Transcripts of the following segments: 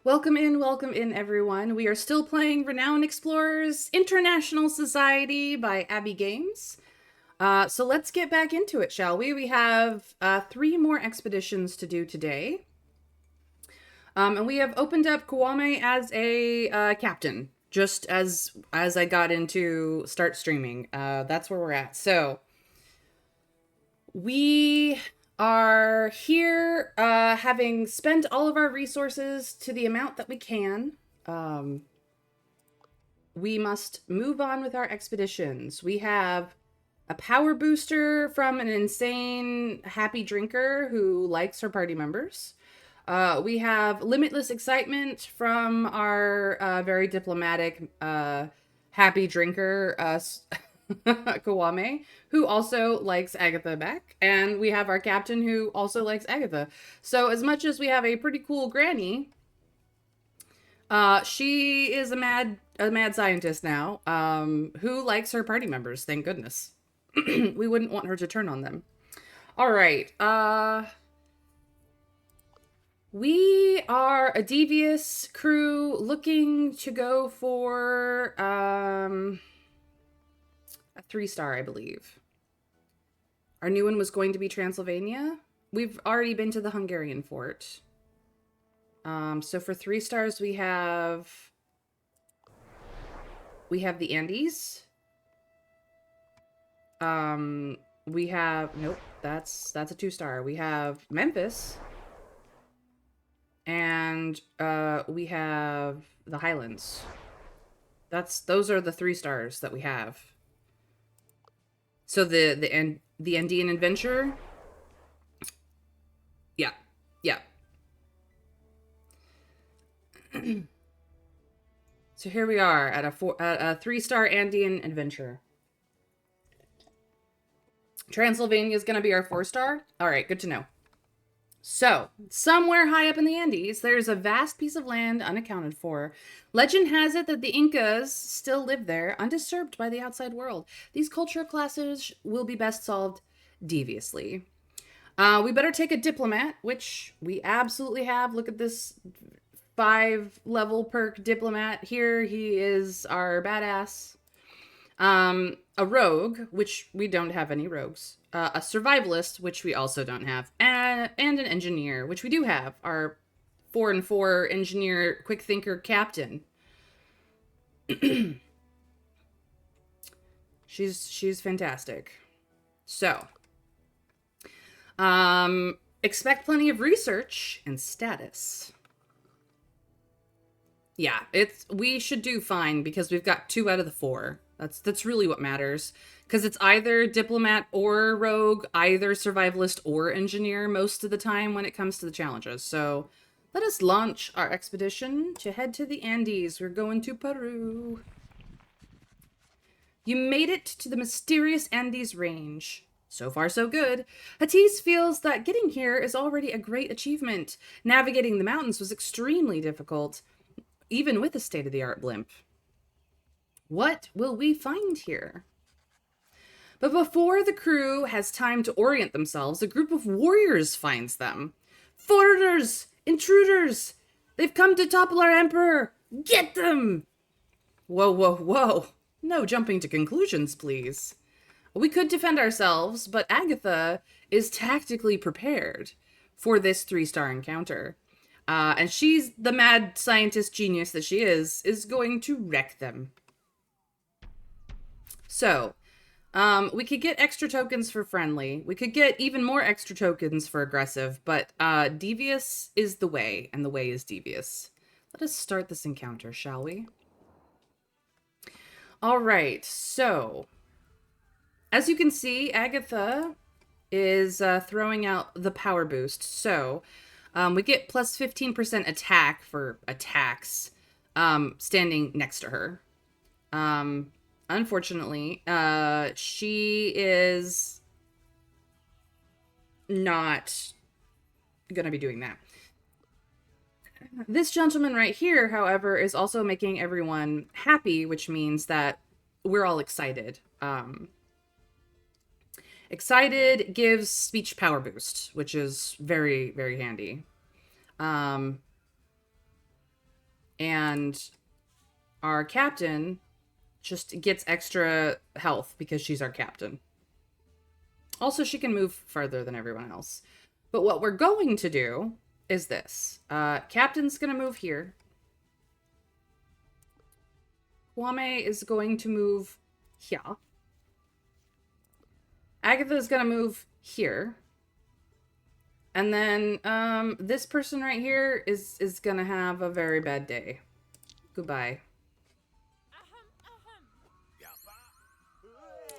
Welcome in, everyone. We are still playing Renowned Explorers International Society by Abbey Games. So let's get back into it, shall we? We have 3 more expeditions to do today. And we have opened up Kwame as a captain, just as I got into start streaming. That's where we're at. So we are here having spent all of our resources to the amount that we can. We must move on with our expeditions. We have a power booster from an insane happy drinker who likes her party members. We have limitless excitement from our very diplomatic happy drinker, Kawame, who also likes Agatha back. And we have our captain who also likes Agatha. So as much as we have a pretty cool granny, she is a mad scientist now, who likes her party members, thank goodness. We wouldn't want her to turn on them. All right. We are a devious crew looking to go for a 3-star, I believe. Our new one was going to be Transylvania. We've already been to the Hungarian fort. So for 3 stars, we have the Andes. We have, nope, that's a 2-star. We have Memphis. And we have the Highlands. Those are the 3 stars that we have. So the Andean Adventure. Yeah. So here we are at a 3-star Andean Adventure. Transylvania is going to be our 4-star. All right, good to know. So, somewhere high up in the Andes, there's a vast piece of land unaccounted for. Legend has it that the Incas still live there, undisturbed by the outside world. These cultural clashes will be best solved deviously. We better take a diplomat, which we absolutely have. Look at this 5-level perk diplomat. Here he is our badass. A rogue, which we don't have any rogues. A survivalist, which we also don't have, and an engineer, which we do have. Our 4-4 engineer, quick thinker captain. she's fantastic. So, expect plenty of research and status. Yeah, we should do fine because we've got 2 out of the 4. That's really what matters. Because it's either diplomat or rogue, either survivalist or engineer most of the time when it comes to the challenges. So let us launch our expedition to head to the Andes. We're going to Peru. You made it to the mysterious Andes range. So far, so good. Hatis feels that getting here is already a great achievement. Navigating the mountains was extremely difficult, even with a state-of-the-art blimp. What will we find here? But before the crew has time to orient themselves, a group of warriors finds them. Foreigners! Intruders! They've come to topple our emperor! Get them! Whoa. No jumping to conclusions, please. We could defend ourselves, but Agatha is tactically prepared for this 3-star encounter. And she's the mad scientist genius that she is going to wreck them. So, we could get extra tokens for friendly. We could get even more extra tokens for aggressive, but devious is the way, and the way is devious. Let us start this encounter, shall we? All right, so as you can see, Agatha is throwing out the power boost. So we get plus 15% attack for attacks standing next to her. Unfortunately, she is not gonna be doing that. This gentleman right here, however, is also making everyone happy, which means that we're all excited. Excited gives speech power boost, which is very, very handy. And our captain just gets extra health because she's our captain. Also, she can move farther than everyone else. But what we're going to do is this. Captain's going to move here. Kwame is going to move here. Agatha is going to move here. And then this person right here is going to have a very bad day. Goodbye.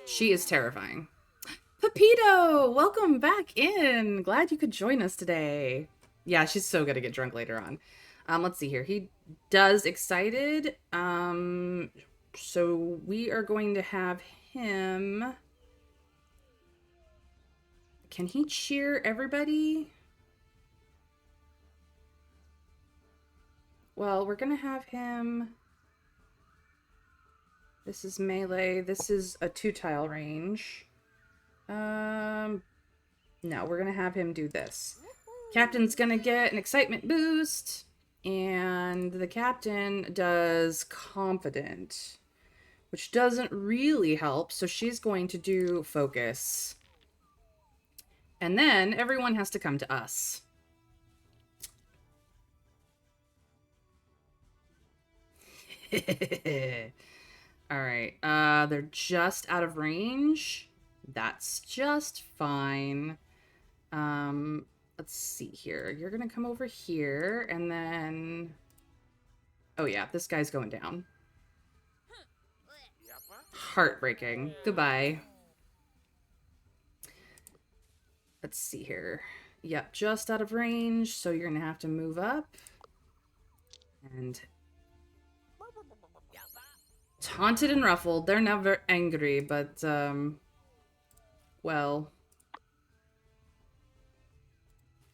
She is terrifying. Pepito, welcome back in. Glad you could join us today. Yeah, she's so gonna get drunk later on. Let's see here. He does excited. So we are going to have him. Can he cheer everybody? Well, we're gonna have him. This is melee. This is a 2-tile range. No, we're gonna have him do this. Captain's gonna get an excitement boost, and the captain does confident, which doesn't really help, so she's going to do focus. And then everyone has to come to us. Alright, they're just out of range. That's just fine. Let's see here. You're gonna come over here, and then... Oh yeah, this guy's going down. Heartbreaking. Goodbye. Let's see here. Yep, just out of range, so you're gonna have to move up. And... Taunted and ruffled. They're never angry, but, well...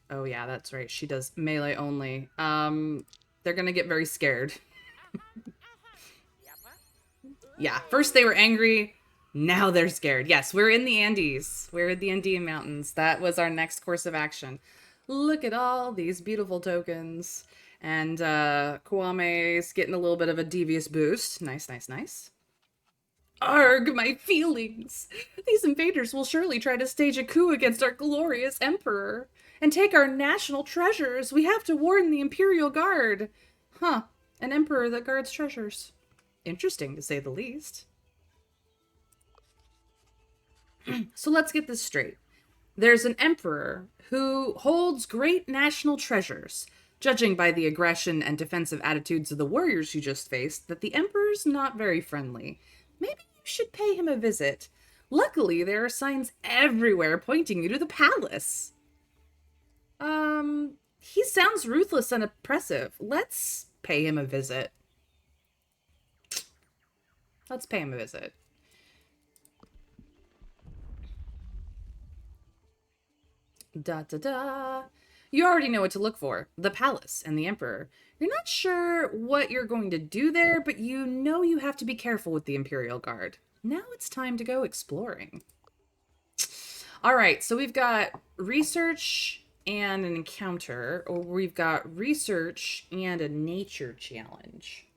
Oh yeah, that's right. She does melee only. They're gonna get very scared. Yeah, first they were angry, now they're scared. Yes, we're in the Andes. We're in the Andean Mountains. That was our next course of action. Look at all these beautiful tokens. And Kwame's getting a little bit of a devious boost. Nice, nice, nice. Arg, my feelings! These invaders will surely try to stage a coup against our glorious emperor and take our national treasures. We have to warn the Imperial Guard. Huh, an emperor that guards treasures. Interesting, to say the least. So let's get this straight. There's an emperor who holds great national treasures. Judging by the aggression and defensive attitudes of the warriors you just faced, that the emperor's not very friendly. Maybe you should pay him a visit. Luckily, there are signs everywhere pointing you to the palace. He sounds ruthless and oppressive. Let's pay him a visit. Let's pay him a visit. Da-da-da. You already know what to look for. The palace and the emperor. You're not sure what you're going to do there, but you know you have to be careful with the Imperial Guard. Now it's time to go exploring. Alright, so we've got research and an encounter, or we've got research and a nature challenge.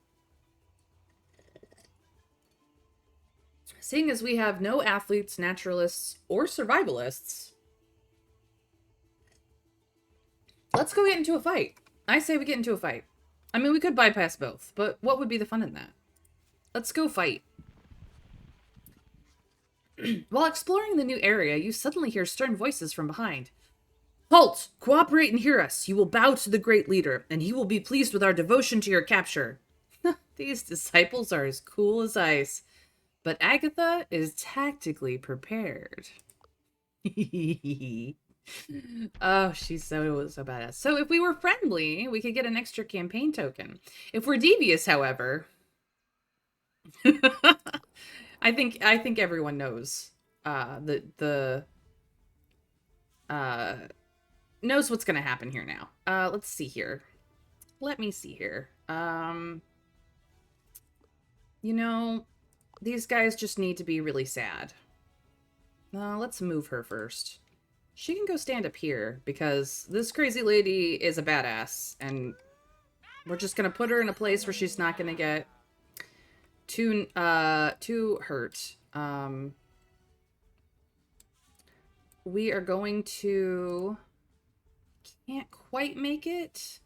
Seeing as we have no athletes, naturalists, or survivalists, let's go get into a fight. I say we get into a fight. I mean, we could bypass both, but what would be the fun in that? Let's go fight. While exploring the new area, you suddenly hear stern voices from behind. Halt! Cooperate and hear us. You will bow to the great leader, and he will be pleased with our devotion to your capture. These disciples are as cool as ice. But Agatha is tactically prepared. Oh, she's so badass. So if we were friendly, we could get an extra campaign token. If we're devious, however, I think everyone knows knows what's gonna happen here now. Let's see here. Let me see here. You know, these guys just need to be really sad. Let's move her first. She can go stand up here, because this crazy lady is a badass, and We're just gonna put her in a place where she's not gonna get too hurt. We are going to... Can't quite make it.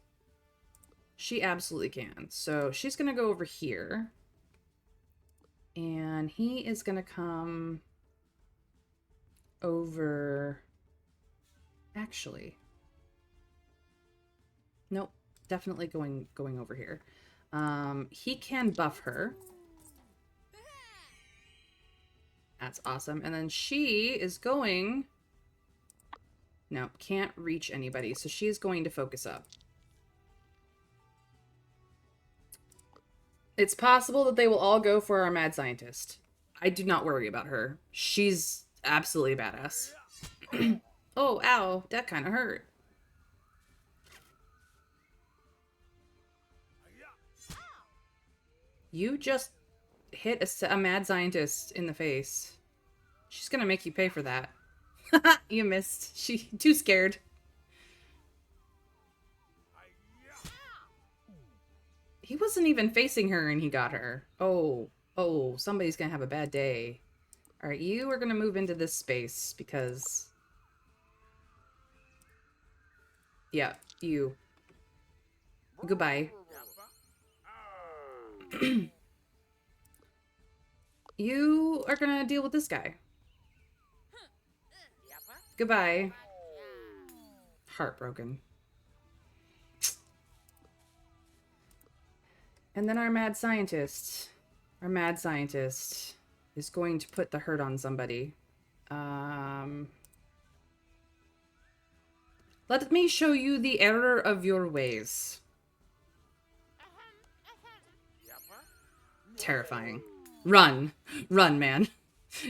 She absolutely can. So she's gonna go over here. And he is gonna come over... Actually... Nope. Definitely going over here. He can buff her. That's awesome. And then she is going... No, can't reach anybody. So she's going to focus up. It's possible that they will all go for our mad scientist. I do not worry about her. She's absolutely badass. Oh, ow. That kind of hurt. You just hit a mad scientist in the face. She's gonna make you pay for that. You missed. She too scared. He wasn't even facing her and he got her. Oh, somebody's gonna have a bad day. Alright, you are gonna move into this space because... Yeah, you. Goodbye. You are gonna deal with this guy. Goodbye. Heartbroken. And then our mad scientist is going to put the hurt on somebody. Let me show you the error of your ways. Terrifying. Run. Run, man.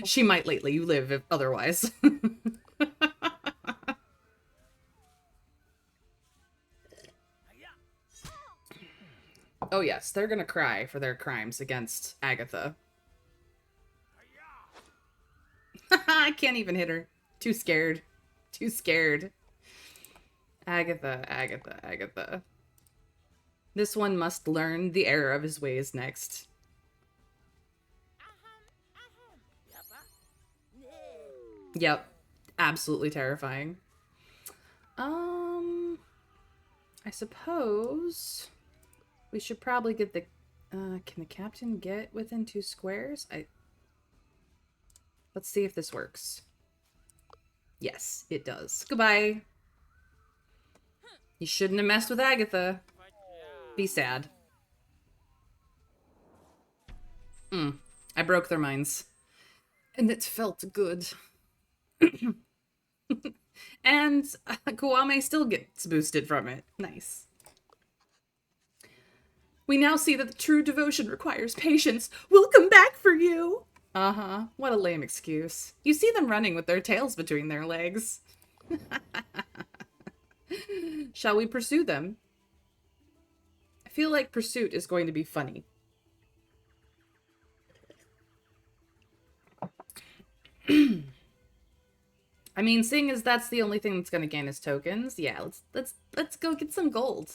She might let you live if otherwise. Oh yes, they're gonna cry for their crimes against Agatha. I can't even hit her. Too scared. Too scared. Agatha. This one must learn the error of his ways next. Yep. Absolutely terrifying. I suppose we should probably get the... can the captain get within 2 squares? Let's see if this works. Yes, it does. Goodbye. You shouldn't have messed with Agatha. Be sad. I broke their minds. And it felt good. And Kwame still gets boosted from it. Nice. We now see that the true devotion requires patience. We'll come back for you. Uh-huh. What a lame excuse. You see them running with their tails between their legs. Shall we pursue them? I feel like pursuit is going to be funny. I mean, seeing as that's the only thing that's going to gain us tokens, yeah, let's go get some gold.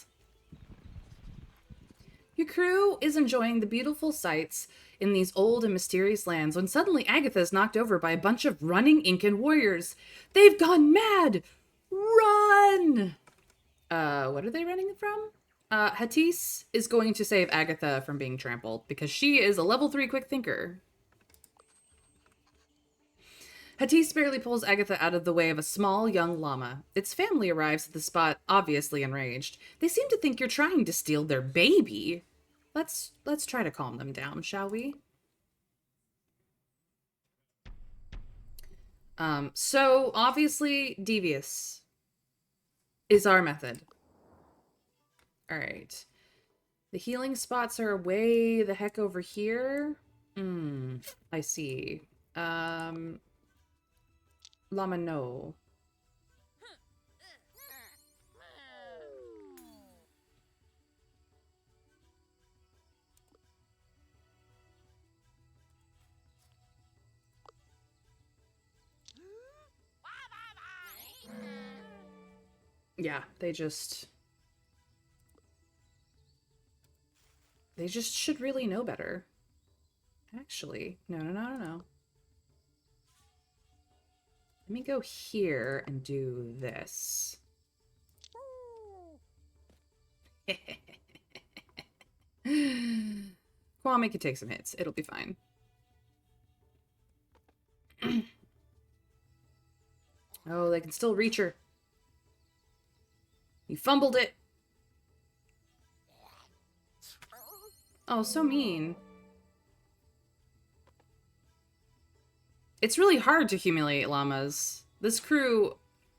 Your crew is enjoying the beautiful sights in these old and mysterious lands when suddenly Agatha is knocked over by a bunch of running Incan warriors. They've gone mad! Run! What are they running from? Hattis is going to save Agatha from being trampled because she is a level 3 quick thinker. Hattis barely pulls Agatha out of the way of a small, young llama. Its family arrives at the spot, obviously enraged. They seem to think you're trying to steal their baby. Let's try to calm them down, shall we? So, obviously, devious is our method. Alright. The healing spots are way the heck over here. I see. Llama no. Yeah, they just... They just should really know better. Actually, no. Let me go here and do this. Kwame can take some hits. It'll be fine. Oh, they can still reach her. You fumbled it. Oh, so mean. It's really hard to humiliate llamas. This crew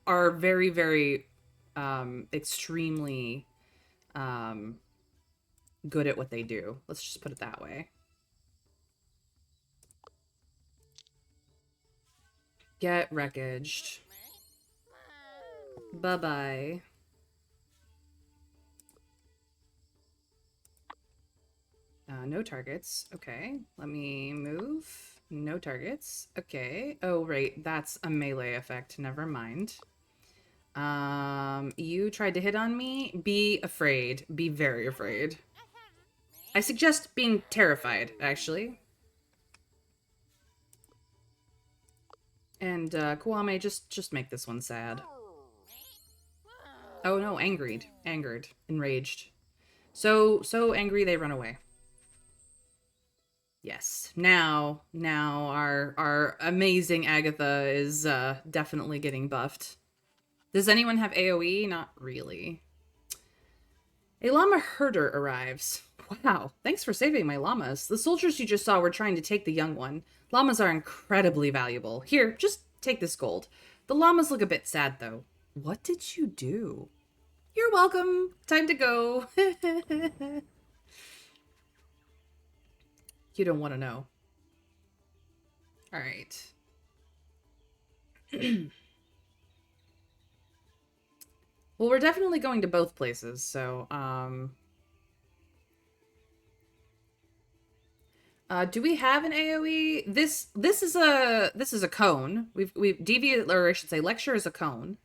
are very, very extremely good at what they do. Let's just put it that way. Get wreckaged. Bye-bye. No targets. Okay, let me move. No targets. Okay. Oh, right. That's a melee effect. Never mind. You tried to hit on me? Be afraid. Be very afraid. I suggest being terrified, actually. And, Kwame, just make this one sad. Oh no, angered. Angered. Enraged. So angry they run away. Yes. Now our amazing Agatha is definitely getting buffed. Does anyone have AoE? Not really. A llama herder arrives. Wow, thanks for saving my llamas. The soldiers you just saw were trying to take the young one. Llamas are incredibly valuable. Here, just take this gold. The llamas look a bit sad, though. What did you do? You're welcome. Time to go. You don't want to know. All right. Well, we're definitely going to both places, so, do we have an AoE? This is a cone. We've deviate, or I should say lecture is a cone.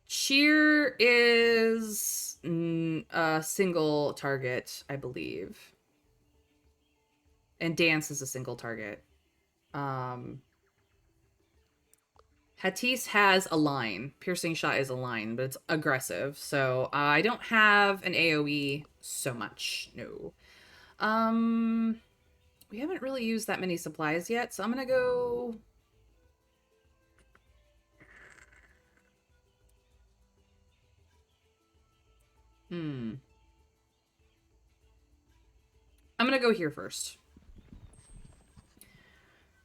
Cheer is a single target, I believe. And dance is a single target. Hattis has a line. Piercing shot is a line, but it's aggressive. So I don't have an AoE so much. No. We haven't really used that many supplies yet, so I'm gonna go. I'm gonna go here first.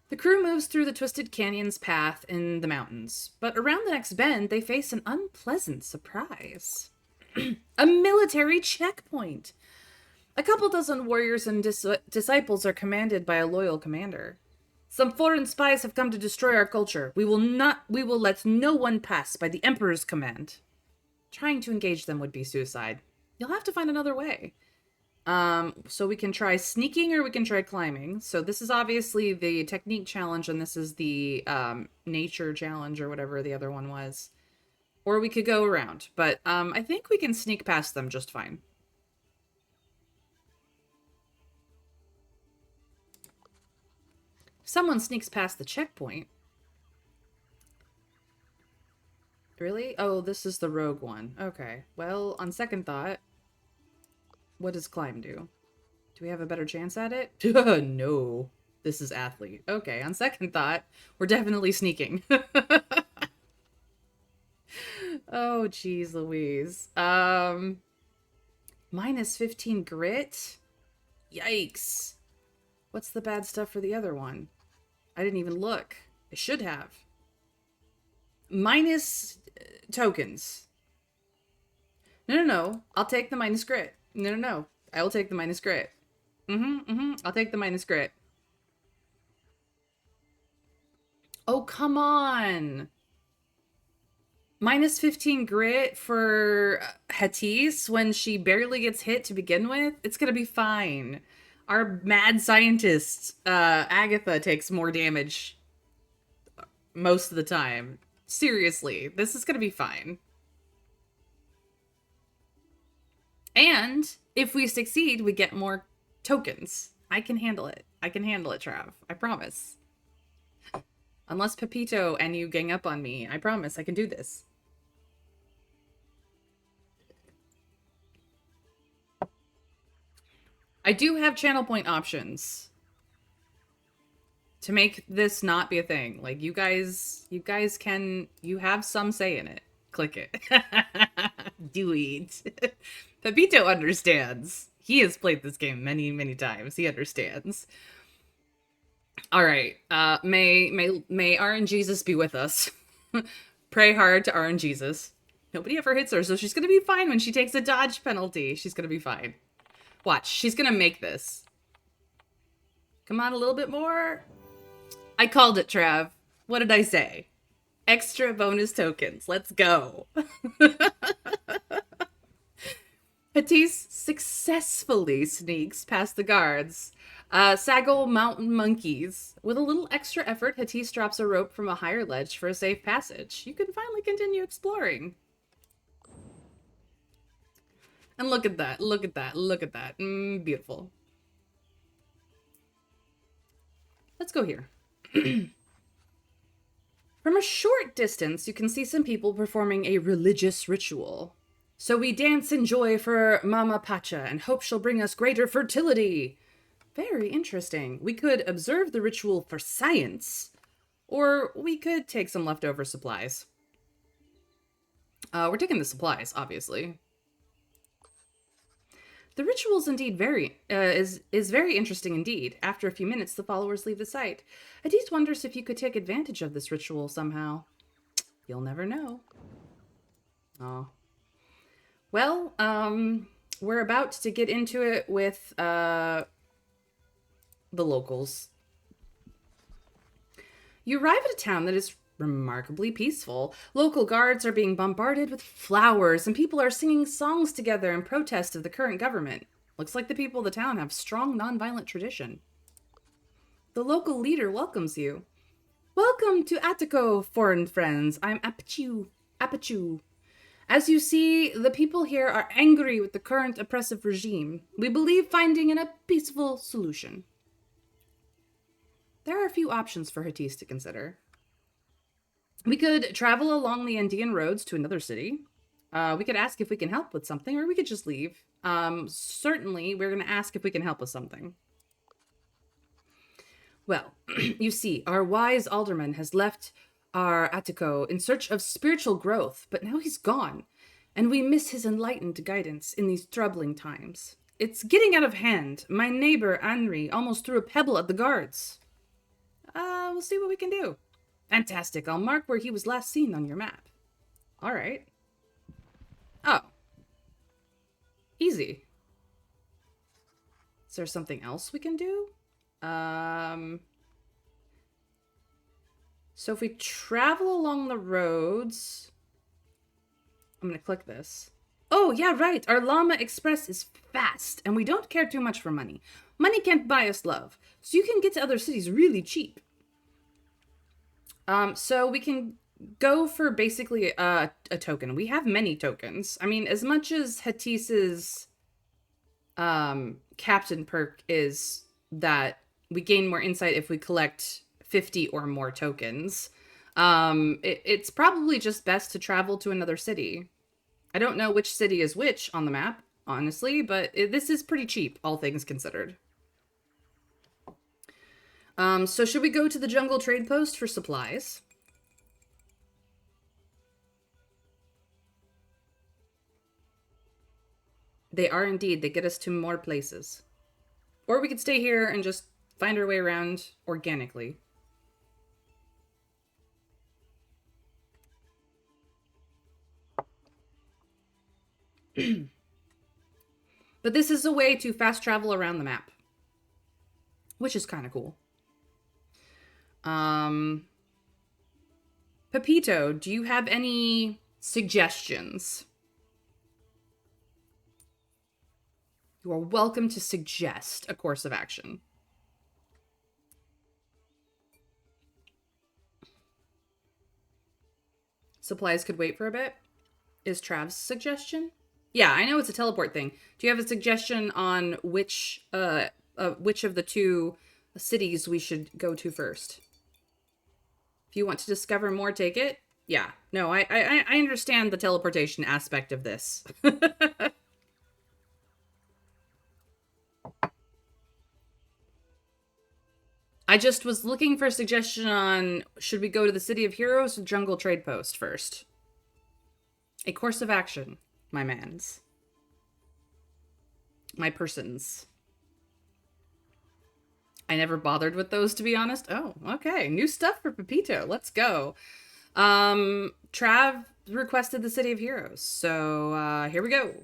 The crew moves through the twisted canyon's path in the mountains, but around the next bend, they face an unpleasant surprise. A military checkpoint! A couple dozen warriors and disciples are commanded by a loyal commander. Some foreign spies have come to destroy our culture. We will let no one pass by the Emperor's command. Trying to engage them would be suicide. You'll have to find another way. So we can try sneaking or we can try climbing. So this is obviously the technique challenge and this is the nature challenge or whatever the other one was. Or we could go around. But I think we can sneak past them just fine. If someone sneaks past the checkpoint. Really? Oh, this is the rogue one. Okay. Well, on second thought, what does climb do? Do we have a better chance at it? No. This is athlete. Okay, on second thought, we're definitely sneaking. Oh, geez Louise. Minus 15 grit? Yikes. What's the bad stuff for the other one? I didn't even look. I should have. Minus tokens. No. I'll take the minus grit. No. I will take the minus grit. I'll take the minus grit. Oh, come on. Minus 15 grit for Hattis when she barely gets hit to begin with? It's gonna be fine. Our mad scientist, Agatha, takes more damage most of the time. Seriously, this is gonna be fine. And if we succeed, we get more tokens. I can handle it. I can handle it, Trav. I promise. Unless Pepito and you gang up on me, I promise I can do this. I do have channel point options to make this not be a thing. Like you guys you have some say in it. Click it. Do it. Pepito understands. He has played this game many, many times. He understands. All right. May RNGesus be with us. Pray hard to RNGesus. Nobody ever hits her, so she's gonna be fine when she takes a dodge penalty. She's gonna be fine. Watch, she's gonna make this. Come on, a little bit more. I called it, Trav. What did I say? Extra bonus tokens. Let's go. Hatise successfully sneaks past the guards. Saggle mountain monkeys. With a little extra effort, Hatise drops a rope from a higher ledge for a safe passage. You can finally continue exploring. And look at that, look at that, look at that. Beautiful. Let's go here. From a short distance, you can see some people performing a religious ritual. So we dance in joy for Mama Pacha and hope she'll bring us greater fertility. Very interesting. We could observe the ritual for science, or we could take some leftover supplies. We're taking the supplies, obviously. The ritual is indeed is very interesting indeed. After a few minutes, the followers leave the site. Hadith wonders if you could take advantage of this ritual somehow. You'll never know. Oh. Well, we're about to get into it with the locals. You arrive at a town that is remarkably peaceful. Local guards are being bombarded with flowers, and people are singing songs together in protest of the current government. Looks like the people of the town have strong nonviolent tradition. The local leader welcomes you. Welcome to Attico, foreign friends. I'm Apachu. As you see, the people here are angry with the current oppressive regime. We believe finding a peaceful solution. There are a few options for Hatise to consider. We could travel along the Andean roads to another city. We could ask if we can help with something, or we could just leave. Certainly, we're going to ask if we can help with something. Well, you see, our wise alderman has left our Attico in search of spiritual growth, but now he's gone, and we miss his enlightened guidance in these troubling times. It's getting out of hand. My neighbor, Henri, almost threw a pebble at the guards. We'll see what we can do. Fantastic. I'll mark where he was last seen on your map. All right. Oh. Easy. Is there something else we can do? So if we travel along the roads... I'm going to click this. Oh, yeah, right. Our Llama Express is fast, and we don't care too much for money. Money can't buy us love. So you can get to other cities really cheap. So we can go for basically a token. We have many tokens. I mean, as much as Hatice's captain perk is that we gain more insight if we collect 50 or more tokens, it's probably just best to travel to another city. I don't know which city is which on the map, honestly, but this is pretty cheap, all things considered. So should we go to the jungle trade post for supplies? They are indeed. They get us to more places. Or we could stay here and just find our way around organically. But this is a way to fast travel around the map, which is kind of cool. Pepito, do you have any suggestions? You are welcome to suggest a course of action. Supplies could wait for a bit, is Trav's suggestion. Yeah, I know it's a teleport thing. Do you have a suggestion on which of the two cities we should go to first? If you want to discover more, take it. Yeah. No, I understand the teleportation aspect of this. I just was looking for a suggestion on should we go to the City of Heroes or Jungle Trade Post first? A course of action, my mans. My persons. I never bothered with those, to be honest. Oh, okay. New stuff for Pepito. Let's go. Trav requested the City of Heroes. So here we go.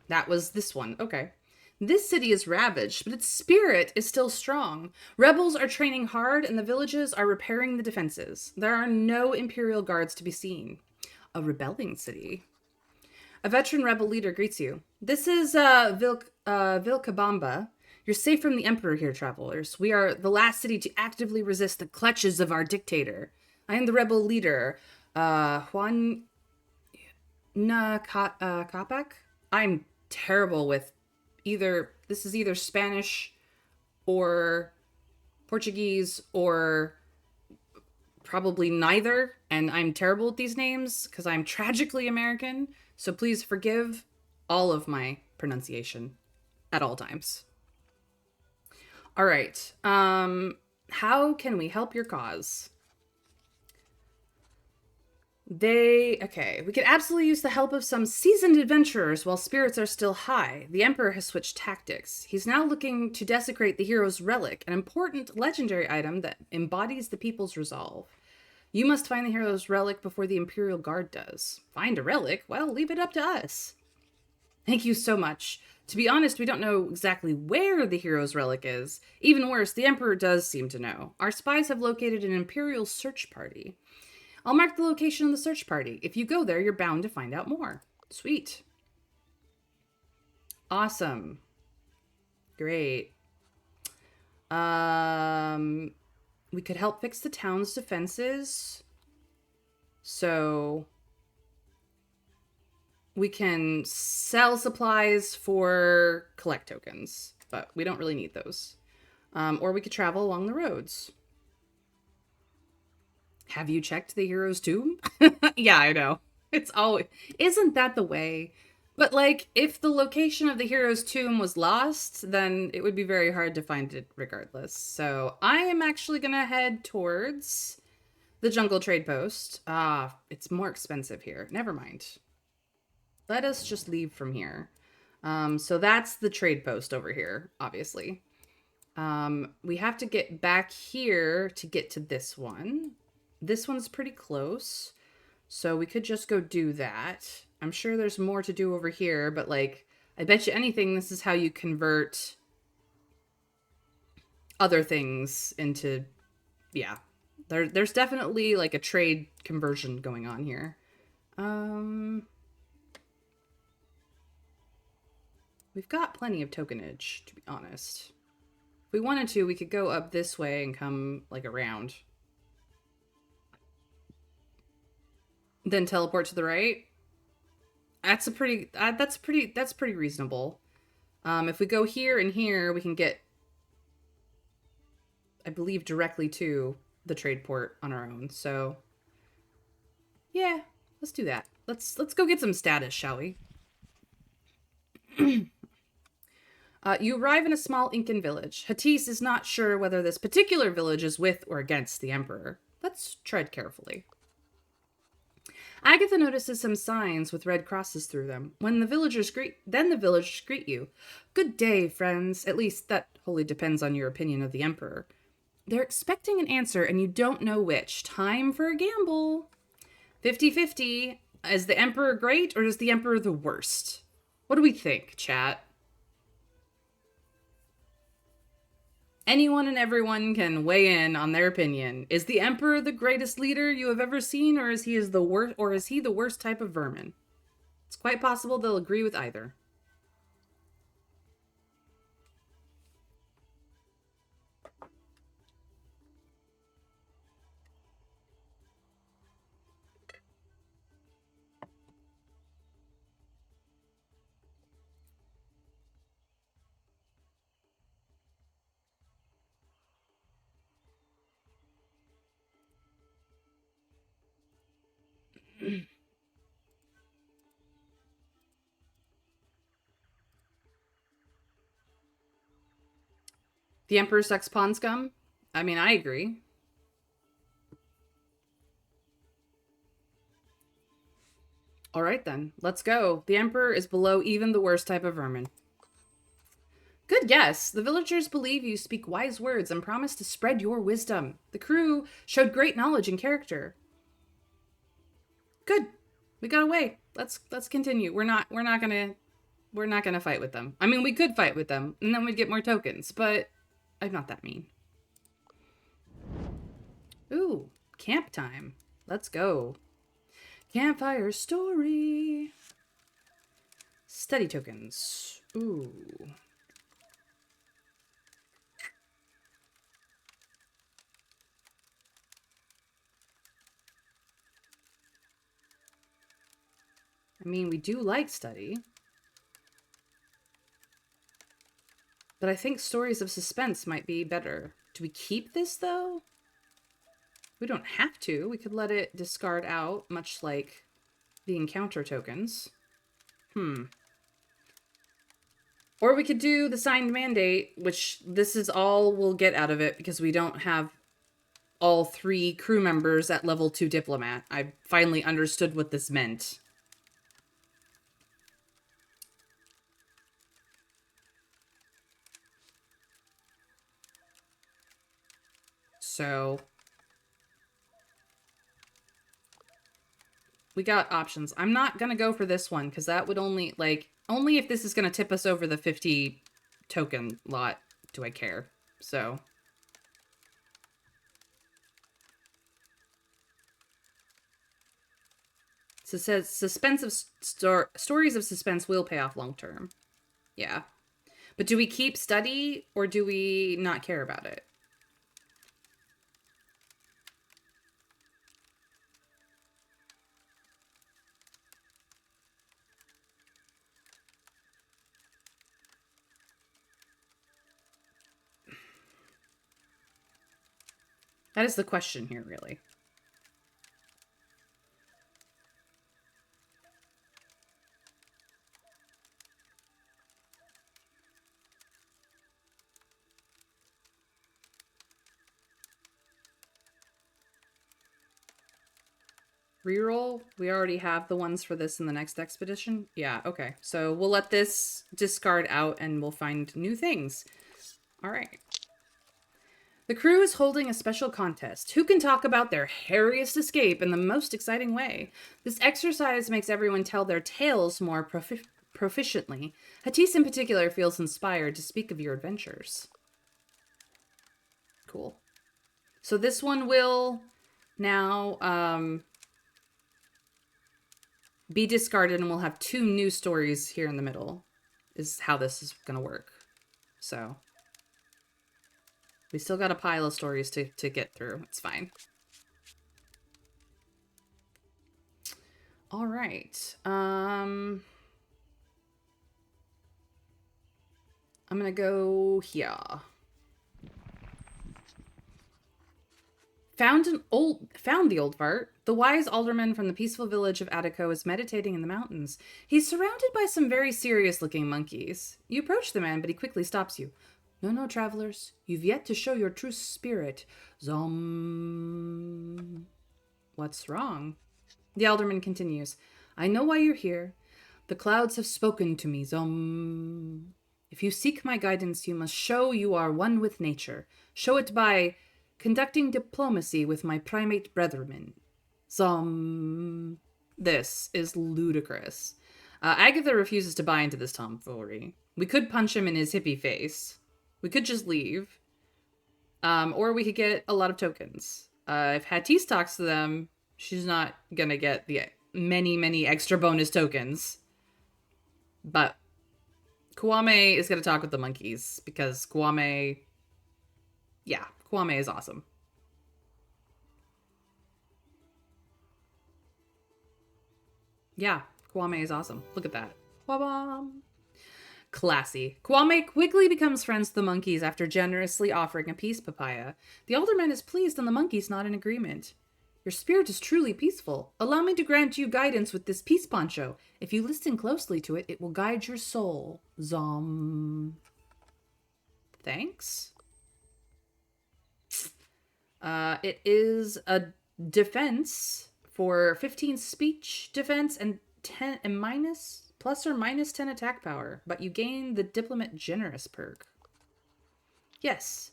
That was this one. Okay. This city is ravaged, but its spirit is still strong. Rebels are training hard, and the villages are repairing the defenses. There are no Imperial guards to be seen. A rebelling city. A veteran rebel leader greets you. This is Vilcabamba. You're safe from the Emperor here, travelers. We are the last city to actively resist the clutches of our dictator. I am the rebel leader, Juan Capac. I'm terrible with this is either Spanish or Portuguese or probably neither, and I'm terrible at these names because I'm tragically American, so please forgive all of my pronunciation at all times. All right. How can we help your cause? We could absolutely use the help of some seasoned adventurers while spirits are still high. The Emperor has switched tactics. He's now looking to desecrate the hero's relic, an important legendary item that embodies the people's resolve. You must find the hero's relic before the Imperial Guard does. Find a relic? Well, leave it up to us. Thank you so much. To be honest, we don't know exactly where the hero's relic is. Even worse, the Emperor does seem to know. Our spies have located an Imperial search party. I'll mark the location of the search party. If you go there, you're bound to find out more. Sweet. Awesome. Great. We could help fix the town's defenses. So we can sell supplies for collect tokens, but we don't really need those. Or we could travel along the roads. Have you checked the hero's tomb? Yeah, I know. It's always... Isn't that the way? But, like, if the location of the hero's tomb was lost, then it would be very hard to find it regardless. So I am actually going to head towards the Jungle Trade Post. It's more expensive here. Never mind. Let us just leave from here. So that's the trade post over here, obviously. We have to get back here to get to this one. This one's pretty close, so we could just go do that. I'm sure there's more to do over here, but, like, I bet you anything this is how you convert other things into, yeah. There's definitely, like, a trade conversion going on here. We've got plenty of tokenage, to be honest. If we wanted to, we could go up this way and come, like, around. Then teleport to the right. That's pretty reasonable. If we go here and here, we can get, I believe, directly to the trade port on our own. So yeah, let's do that. Let's go get some status, shall we? You arrive in a small Incan village. Hatis is not sure whether this particular village is with or against the Emperor. Let's tread carefully. Agatha notices some signs with red crosses through them. The villagers greet you. Good day, friends. At least that wholly depends on your opinion of the Emperor. They're expecting an answer and you don't know which. Time for a gamble. 50-50. Is the Emperor great or is the Emperor the worst? What do we think, chat? Anyone and everyone can weigh in on their opinion. Is the Emperor the greatest leader you have ever seen, or is he the worst type of vermin? It's quite possible they'll agree with either. The Emperor sucks pawn scum? I mean, I agree. All right, then. Let's go. The Emperor is below even the worst type of vermin. Good guess. The villagers believe you speak wise words and promise to spread your wisdom. The crew showed great knowledge and character. Good. We got away. Let's continue. We're not gonna fight with them. I mean, we could fight with them, and then we'd get more tokens, but I'm not that mean. Ooh, camp time. Let's go. Campfire story. Study tokens. Ooh. I mean, we do like study. But I think stories of suspense might be better. Do we keep this, though? We don't have to. We could let it discard out, much like the encounter tokens. Or we could do the signed mandate, which this is all we'll get out of it because we don't have all 3 crew members at level 2 diplomat. I finally understood what this meant. So we got options. I'm not going to go for this one because that would only, only if this is going to tip us over the 50 token lot do I care. So it says suspense of stories of suspense will pay off long term. Yeah. But do we keep study or do we not care about it? That is the question here, really. Reroll? We already have the ones for this in the next expedition? Yeah, okay. So we'll let this discard out and we'll find new things. All right. The crew is holding a special contest. Who can talk about their hairiest escape in the most exciting way? This exercise makes everyone tell their tales more proficiently. Hattis in particular feels inspired to speak of your adventures. Cool. So this one will now be discarded and we'll have 2 new stories here in the middle is how this is going to work. So we still got a pile of stories to get through. It's fine. All right. I'm going to go here. Found the old fart. The wise alderman from the peaceful village of Attico is meditating in the mountains. He's surrounded by some very serious-looking monkeys. You approach the man, but he quickly stops you. No, travelers. You've yet to show your true spirit. Zom. What's wrong? The alderman continues. I know why you're here. The clouds have spoken to me, Zom. If you seek my guidance, you must show you are one with nature. Show it by conducting diplomacy with my primate brethren. Zom. This is ludicrous. Agatha refuses to buy into this tomfoolery. We could punch him in his hippie face. We could just leave. Or we could get a lot of tokens. If Hattis talks to them, she's not gonna get the many extra bonus tokens. But Kwame is gonna talk with the monkeys because Kwame is awesome. Yeah, Kwame is awesome. Look at that. Ba-bam. Classy. Kwame quickly becomes friends with the monkeys after generously offering a peace papaya. The alderman is pleased and the monkeys nod in agreement. Your spirit is truly peaceful. Allow me to grant you guidance with this peace poncho. If you listen closely to it, it will guide your soul. Zom. Thanks. It is a defense for 15 speech defense and 10 and minus plus or minus 10 attack power, but you gain the Diplomat Generous perk. Yes.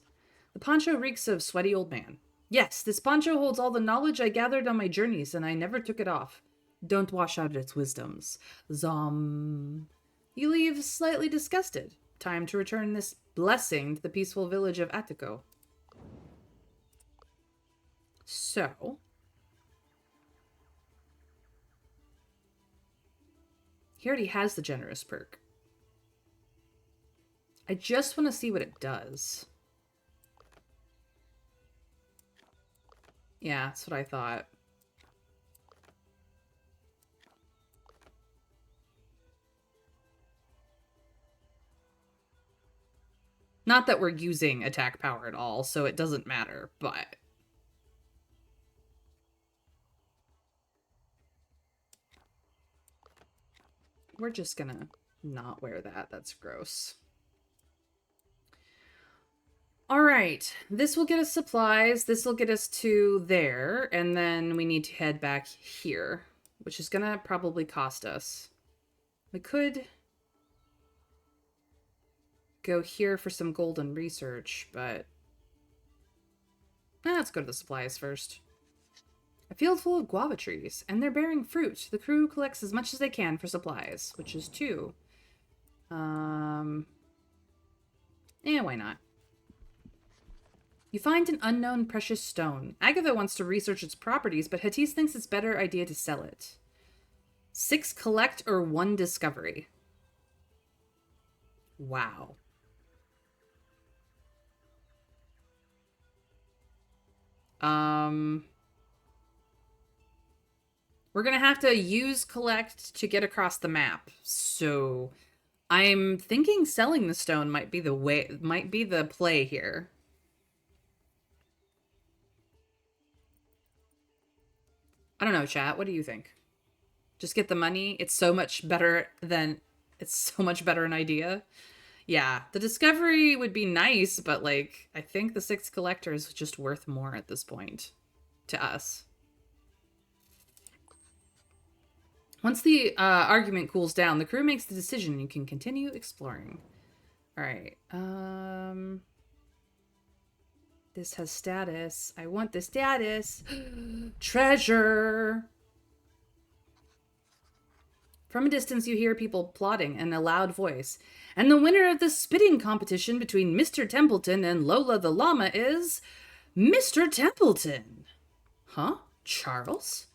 The poncho reeks of sweaty old man. Yes, this poncho holds all the knowledge I gathered on my journeys, and I never took it off. Don't wash out its wisdoms. Zom. You leave slightly disgusted. Time to return this blessing to the peaceful village of Attico. So, he already has the generous perk. I just want to see what it does. Yeah, that's what I thought. Not that we're using attack power at all, so it doesn't matter, but... we're just gonna not wear that. That's gross. All right, this will get us supplies. This will get us to there, and then we need to head back here, which is gonna probably cost us. We could go here for some golden research, but let's go to the supplies first. A field full of guava trees, and they're bearing fruit. The crew collects as much as they can for supplies, which is 2. Why not? You find an unknown precious stone. Agatha wants to research its properties, but Hatis thinks it's a better idea to sell it. 6 collect or 1 discovery. Wow. We're gonna have to use collect to get across the map. So I'm thinking selling the stone might be the play here. I don't know, chat. What do you think? Just get the money. It's so much better an idea. Yeah, the discovery would be nice, but like I think the 6 collector is just worth more at this point to us. Once the argument cools down, the crew makes the decision and you can continue exploring. All right. This has status. I want the status. Treasure. From a distance, you hear people plotting in a loud voice. And the winner of the spitting competition between Mr. Templeton and Lola the llama is Mr. Templeton. Huh? Charles?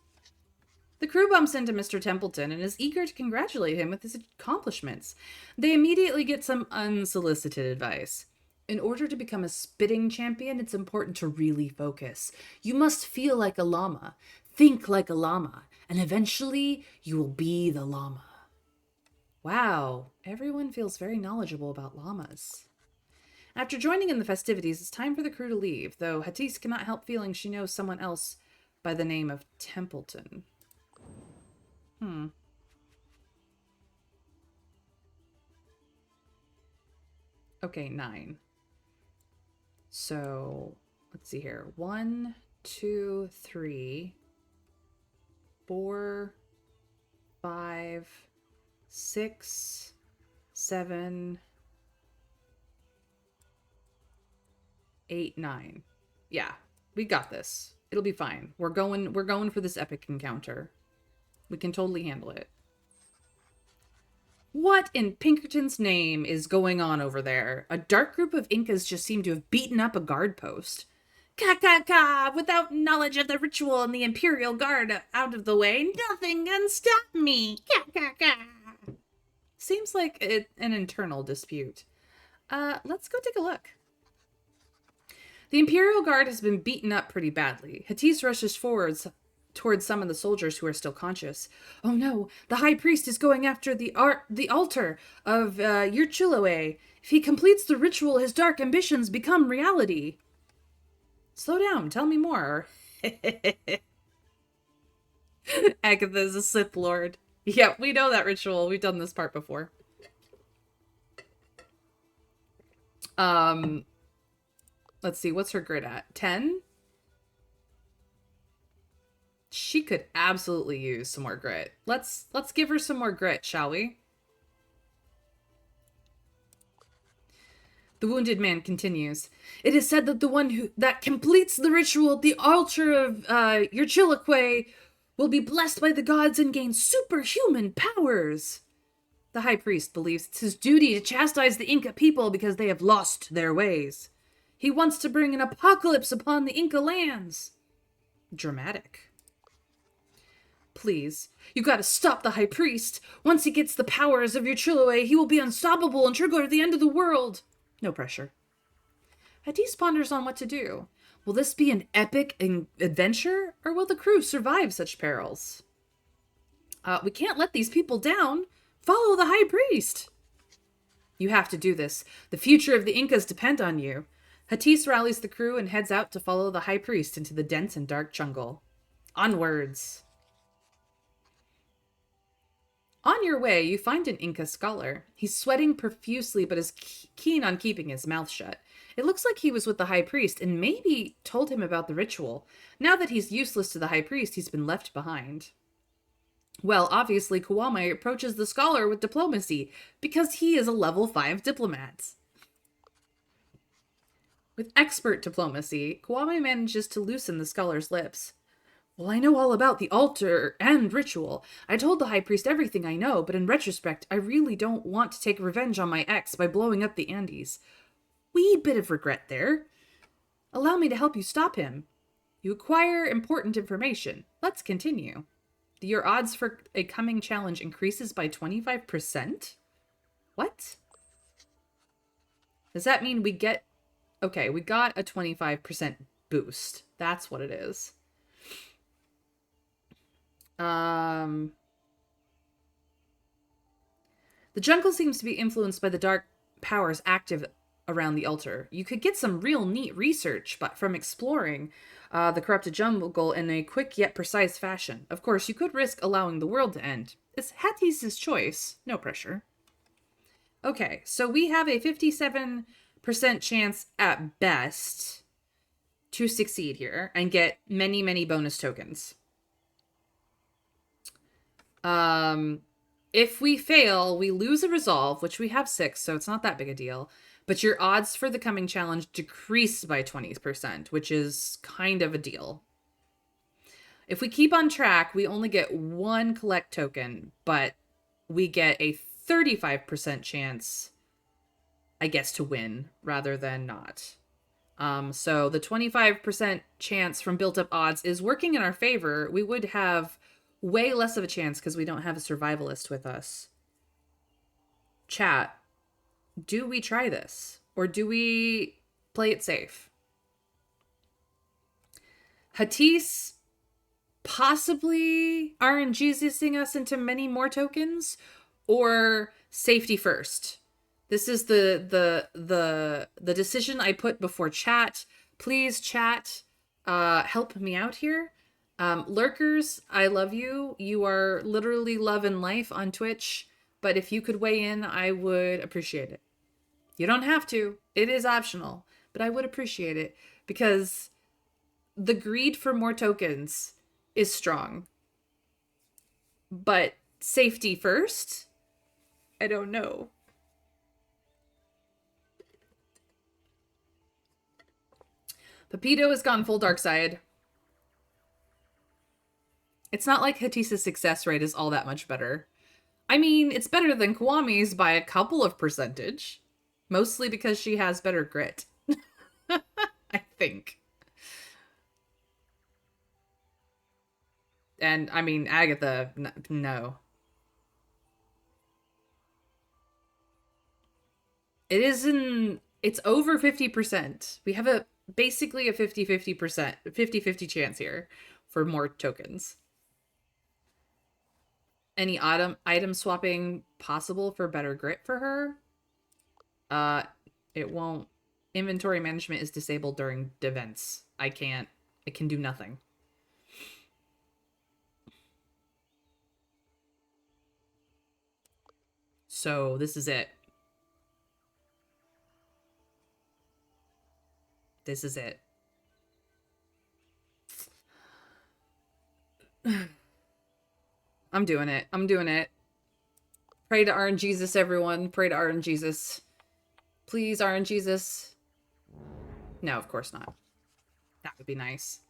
The crew bumps into Mr. Templeton and is eager to congratulate him with his accomplishments. They immediately get some unsolicited advice. In order to become a spitting champion, it's important to really focus. You must feel like a llama, think like a llama, and eventually you will be the llama. Wow, everyone feels very knowledgeable about llamas. After joining in the festivities, it's time for the crew to leave, though Hatis cannot help feeling she knows someone else by the name of Templeton. Okay, 9. So, let's see here. 1, 2, 3, 4, 5, 6, 7, 8, 9. Yeah, we got this. It'll be fine. We're going for this epic encounter. We can totally handle it. What in Pinkerton's name is going on over there? A dark group of Incas just seem to have beaten up a guard post. Ka! Without knowledge of the ritual and the Imperial Guard out of the way, nothing can stop me! Ka! Seems like an internal dispute. Let's go take a look. The Imperial Guard has been beaten up pretty badly. Hatis rushes forwards towards some of the soldiers who are still conscious. Oh no, the High Priest is going after the altar of Yurchuloe. If he completes the ritual, his dark ambitions become reality. Slow down, tell me more. Agatha is a Sith Lord. Yeah, we know that ritual. We've done this part before. Let's see, what's her grid at? 10? She could absolutely use some more grit. Let's give her some more grit, shall we? The wounded man continues. It is said that the one who that completes the ritual at the altar of your Chiloquy will be blessed by the gods and gain superhuman powers. The high priest believes it's his duty to chastise the Inca people because they have lost their ways. He wants to bring an apocalypse upon the Inca lands. Dramatic. Please, you gotta stop the high priest. Once he gets the powers of your Chiloe, he will be unstoppable and trigger the end of the world. No pressure. Hadis ponders on what to do. Will this be an epic adventure, or will the crew survive such perils? We can't let these people down. Follow the high priest. You have to do this. The future of the Incas depend on you. Hadis rallies the crew and heads out to follow the high priest into the dense and dark jungle. Onwards. On your way, you find an Inca scholar. He's sweating profusely but is keen on keeping his mouth shut. It looks like he was with the high priest and maybe told him about the ritual. Now that he's useless to the high priest, he's been left behind. Well, obviously, Kawame approaches the scholar with diplomacy because he is a level 5 diplomat. With expert diplomacy, Kawame manages to loosen the scholar's lips. Well, I know all about the altar and ritual. I told the high priest everything I know, but in retrospect, I really don't want to take revenge on my ex by blowing up the Andes. Wee bit of regret there. Allow me to help you stop him. You acquire important information. Let's continue. Your odds for a coming challenge increases by 25%? What? Does that mean we get... Okay, we got a 25% boost. That's what it is. The jungle seems to be influenced by the dark powers active around the altar. You could get some real neat research but from exploring the corrupted jungle in a quick yet precise fashion. Of course, you could risk allowing the world to end. It's Hatties' choice. No pressure. Okay, so we have a 57% chance at best to succeed here and get many, many bonus tokens. If we fail, we lose a resolve, which we have 6, so it's not that big a deal. But your odds for the coming challenge decrease by 20%, which is kind of a deal. If we keep on track, we only get 1 collect token, but we get a 35% chance, I guess, to win rather than not. So the 25% chance from built up odds is working in our favor. We would have way less of a chance because we don't have a survivalist with us. Chat, do we try this? Or do we play it safe? Hatis possibly RNGing us into many more tokens? Or safety first? This is the decision I put before chat. Please, chat, help me out here. Lurkers, I love you. You are literally love and life on Twitch. But if you could weigh in, I would appreciate it. You don't have to. It is optional. But I would appreciate it. Because the greed for more tokens is strong. But safety first? I don't know. Pepito has gone full dark side. It's not like Hatisa's success rate is all that much better. I mean, it's better than Kiwami's by a couple of percentage. Mostly because she has better grit. I think. And, I mean, Agatha, no. It's over 50%. We have basically a 50-50%, 50-50 chance here for more tokens. Any item swapping possible for better grit for her? It won't. Inventory management is disabled during events. It can do nothing. So this is it. This is it. I'm doing it. I'm doing it. Pray to RNGesus, everyone. Pray to RNGesus. Please, RNGesus. No, of course not. That would be nice.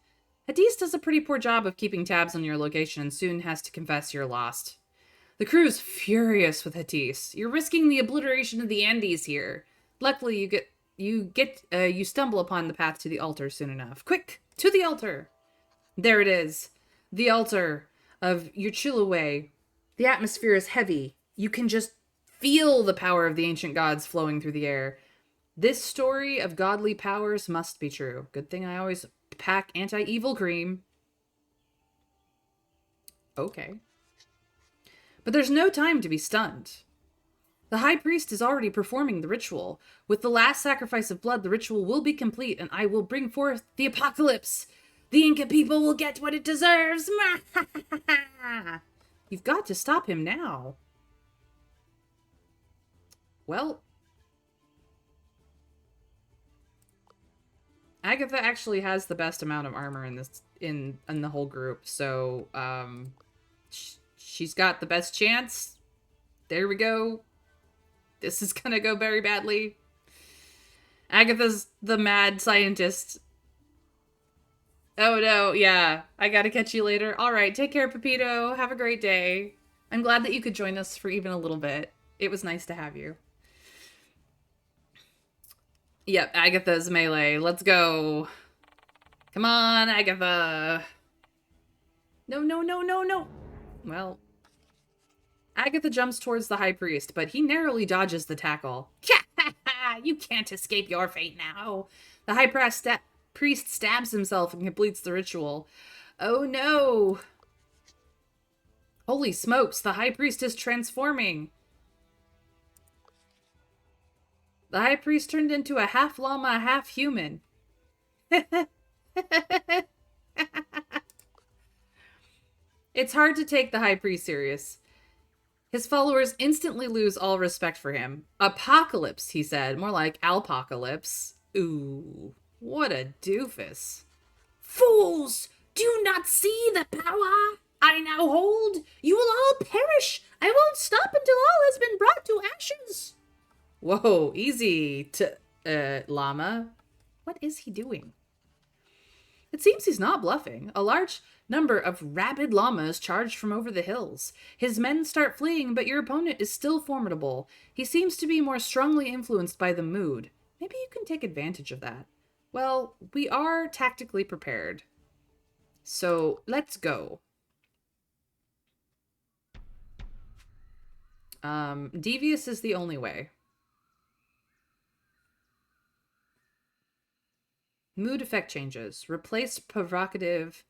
Hadis does a pretty poor job of keeping tabs on your location and soon has to confess you're lost. The crew's furious with Hadis. You're risking the obliteration of the Andes here. Luckily, you stumble upon the path to the altar soon enough. Quick, to the altar! There it is. The altar of Uchilaway. The atmosphere is heavy. You can just feel the power of the ancient gods flowing through the air. This story of godly powers must be true. Good thing I always pack anti-evil cream. Okay. But there's no time to be stunned. The high priest is already performing the ritual. With the last sacrifice of blood, the ritual will be complete, and I will bring forth the apocalypse. The Inca people will get what it deserves. You've got to stop him now. Well, Agatha actually has the best amount of armor in this in the whole group, so she's got the best chance. There we go. This is gonna go very badly. Agatha's the mad scientist. Oh no, yeah. I gotta catch you later. Alright, take care, Pepito. Have a great day. I'm glad that you could join us for even a little bit. It was nice to have you. Yep, Agatha's melee. Let's go. Come on, Agatha. No, no, no, no, no. Well, Agatha jumps towards the high priest, but he narrowly dodges the tackle. You can't escape your fate now. The high priest stabs himself and completes the ritual. Oh no. Holy smokes, the high priest is transforming. The high priest turned into a half llama, half human. It's hard to take the high priest serious. His followers instantly lose all respect for him. Apocalypse, he said. More like alpocalypse. Ooh, what a doofus. Fools! Do you not see the power I now hold? You will all perish. I won't stop until all has been brought to ashes. Whoa, easy, llama. What is he doing? It seems he's not bluffing. A large number of rabid llamas charge from over the hills. His men start fleeing, but your opponent is still formidable. He seems to be more strongly influenced by the mood. Maybe you can take advantage of that. Well, we are tactically prepared. So, let's go. Devious is the only way. Mood effect changes. Replace provocative.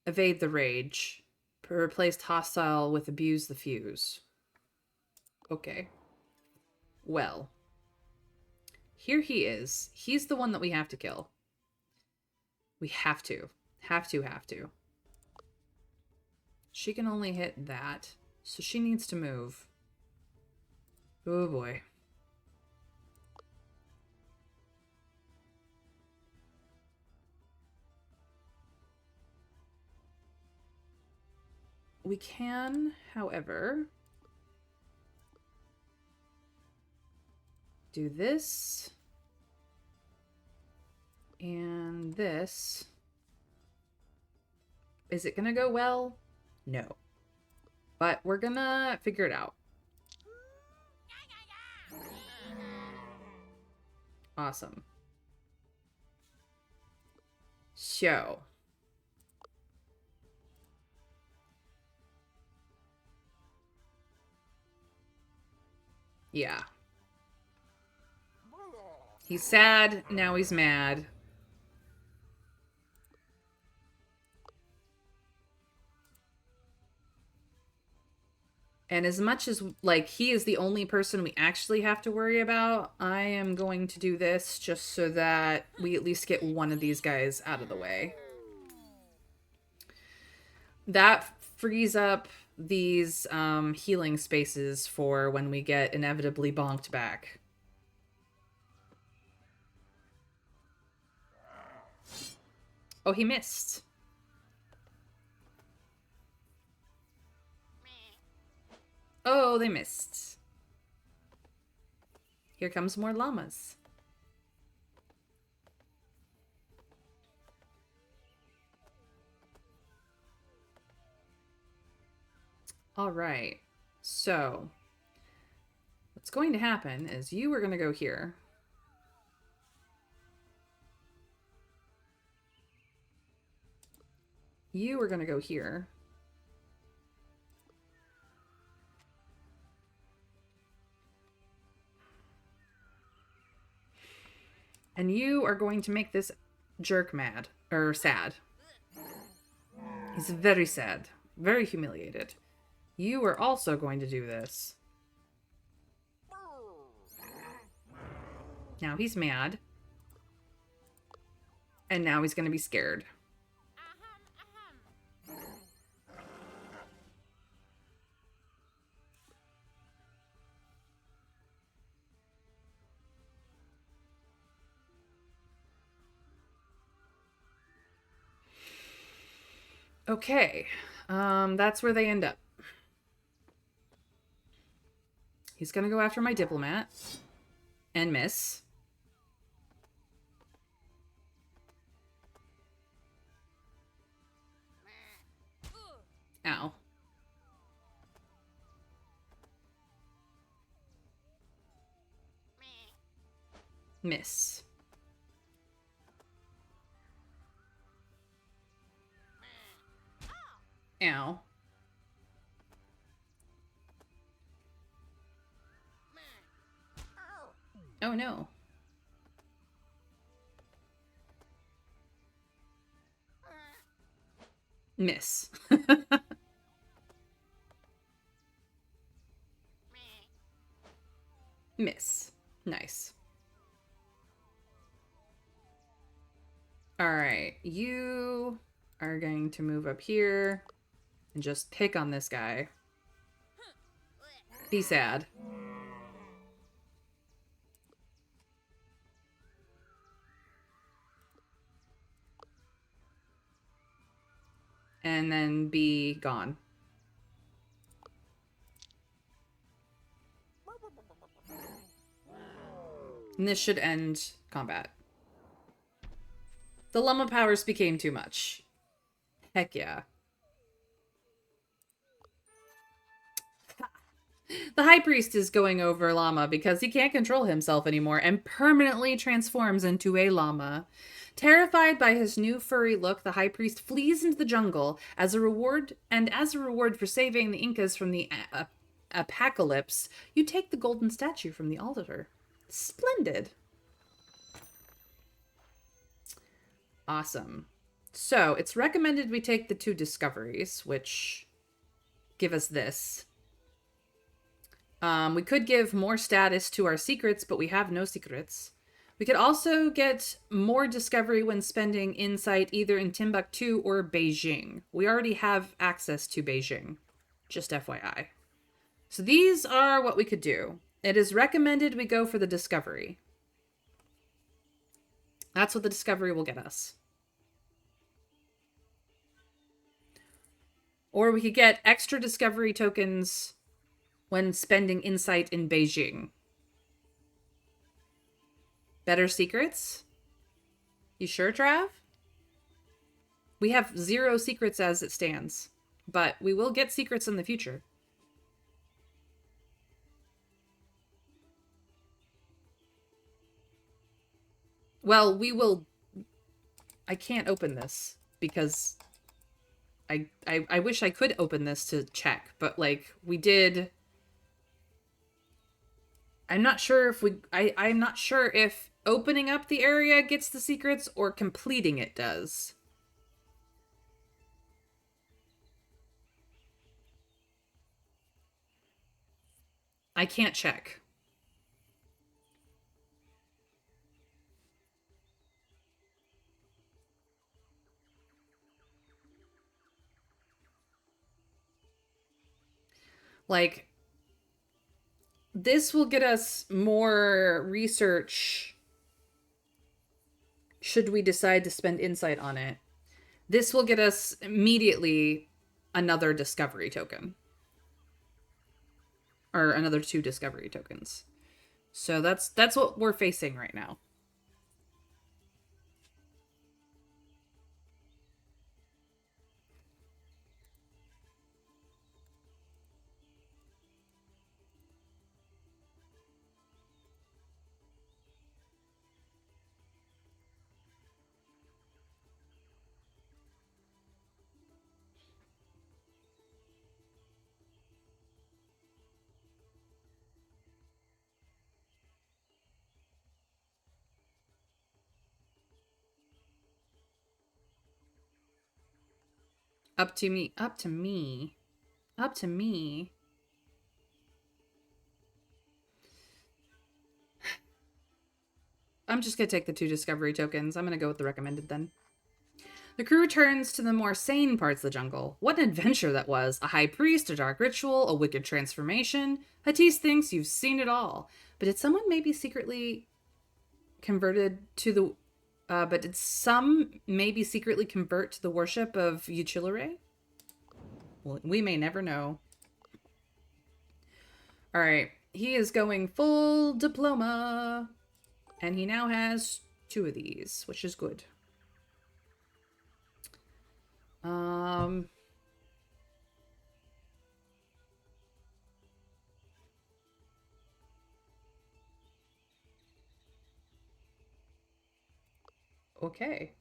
Evade the rage. Replaced hostile with abuse the fuse. Okay. Well. Here he is. He's the one that we have to kill. We have to. Have to. She can only hit that. So she needs to move. Oh boy. We can, however, do this and this. Is it gonna go well? No. But we're gonna figure it out. Awesome. So. Yeah. He's sad, now he's mad. And as much as, like, he is the only person we actually have to worry about, I am going to do this just so that we at least get one of these guys out of the way. That frees up these healing spaces for when we get inevitably bonked back. Oh, he missed. Oh, they missed. Here comes more llamas. All right. So, what's going to happen is you are going to go here. You are going to go here. And you are going to make this jerk mad. Or sad. He's very sad. Very humiliated. You are also going to do this. Now he's mad. And now he's going to be scared. Okay. That's where they end up. He's gonna go after my diplomat. And miss. Ow. Miss. Ow. Oh no. Miss. Miss. Nice. Alright, you are going to move up here and just pick on this guy. Be sad. And then be gone. And this should end combat. The llama powers became too much. Heck yeah. The High Priest is going over llama because he can't control himself anymore and permanently transforms into a llama. Terrified by his new furry look, the High Priest flees into the jungle as a reward, and as a reward for saving the Incas from the apocalypse, you take the golden statue from the altar. Splendid. Awesome. So, it's recommended we take the 2 discoveries, which give us this. We could give more status to our secrets, but we have no secrets. We could also get more discovery when spending insight either in Timbuktu or Beijing. We already have access to Beijing. Just FYI. So these are what we could do. It is recommended we go for the discovery. That's what the discovery will get us. Or we could get extra discovery tokens when spending insight in Beijing. Better secrets? You sure, Trav? We have 0 secrets as it stands, but we will get secrets in the future. Well, we will... I can't open this because I wish I could open this to check, but like we did... I'm not sure if I'm not sure if opening up the area gets the secrets or completing it does. I can't check. Like, this will get us more research should we decide to spend insight on it. This will get us immediately another discovery token. or another 2 discovery tokens. So that's what we're facing right now. Up to me. Up to me. Up to me. I'm just going to take the 2 discovery tokens. I'm going to go with the recommended then. The crew returns to the more sane parts of the jungle. What an adventure that was! A high priest, a dark ritual, a wicked transformation. Hatise thinks you've seen it all. But did someone maybe secretly converted to the... but did some maybe secretly convert to the worship of Uchilore? Well, we may never know. Alright, he is going full diploma. And he now has 2 of these, which is good. Okay.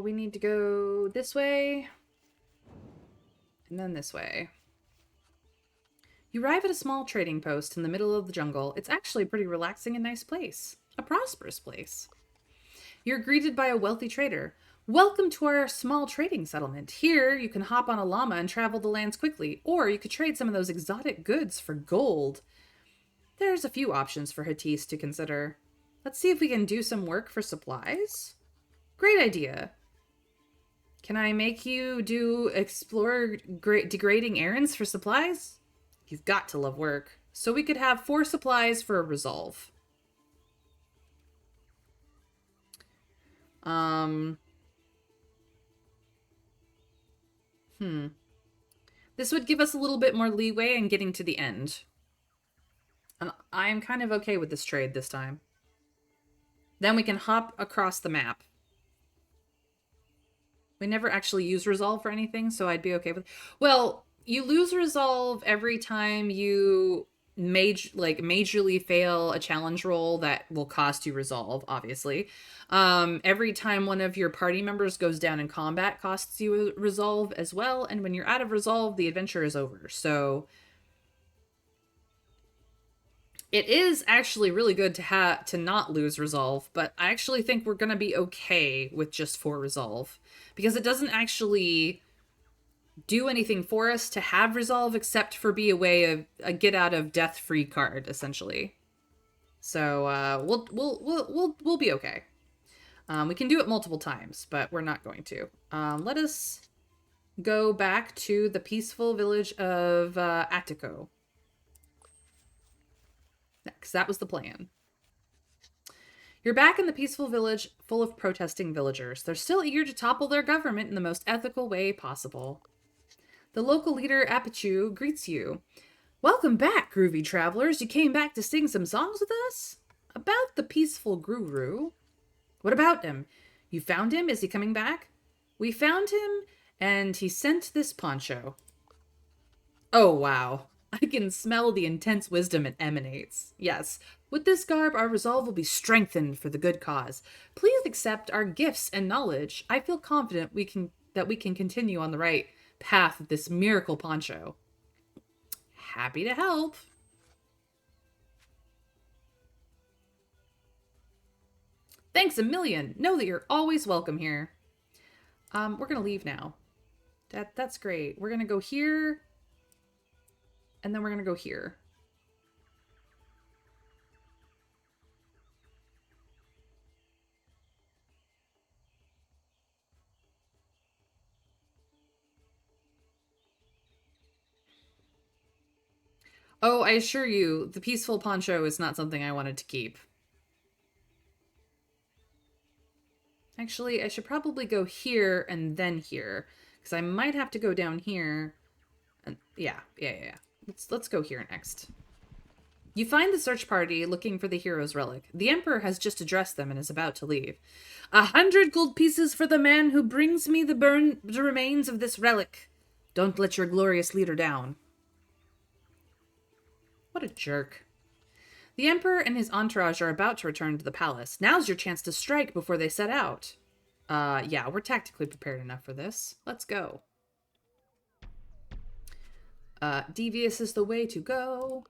We need to go this way. And then this way. You arrive at a small trading post in the middle of the jungle. It's actually a pretty relaxing and nice place. A prosperous place. You're greeted by a wealthy trader. Welcome to our small trading settlement. Here, you can hop on a llama and travel the lands quickly, or you could trade some of those exotic goods for gold. There's a few options for Hatise to consider. Let's see if we can do some work for supplies. Great idea. Can I make you do explore degrading errands for supplies? You've got to love work. So we could have 4 supplies for a resolve. This would give us a little bit more leeway in getting to the end. And I'm kind of okay with this trade this time. Then we can hop across the map. We never actually use resolve for anything, so I'd be okay with... Well, you lose resolve every time you majorly fail a challenge roll that will cost you resolve, obviously. Every time one of your party members goes down in combat costs you a resolve as well, and when you're out of resolve, the adventure is over. So it is actually really good to not lose resolve, but I actually think we're going to be okay with just 4 resolve. Because it doesn't actually do anything for us to have resolve except for be a way of a get out of death free card, essentially. So we'll be okay. We can do it multiple times, but we're not going to. Let us go back to the peaceful village of Attico. Because that was the plan. You're back in the peaceful village full of protesting villagers. They're still eager to topple their government in the most ethical way possible. The local leader, Apichu, greets you. Welcome back, groovy travelers. You came back to sing some songs with us? About the peaceful guru. What about him? You found him? Is he coming back? We found him, and he sent this poncho. Oh, wow. I can smell the intense wisdom it emanates. Yes, with this garb, our resolve will be strengthened for the good cause. Please accept our gifts and knowledge. I feel confident that we can continue on the right path with this miracle poncho. Happy to help. Thanks a million. Know that you're always welcome here. We're gonna leave now. That's great. We're gonna go here. And then we're going to go here. Oh, I assure you, the peaceful poncho is not something I wanted to keep. Actually, I should probably go here and then here, because I might have to go down here. And yeah. Let's go here next. You find the search party looking for the hero's relic. The Emperor has just addressed them and is about to leave. 100 gold pieces for the man who brings me the remains of this relic. Don't let your glorious leader down. What a jerk. The Emperor and his entourage are about to return to the palace. Now's your chance to strike before they set out. Yeah, we're tactically prepared enough for this. Let's go. Devious is the way to go.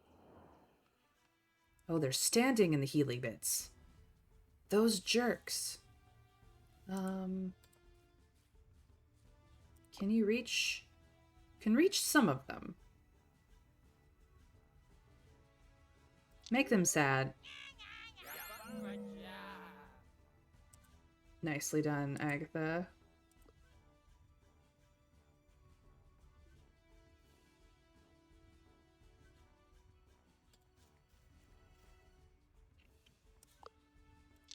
Oh, they're standing in the Healy bits. Those jerks. Can you reach? Can reach some of them. Make them sad. Nicely done, Agatha.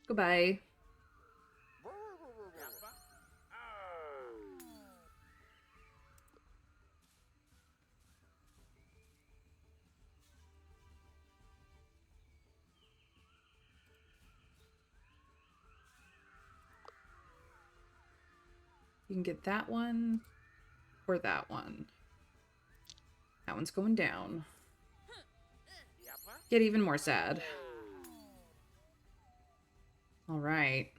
Goodbye. You can get that one or that one. That one's going down. Get even more sad. All right.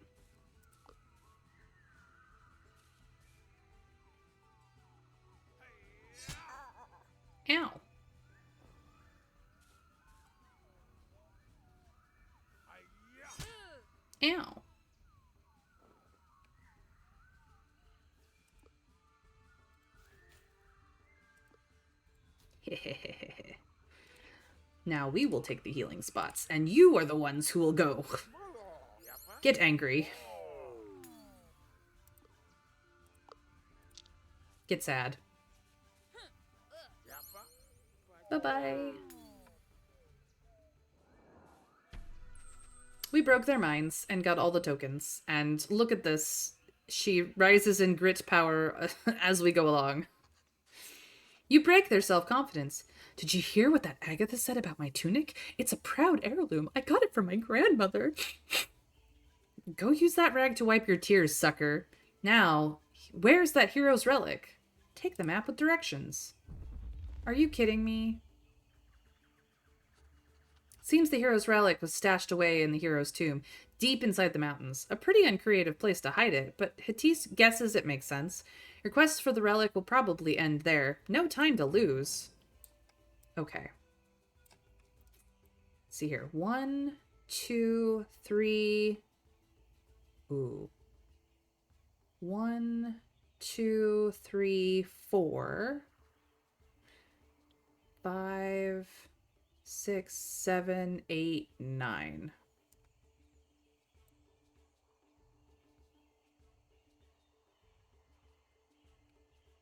Ow. Ow. Now we will take the healing spots, and you are the ones who will go. Get angry. Get sad. Bye-bye. We broke their minds and got all the tokens. And look at this. She rises in grit power as we go along. You break their self-confidence. Did you hear what that Agatha said about my tunic? It's a proud heirloom. I got it from my grandmother. Go use that rag to wipe your tears, sucker. Now, where's that hero's relic? Take the map with directions. Are you kidding me? Seems the hero's relic was stashed away in the hero's tomb, deep inside the mountains. A pretty uncreative place to hide it, but Hattis guesses it makes sense. Your quest for the relic will probably end there. No time to lose. Okay. Let's see here. 1, 2, 3. Ooh. 1, 2, 3, 4. 5, 6, 7, 8, 9.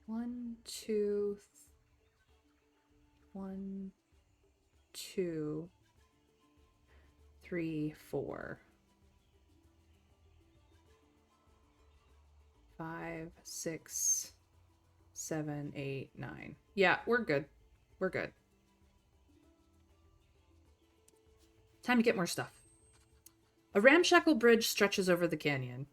One, two, 1, 2, 3, 4. 5, 6, 7, 8, 9. Yeah, we're good. We're good. Time to get more stuff. A ramshackle bridge stretches over the canyon.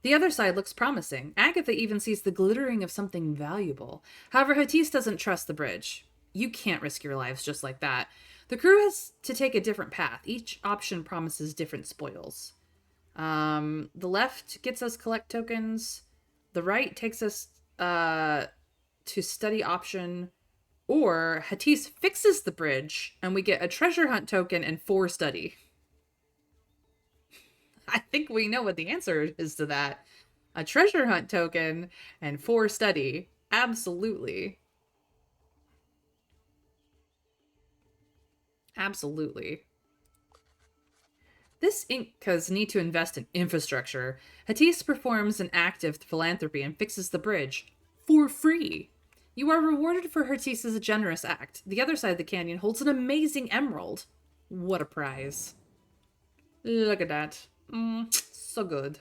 The other side looks promising. Agatha even sees the glittering of something valuable. However, Hattis doesn't trust the bridge. You can't risk your lives just like that. The crew has to take a different path. Each option promises different spoils. The left gets us collect tokens. The right takes us to study option. Or Hattis fixes the bridge and we get a treasure hunt token and 4 study. I think we know what the answer is to that. A treasure hunt token and 4 study. Absolutely. Absolutely. This Incas need to invest in infrastructure. Hattis performs an act of philanthropy and fixes the bridge. For free. You are rewarded for Hattis' generous act. The other side of the canyon holds an amazing emerald. What a prize. Look at that. So good.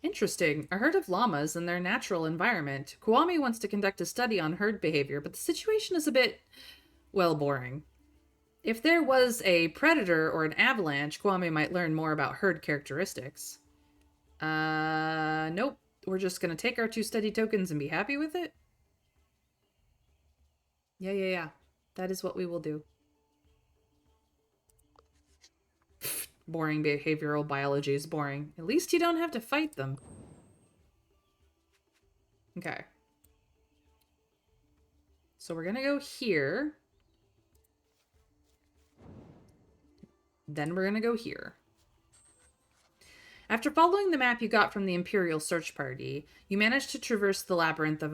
Interesting. A herd of llamas in their natural environment. Kwame wants to conduct a study on herd behavior, but the situation is a bit, well, boring. If there was a predator or an avalanche, Kwame might learn more about herd characteristics. Nope. We're just gonna take our 2 study tokens and be happy with it? Yeah. That is what we will do. Boring behavioral biology is boring. At least you don't have to fight them. Okay. So we're gonna go here. Then we're gonna go here. After following the map you got from the Imperial search party, you managed to traverse the labyrinth of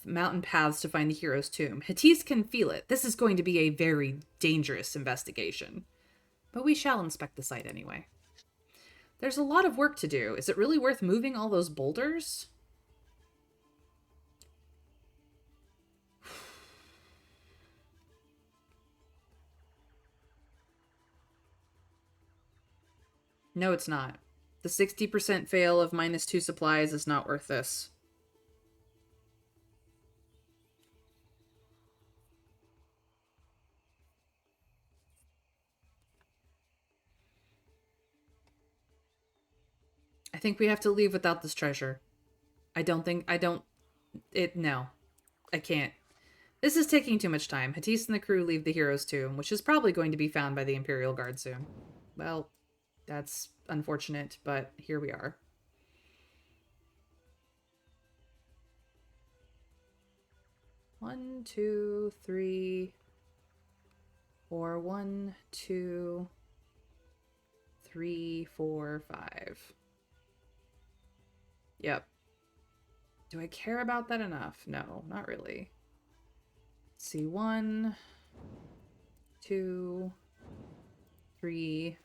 mountain paths to find the hero's tomb. Hattis can feel it. This is going to be a very dangerous investigation. But we shall inspect the site anyway. There's a lot of work to do. Is it really worth moving all those boulders? No, it's not. The 60% fail of -2 supplies is not worth this. I think we have to leave without this treasure. No. I can't. This is taking too much time. Hattis and the crew leave the hero's tomb, which is probably going to be found by the Imperial Guard soon. Well, that's unfortunate, but here we are. One, two, three, or 1, 2, 3, 4, 5. Yep. Do I care about that enough? No, not really. Let's see, 1, 2, 3.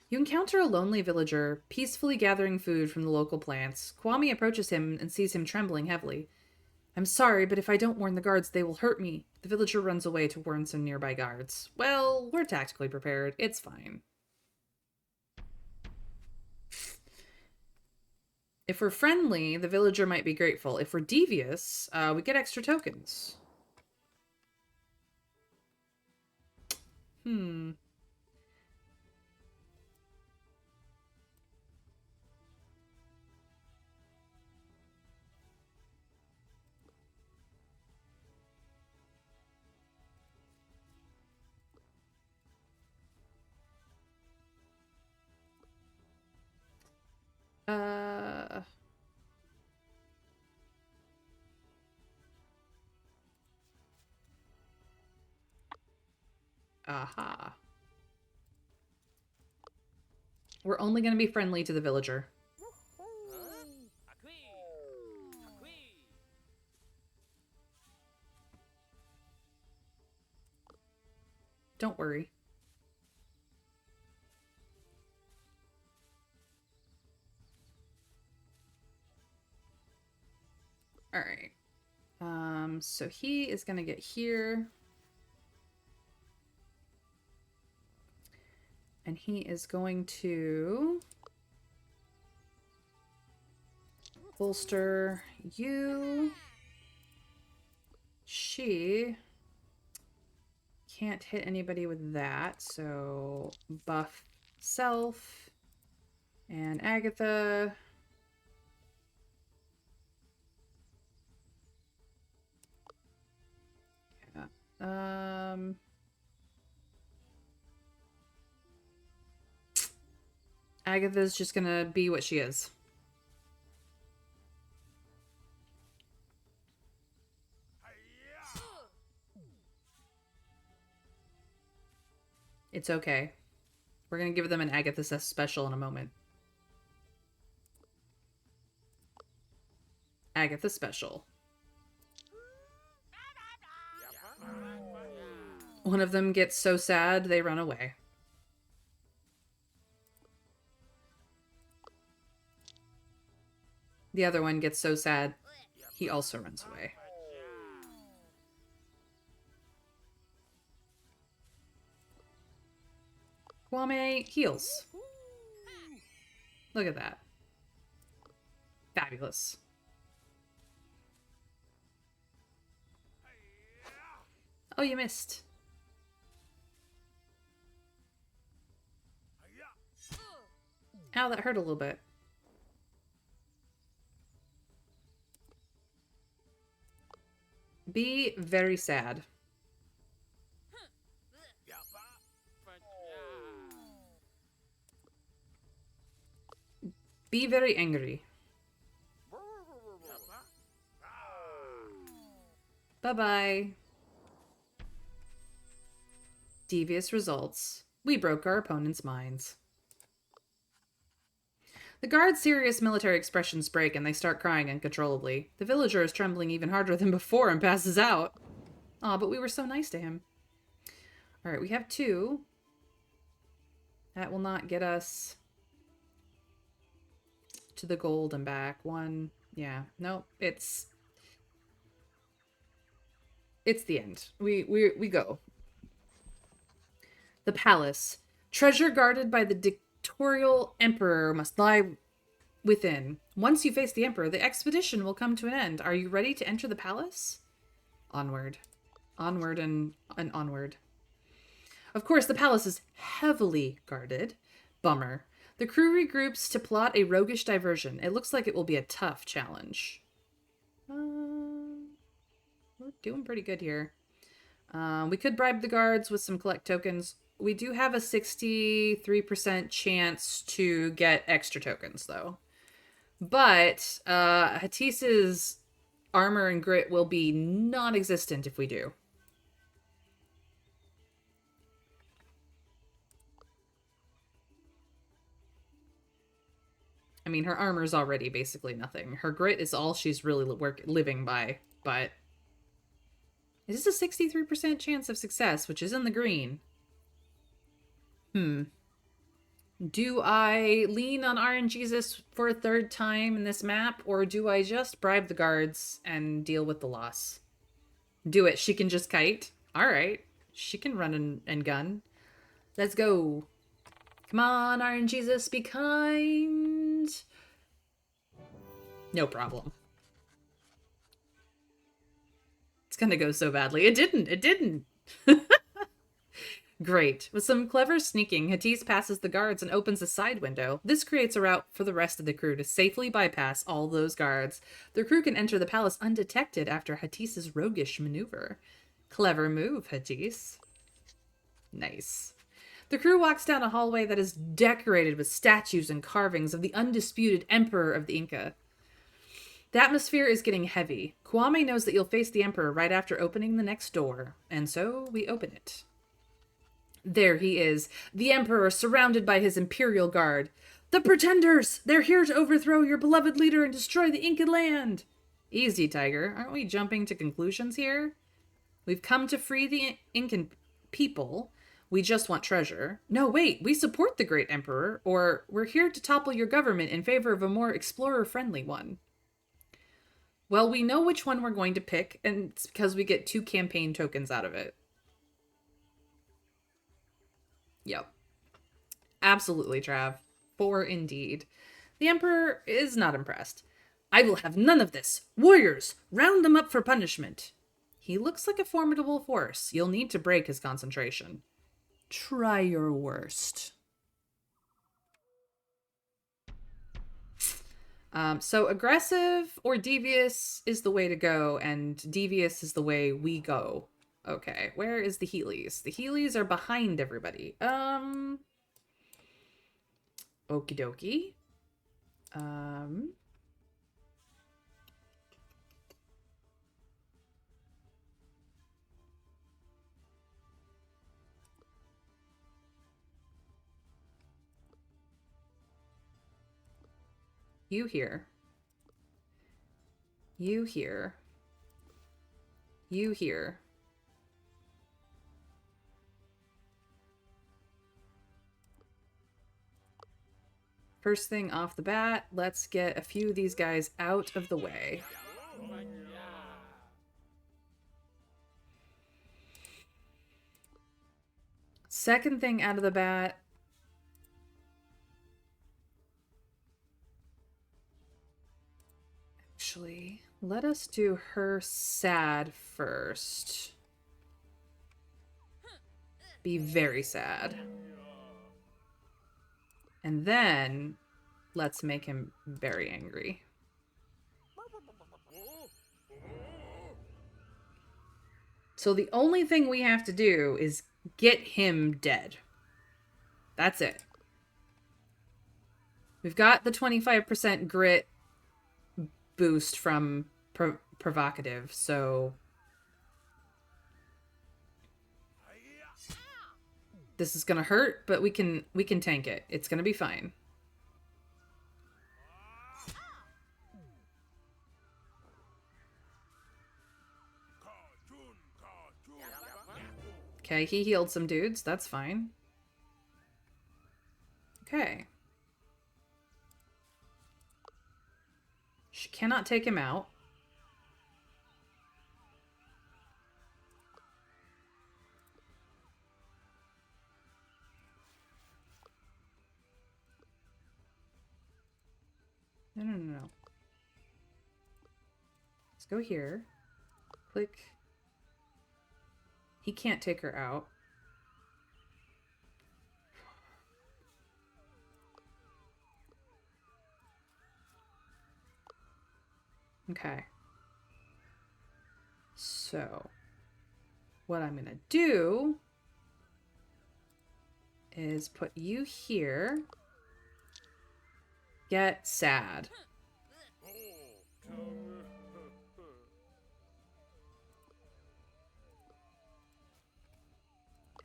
You encounter a lonely villager, peacefully gathering food from the local plants. Kwame approaches him and sees him trembling heavily. I'm sorry, but if I don't warn the guards, they will hurt me. The villager runs away to warn some nearby guards. Well, we're tactically prepared. It's fine. If we're friendly, the villager might be grateful. If we're devious, we get extra tokens. Aha. We're only going to be friendly to the villager. Don't worry. All right. So he is going to get here. And he is going to bolster you. She can't hit anybody with that, so buff self and Agatha. Yeah. Agatha's just gonna be what she is. It's okay. We're gonna give them an Agatha special in a moment. Agatha special. One of them gets so sad they run away. The other one gets so sad he also runs away. Kwame heals. Look at that. Fabulous. Oh, you missed. Ow, that hurt a little bit. Be very sad. Be very angry. Bye-bye. Devious results. We broke our opponent's minds. The guard's serious military expressions break and they start crying uncontrollably. The villager is trembling even harder than before and passes out. Aw, but we were so nice to him. Alright, we have 2. That will not get us to the gold and back. 1. Yeah. Nope. It's the end. We go. The palace. Treasure guarded by the dictatorial emperor must lie within. Once you face the emperor, the expedition will come to an end. Are you ready to enter the palace? Onward. Onward and onward. Of course, the palace is heavily guarded. Bummer. The crew regroups to plot a roguish diversion. It looks like it will be a tough challenge. We're doing pretty good here. We could bribe the guards with some collect tokens. We do have a 63% chance to get extra tokens, though. But Hatis's armor and grit will be non-existent if we do. I mean, her armor is already basically nothing. Her grit is all she's really living by, but... Is this a 63% chance of success, which is in the green? Do I lean on RNGesus for a 3rd time in this map, or do I just bribe the guards and deal with the loss? Do it. She can just kite. Alright. She can run and gun. Let's go. Come on, RNGesus, be kind. No problem. It's gonna go so badly. It didn't. It didn't. Great. With some clever sneaking, Hatis passes the guards and opens a side window. This creates a route for the rest of the crew to safely bypass all those guards. The crew can enter the palace undetected after Hatis's roguish maneuver. Clever move, Hatis. Nice. The crew walks down a hallway that is decorated with statues and carvings of the undisputed Emperor of the Inca. The atmosphere is getting heavy. Kwame knows that you'll face the Emperor right after opening the next door, and so we open it. There he is, the Emperor surrounded by his Imperial Guard. The Pretenders! They're here to overthrow your beloved leader and destroy the Inca land! Easy, Tiger. Aren't we jumping to conclusions here? We've come to free the Incan people. We just want treasure. No, wait, we support the Great Emperor, or we're here to topple your government in favor of a more explorer-friendly one. Well, we know which one we're going to pick, and it's because we get 2 campaign tokens out of it. Yep. Absolutely, Trav. 4 indeed. The Emperor is not impressed. I will have none of this. Warriors, round them up for punishment. He looks like a formidable force. You'll need to break his concentration. Try your worst. So aggressive or devious is the way to go, and devious is the way we go. Okay, where is the Heelys? The Heelys are behind everybody. Okie dokie. You here. You here. You here. First thing off the bat, let's get a few of these guys out of the way. Second thing out of the bat, actually. Let us do her sad first. Be very sad. And then let's make him very angry. So the only thing we have to do is get him dead. That's it. We've got the 25% grit boost from provocative, so this is gonna hurt, but we can tank it. It's gonna be fine. Okay, he healed some dudes. That's fine. Okay. She cannot take him out. No. Let's go here. Click. He can't take her out. Okay. So, what I'm gonna do is put you here. Get sad.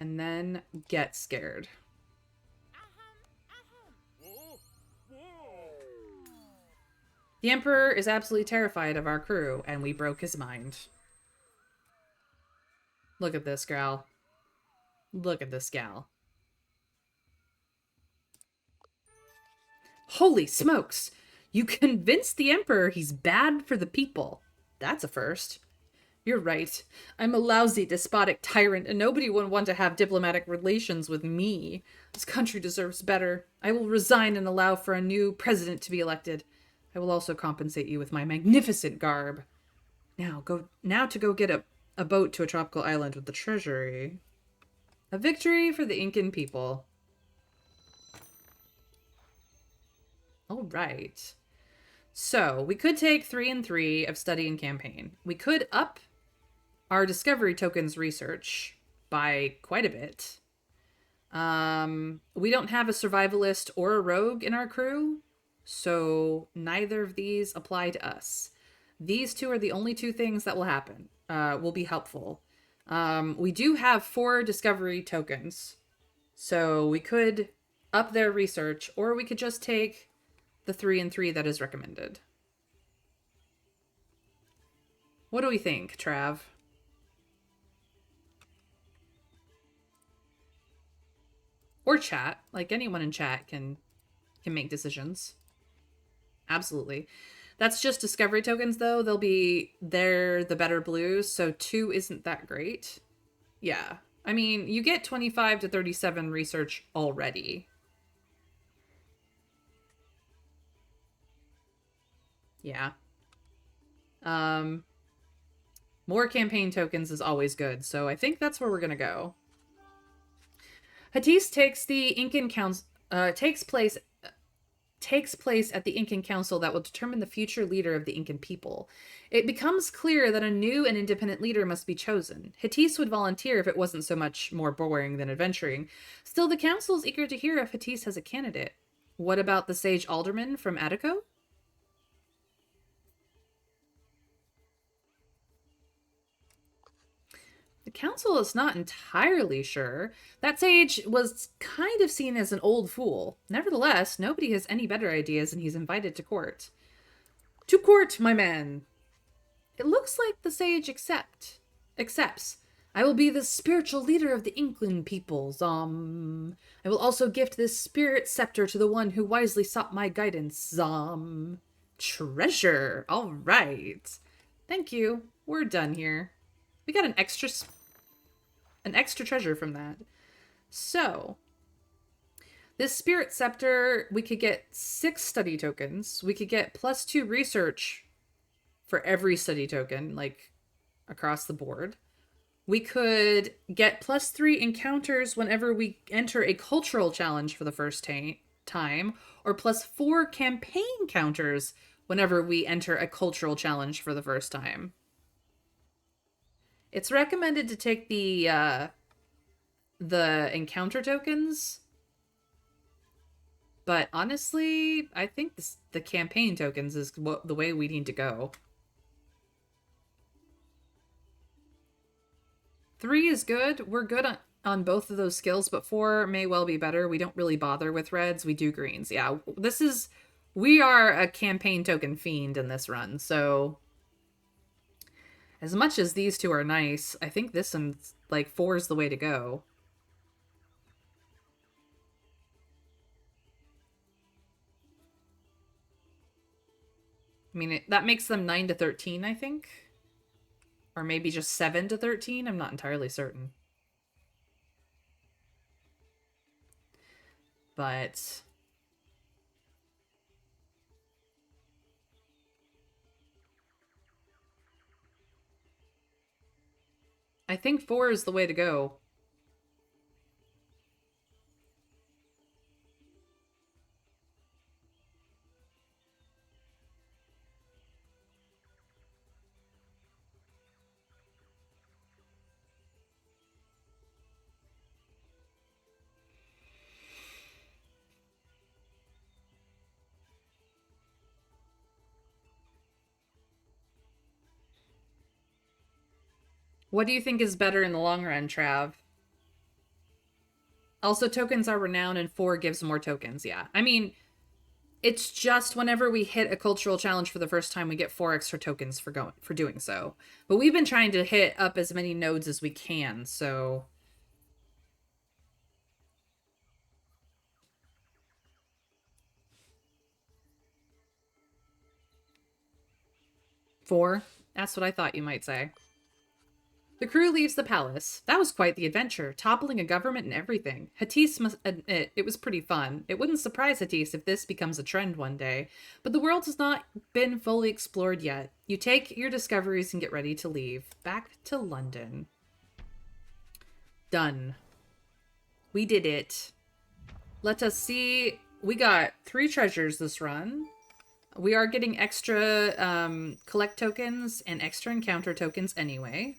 And then get scared. The Emperor is absolutely terrified of our crew, and we broke his mind. Look at this gal. Look at this gal. Holy smokes! You convinced the Emperor he's bad for the people. That's a first. You're right. I'm a lousy, despotic tyrant, and nobody would want to have diplomatic relations with me. This country deserves better. I will resign and allow for a new president to be elected. I will also compensate you with my magnificent garb. Now to go get a boat to a tropical island with the treasury. A victory for the Incan people. All right. So we could take 3 and 3 of study and campaign. We could up our discovery tokens research by quite a bit. We don't have a survivalist or a rogue in our crew, so neither of these apply to us. These two are the only two things that will happen, will be helpful. We do have 4 discovery tokens, so we could up their research, or we could just take the 3 and 3 that is recommended. What do we think, Trav? Or chat. Like, anyone in chat can make decisions. Absolutely. That's just discovery tokens, though. They're the better blues, so 2 isn't that great. Yeah. I mean, you get 25 to 37 research already. Yeah. More campaign tokens is always good, so I think that's where we're gonna go. Hatis takes the Incan Council. Takes place at the Incan Council that will determine the future leader of the Incan people. It becomes clear that a new and independent leader must be chosen. Hatis would volunteer if it wasn't so much more boring than adventuring. Still, the council is eager to hear if Hatis has a candidate. What about the Sage Alderman from Attico? The council is not entirely sure. That sage was kind of seen as an old fool. Nevertheless, nobody has any better ideas, and he's invited to court. To court, my man! It looks like the sage accepts. I will be the spiritual leader of the Inkling peoples. I will also gift this spirit scepter to the one who wisely sought my guidance. Treasure! All right. Thank you. We're done here. We got an extra treasure from that. So, this spirit scepter, we could get 6 study tokens. We could get +2 research for every study token, like across the board. We could get +3 encounters whenever we enter a cultural challenge for the first time, or +4 campaign counters whenever we enter a cultural challenge for the first time. It's recommended to take the encounter tokens, but honestly, I think the campaign tokens is the way we need to go. 3 is good. We're good on both of those skills, but 4 may well be better. We don't really bother with reds. We do greens. Yeah, we are a campaign token fiend in this run. So as much as these two are nice, I think this one's like 4 is the way to go. I mean, that makes them 9 to 13, I think. Or maybe just 7 to 13. I'm not entirely certain. But I think 4 is the way to go. What do you think is better in the long run, Trav? Also, tokens are renowned and 4 gives more tokens. Yeah. I mean, it's just whenever we hit a cultural challenge for the first time, we get 4 extra tokens for doing so. But we've been trying to hit up as many nodes as we can, so 4. That's what I thought you might say. The crew leaves the palace. That was quite the adventure, toppling a government and everything. Hatise must admit it was pretty fun. It wouldn't surprise Hatise if this becomes a trend one day. But the world has not been fully explored yet. You take your discoveries and get ready to leave. Back to London. Done. We did it. Let us see. We got 3 treasures this run. We are getting extra collect tokens and extra encounter tokens anyway.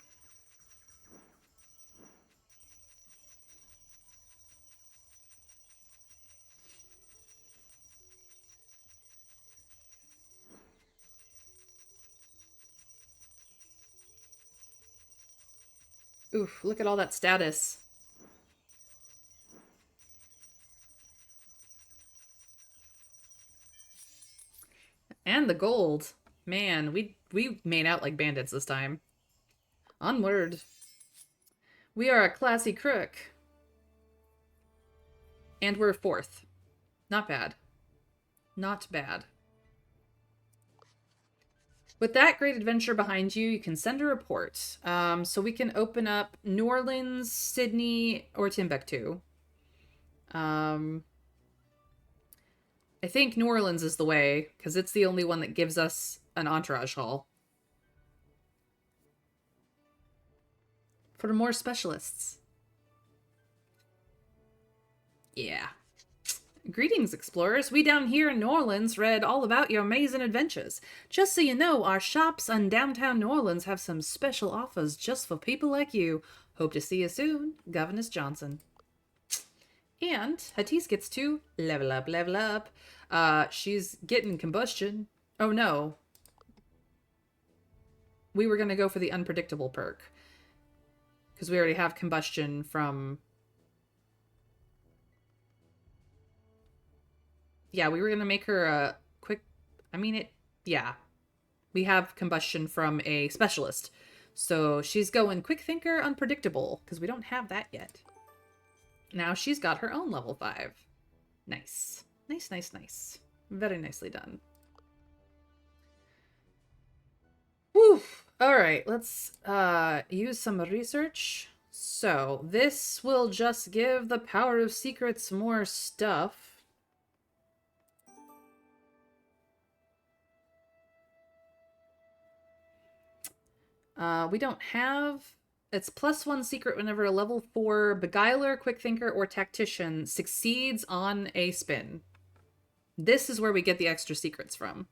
Oof, look at all that status. And the gold. Man, we made out like bandits this time. Onward. We are a classy crook. And we're 4th. Not bad. Not bad. With that great adventure behind you, you can send a report. So we can open up New Orleans, Sydney, or Timbuktu. I think New Orleans is the way, because it's the only one that gives us an entourage hall. For more specialists. Yeah. Greetings, explorers. We down here in New Orleans read all about your amazing adventures. Just so you know, our shops in downtown New Orleans have some special offers just for people like you. Hope to see you soon, Governess Johnson. And Hatise gets to level up, level up. She's getting combustion. Oh no. We were going to go for the unpredictable perk. Because we already have combustion from... Yeah, we were going to make her a quick... I mean, it... Yeah. We have combustion from a specialist. So she's going quick thinker, unpredictable. Because we don't have that yet. Now she's got her own level 5. Nice. Nice, nice, nice. Very nicely done. Whew. Alright, let's use some research. So, this will just give the Power of Secrets more stuff. We don't have... It's +1 secret whenever a level 4 beguiler, quick thinker, or tactician succeeds on a spin. This is where we get the extra secrets from.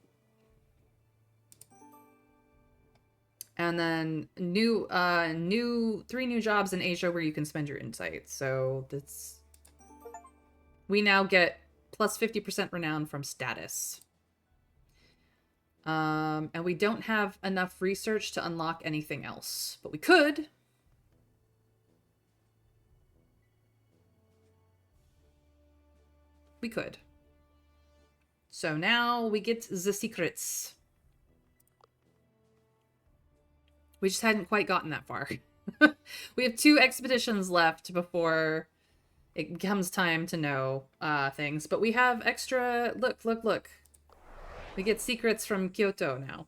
And then three new jobs in Asia where you can spend your insight. So that's... We now get plus 50% renown from status. And we don't have enough research to unlock anything else. But we could. We could. So now we get the secrets. We just hadn't quite gotten that far. We have 2 expeditions left before it comes time to know things. But we have extra... Look, look, look. We get secrets from Kyoto now.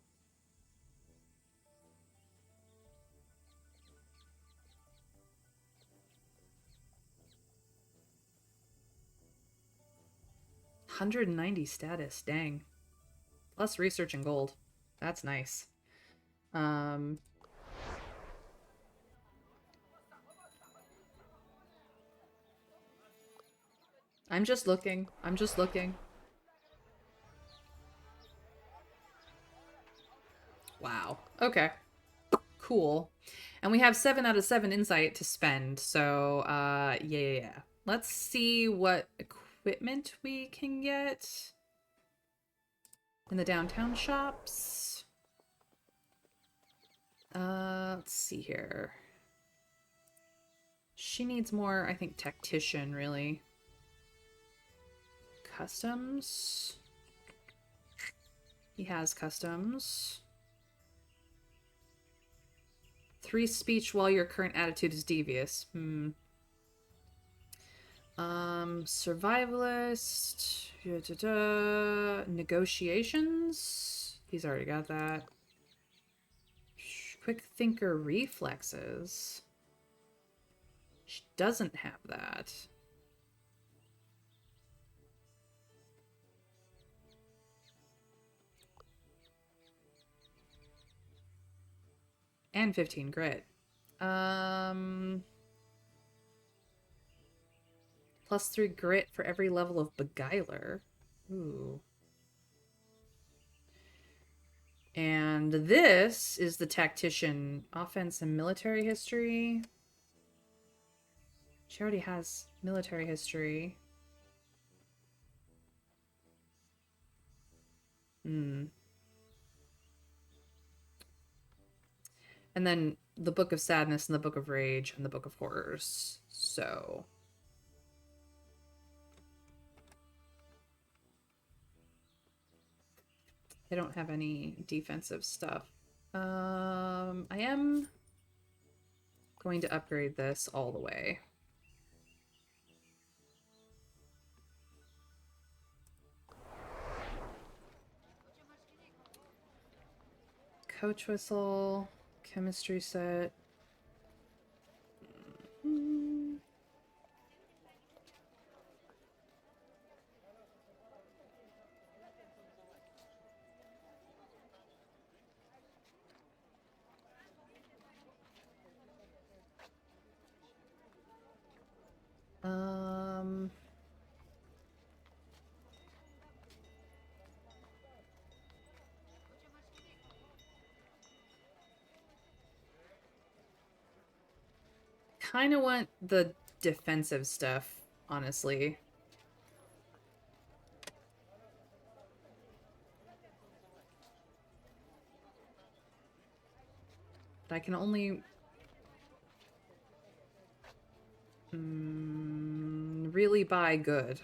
$190 status, dang. Plus research and gold. That's nice. I'm just looking. I'm just looking. Wow. Okay. Cool. And we have 7 out of 7 insight to spend. So, yeah. Let's see what equipment we can get in the downtown shops. Let's see here. She needs more, I think, tactician, really. Customs. He has customs. 3 speech while your current attitude is devious. Survivalist. Negotiations. He's already got that. Quick thinker reflexes. She doesn't have that. And 15 grit. +3 grit for every level of beguiler. Ooh. And this is the tactician. Offense and military history. She already has military history. And then the Book of Sadness and the Book of Rage and the Book of Horrors. So... They don't have any defensive stuff. I am going to upgrade this all the way. Coach whistle, chemistry set. Kind of want the defensive stuff, honestly. But I can only... really buy good.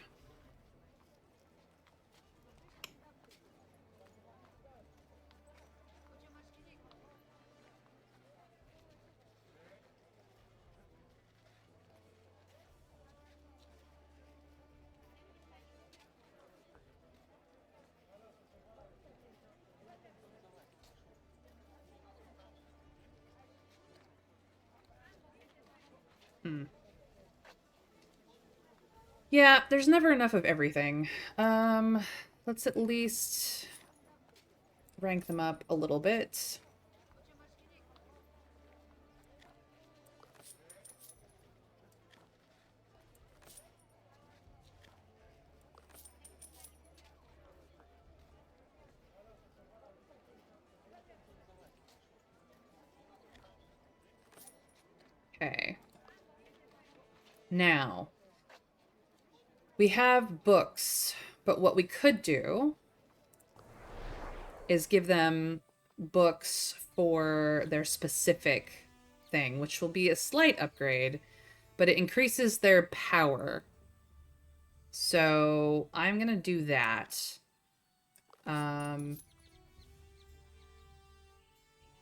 Yeah, there's never enough of everything. Let's at least rank them up a little bit. Okay. Now, we have books, but what we could do is give them books for their specific thing, which will be a slight upgrade, but it increases their power. So I'm going to do that. The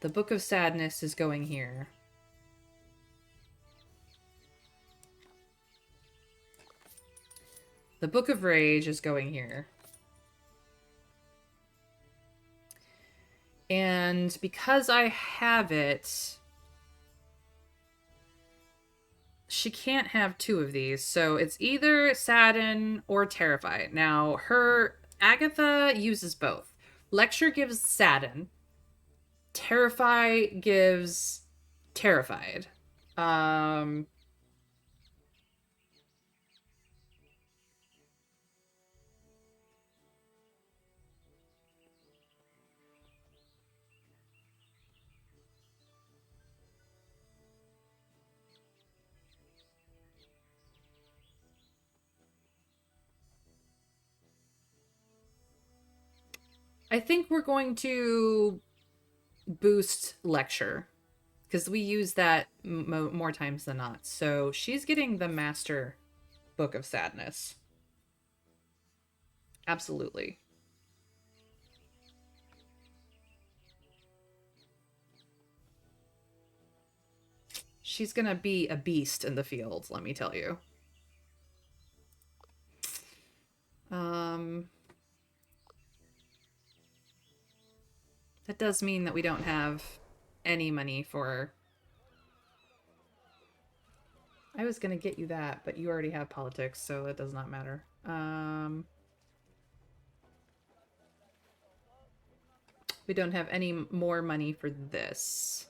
Book of Sadness is going here. The Book of Rage is going here. And because I have it, she can't have two of these. So it's either Sadden or Terrified. Now, Agatha uses both. Lecture gives Sadden. Terrify gives Terrified. I think we're going to boost Lecture because we use that more times than not. So she's getting the Master Book of Sadness. Absolutely. She's gonna be a beast in the field, let me tell you. That does mean that we don't have any money for... I was gonna get you that, but you already have politics, so it does not matter. We don't have any more money for this.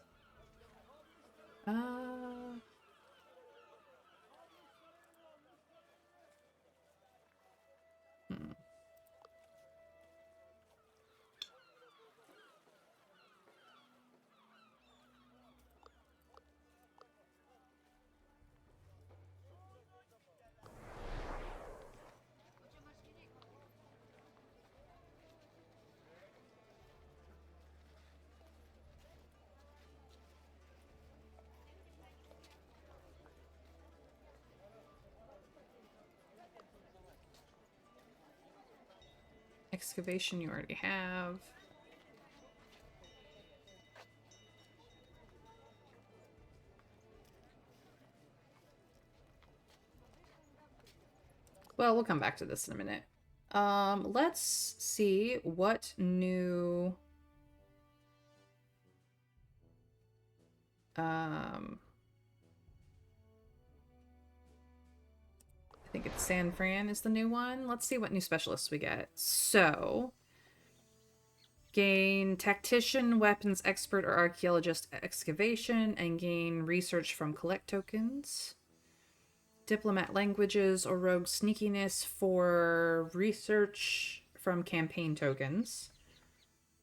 Excavation you already have. Well, we'll come back to this in a minute. Let's see what new... I think it's San Fran is the new one. Let's see what new specialists we get. So, gain Tactician, Weapons Expert, or Archaeologist Excavation, and gain Research from Collect tokens. Diplomat Languages or Rogue Sneakiness for Research from Campaign tokens.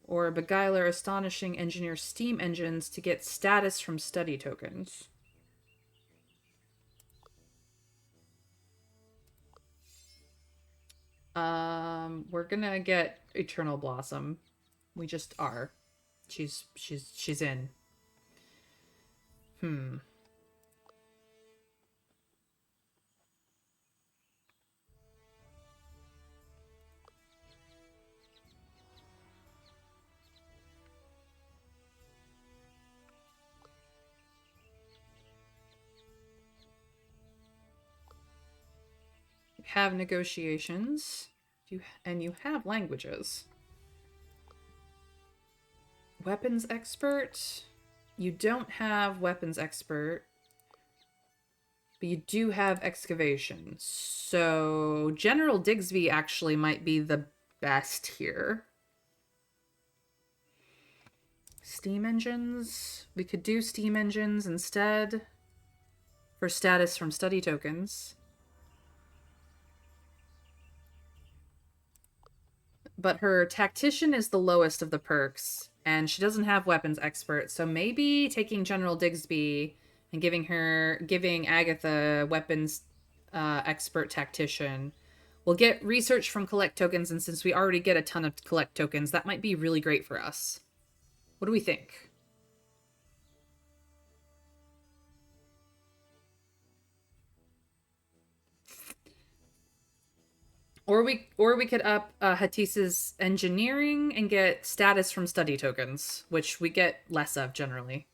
Or Beguiler Astonishing Engineer Steam Engines to get Status from Study tokens. We're gonna get Eternal Blossom. We just are. She's in. You have negotiations. And you have languages. Weapons Expert. You don't have Weapons Expert. But you do have Excavation. So General Digsby actually might be the best here. Steam Engines. We could do Steam Engines instead. For Status from Study tokens. But her Tactician is the lowest of the perks, and she doesn't have Weapons Expert, so maybe taking General Digsby and giving Agatha weapons expert tactician. We'll get research from collect tokens, and since we already get a ton of collect tokens, that might be really great for us. What do we think? Or we could up Hatis's engineering and get status from study tokens, which we get less of generally.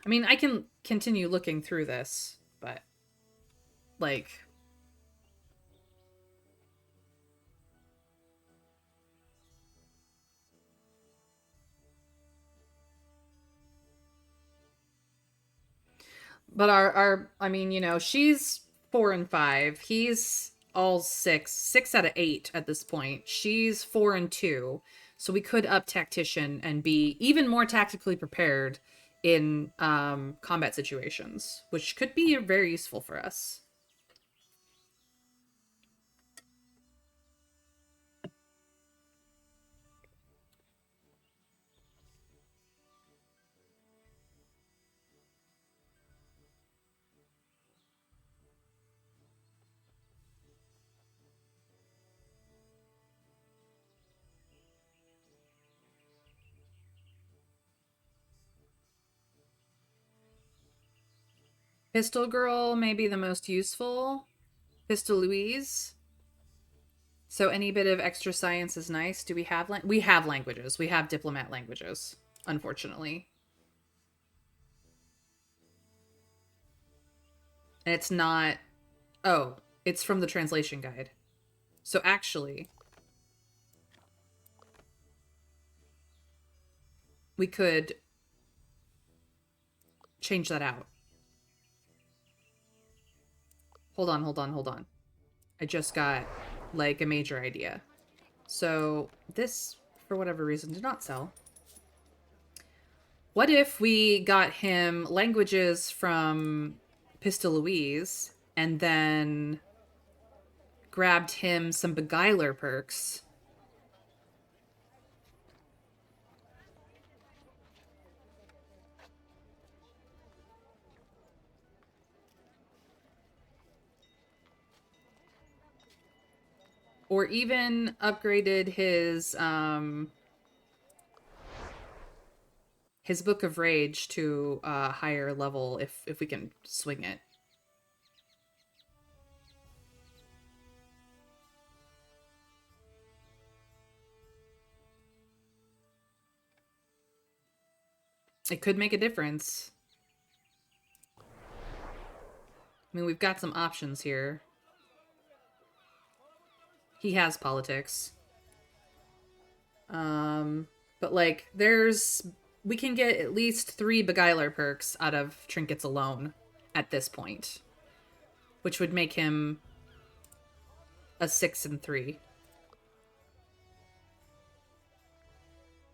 I mean, I can continue looking through this, but like but our I mean, she's 4 and 5. He's all 6 out of 8 at this point. She's 4 and 2. So we could up tactician and be even more tactically prepared in combat situations, which could be very useful for us. Pistol Girl may be the most useful. Pistol Louise. So any bit of extra science is nice. Do we have we have languages. We have diplomat languages, unfortunately. And it's not oh, it's from the translation guide. So actually, we could change that out. Hold on. I just got like a major idea. So this, for whatever reason, did not sell. What if we got him languages from Pistol Louise and then grabbed him some Beguiler perks? Or even upgraded his Book of Rage to a higher level if we can swing it. It could make a difference. I mean, we've got some options here. He has politics. But like, we can get at least 3 Beguiler perks out of trinkets alone at this point, which would make him a 6 and 3.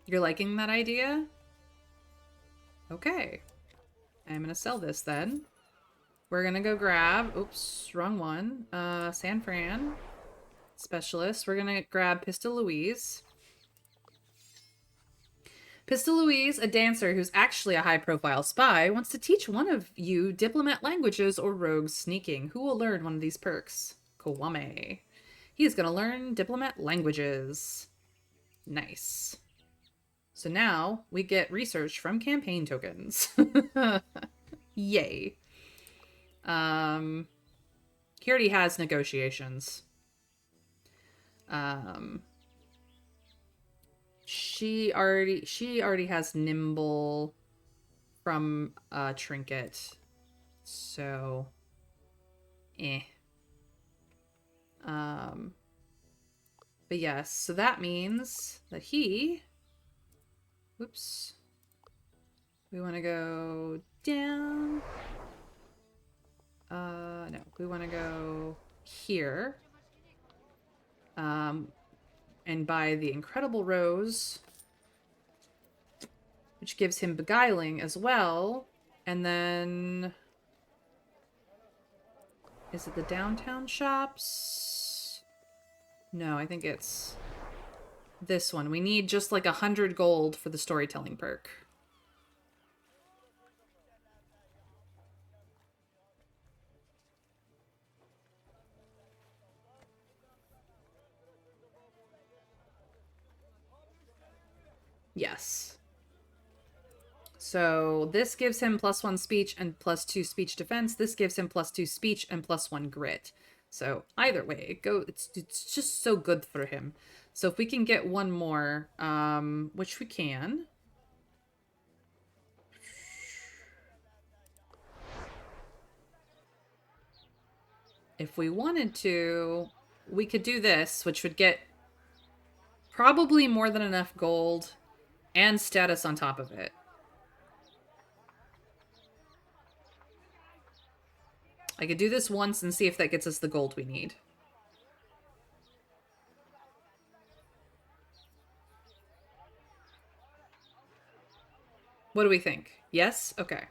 You're liking that idea? Okay. I'm gonna sell this then. We're gonna go grab, oops, wrong one. San Fran. Specialist. We're gonna grab Pistol Louise. Pistol Louise, a dancer who's actually a high-profile spy, wants to teach one of you diplomat languages or rogue sneaking. Who will learn one of these perks? Kwame. He is going to learn diplomat languages. Nice. So now we get research from campaign tokens. Yay. He already has negotiations. She already has nimble from trinket. So but yes, so that means that oops. We want to go down. No, we want to go here. And buy the Incredible Rose, which gives him Beguiling as well. And then Is it the downtown shops? No, I think it's this one. We need just like 100 gold for the storytelling perk. Yes. So this gives him +1 speech and +2 speech defense. This gives him +2 speech and +1 grit. So either way, it's just so good for him. So if we can get one more, which we can. If we wanted to, we could do this, which would get probably more than enough gold and status on top of it. I could do this once and see if that gets us the gold we need. What do we think? Yes? Okay.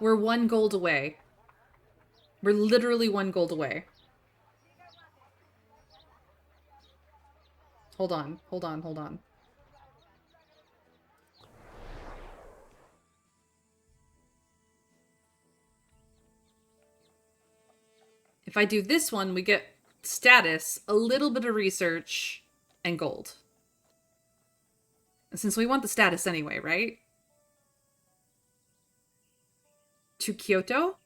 We're 1 gold away. We're literally 1 gold away. Hold on, hold on, hold on. If I do this one, we get status, a little bit of research, and gold. Since we want the status anyway, right? To Kyoto?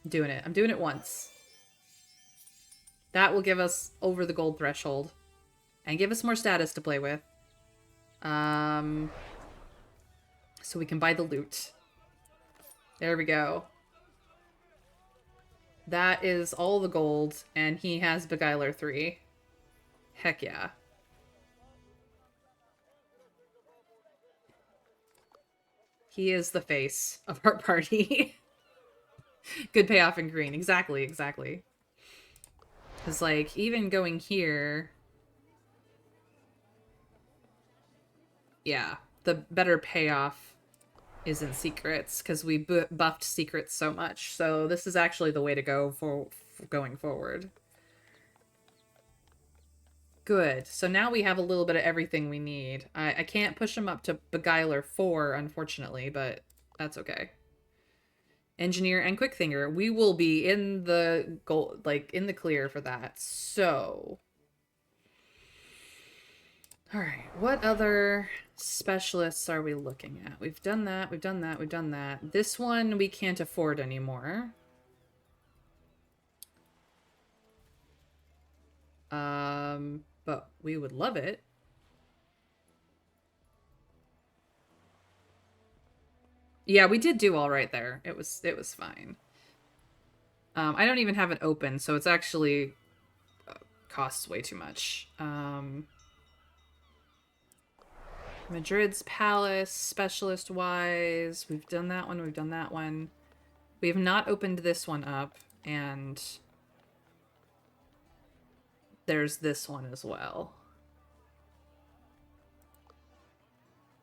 I'm doing it. I'm doing it once. That will give us over the gold threshold. And give us more status to play with. So we can buy the loot. There we go. That is all the gold, and he has Beguiler 3. Heck yeah. He is the face of our party. Good payoff in green. Exactly, exactly. Because, like, even going here... Yeah, the better payoff is in secrets, because we buffed secrets so much. So this is actually the way to go for going forward. Good. So now we have a little bit of everything we need. I can't push him up to Beguiler 4, unfortunately, but that's okay. Engineer and Quickfinger. We will be in the goal, like in the clear for that. So, all right. What other specialists are we looking at? We've done that. We've done that. We've done that. This one we can't afford anymore. But we would love it. Yeah, we did do all right there. It was fine. I don't even have it open, so it's actually costs way too much. Madrid's Palace, specialist wise, we've done that one. We've done that one. We have not opened this one up, and there's this one as well.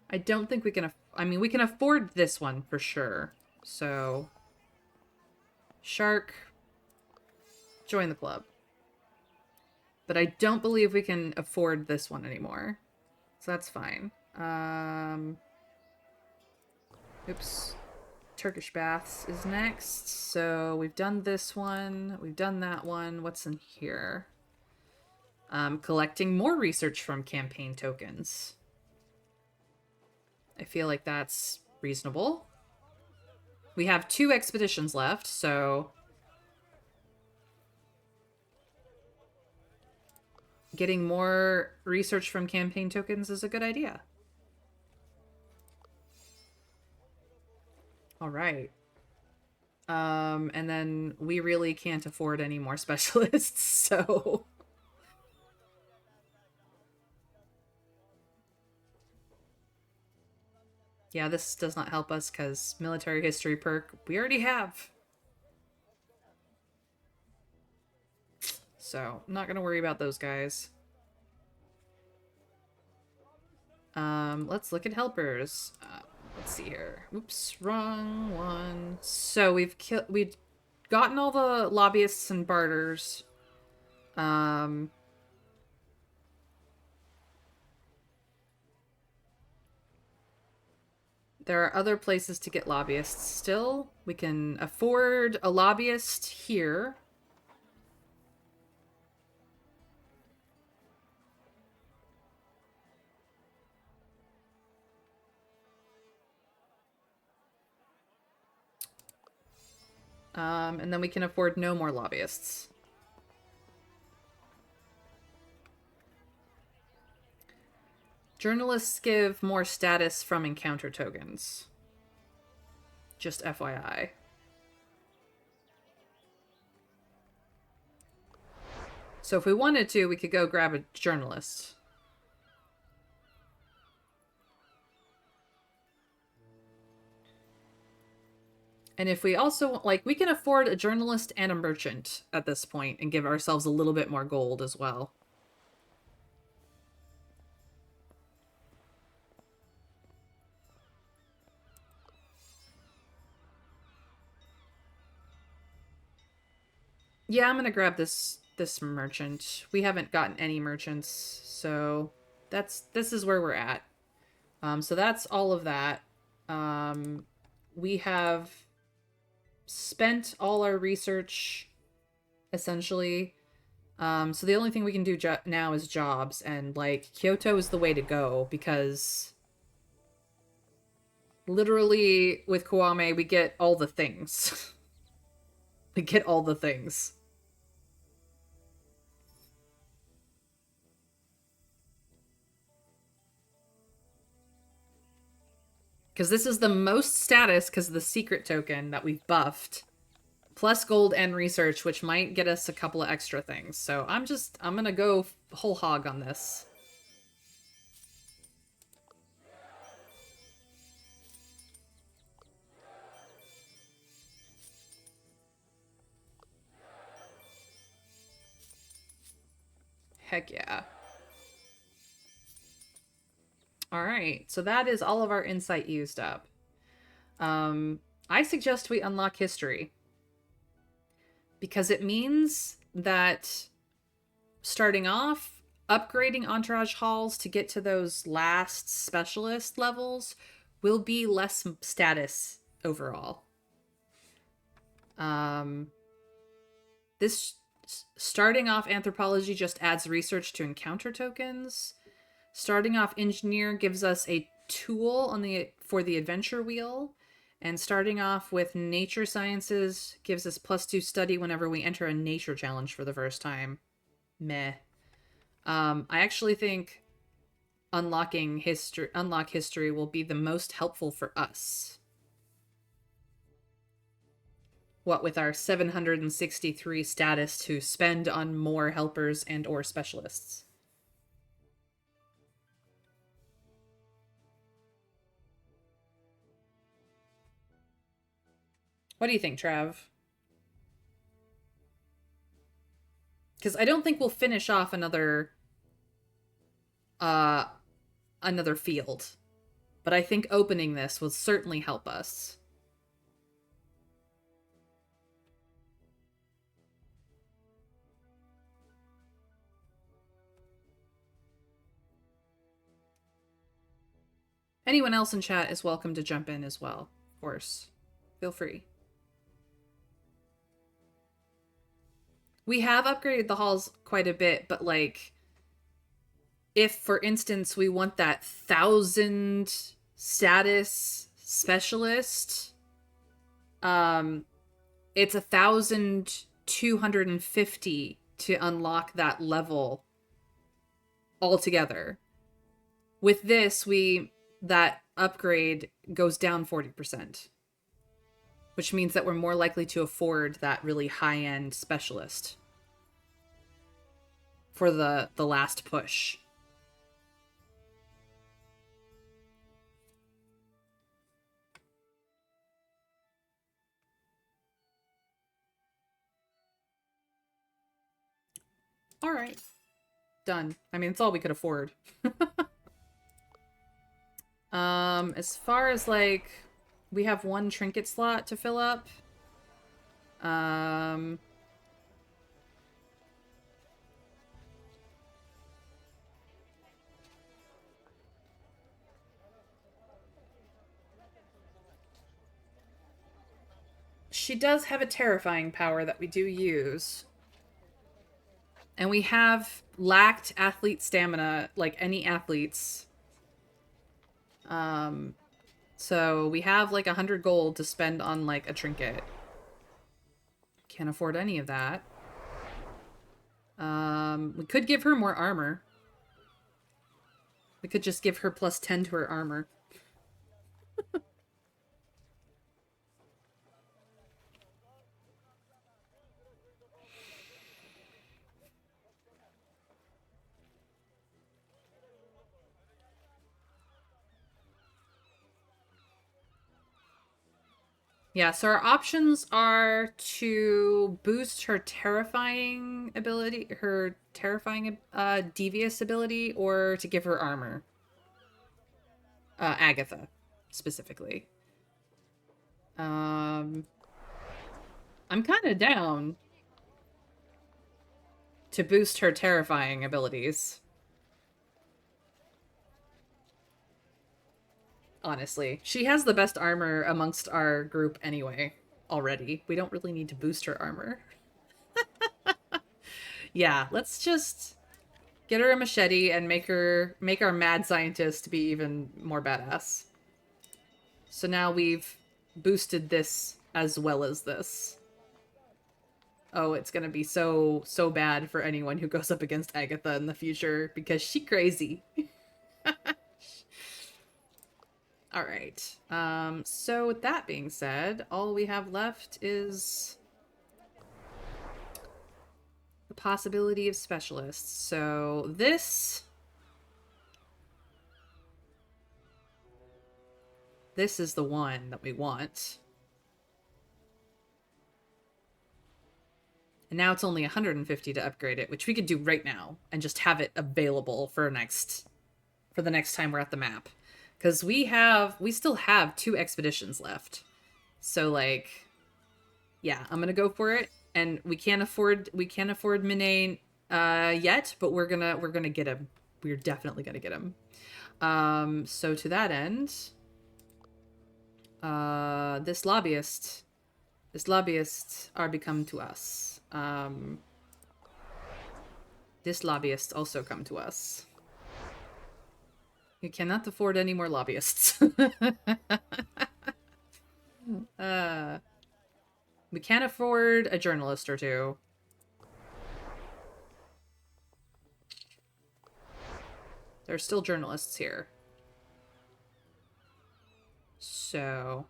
I don't think we can... I mean, we can afford this one for sure. So, Shark, join the club. But I don't believe we can afford this one anymore. So that's fine. Oops. Turkish baths is next. So we've done this one. We've done that one. What's in here? Collecting more research from campaign tokens. I feel like that's reasonable. We have 2 expeditions left, so... Getting more research from campaign tokens is a good idea. All right. And then we really can't afford any more specialists, so... Yeah, this does not help us because military history perk we already have. So, I'm not going to worry about those guys. Let's look at helpers. Let's see here. Oops, wrong one. So we've gotten all the lobbyists and barters. Um, there are other places to get lobbyists still. We can afford a lobbyist here. And then we can afford no more lobbyists. Journalists give more status from encounter tokens. Just FYI. So if we wanted to, we could go grab a journalist. And if we also, like, we can afford a journalist and a merchant at this point and give ourselves a little bit more gold as well. Yeah, I'm gonna grab this merchant. We haven't gotten any merchants, so this is where we're at. So that's all of that. We have spent all our research, essentially. So the only thing we can do now is jobs, and like Kyoto is the way to go because literally with Kwame we get all the things. We get all the things. Because this is the most status because of the secret token that we've buffed. Plus gold and research, which might get us a couple of extra things. So I'm gonna go whole hog on this. Heck yeah. Alright, so that is all of our insight used up. I suggest we unlock history. Because it means that starting off, upgrading entourage halls to get to those last specialist levels will be less status overall. This starting off anthropology just adds research to encounter tokens. Starting off engineer gives us a tool for the adventure wheel. And starting off with nature sciences gives us +2 study whenever we enter a nature challenge for the first time. Meh. I actually think unlock history will be the most helpful for us. What with our 763 status to spend on more helpers and or specialists. What do you think, Trav? Because I don't think we'll finish off another field. But I think opening this will certainly help us. Anyone else in chat is welcome to jump in as well, of course. Feel free. We have upgraded the halls quite a bit, but like, if, for instance, we want that 1,000 status specialist, it's 1,250 to unlock that level altogether. With this, that upgrade goes down 40%, which means that we're more likely to afford that really high-end specialist for the last push. All right. Done. I mean, it's all we could afford. As far as like, we have one trinket slot to fill up. Um, she does have a terrifying power that we do use. And we have lacked athlete stamina, like any athletes. So we have like 100 gold to spend on like a trinket. Can't afford any of that. We could give her more armor. We could just give her plus 10 to her armor. Yeah, so our options are to boost her terrifying ability, her terrifying devious ability, or to give her armor. Agatha, specifically. I'm kind of down to boost her terrifying abilities. Honestly, she has the best armor amongst our group anyway. Already, we don't really need to boost her armor. Yeah, let's just get her a machete and make our mad scientist be even more badass. So now we've boosted this as well as this. Oh, it's gonna be so bad for anyone who goes up against Agatha in the future because she crazy. All right. So with that being said, all we have left is the possibility of specialists. So this is the one that we want. And now it's only 150 to upgrade it, which we could do right now and just have it available for the next time we're at the map. Because we still have 2 expeditions left. So like, yeah, I'm gonna go for it. And we can't afford Minane yet, but we're gonna get him. We're definitely gonna get him. So to that end, this lobbyists are become to us. This lobbyists also come to us. You cannot afford any more lobbyists. We can't afford a journalist or two. There's still journalists here. So...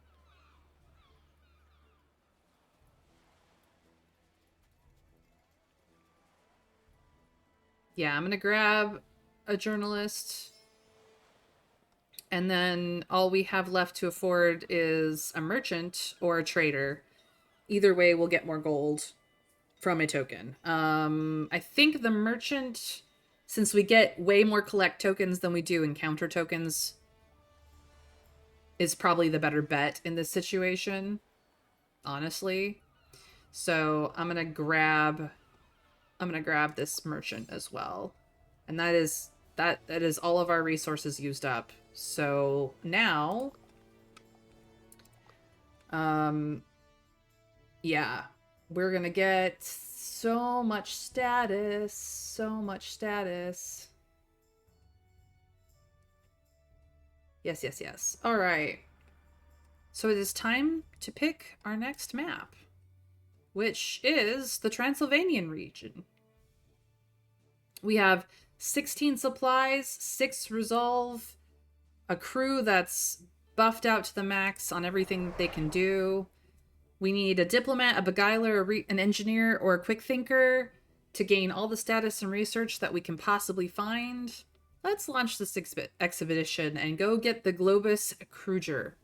yeah, I'm gonna grab a journalist. And then all we have left to afford is a merchant or a trader. Either way, we'll get more gold from a token. I think the merchant, since we get way more collect tokens than we do encounter tokens, is probably the better bet in this situation, honestly. So I'm gonna grab this merchant as well. And that is all of our resources used up. So now, yeah, we're gonna get so much status, so much status. Yes, yes, yes. All right. So it is time to pick our next map, which is the Transylvanian region. We have 16 supplies, 6 resolve, a crew that's buffed out to the max on everything they can do. We need a diplomat, a beguiler, an engineer, or a quick thinker to gain all the status and research that we can possibly find. Let's launch this expedition and go get the Globus Cruciger.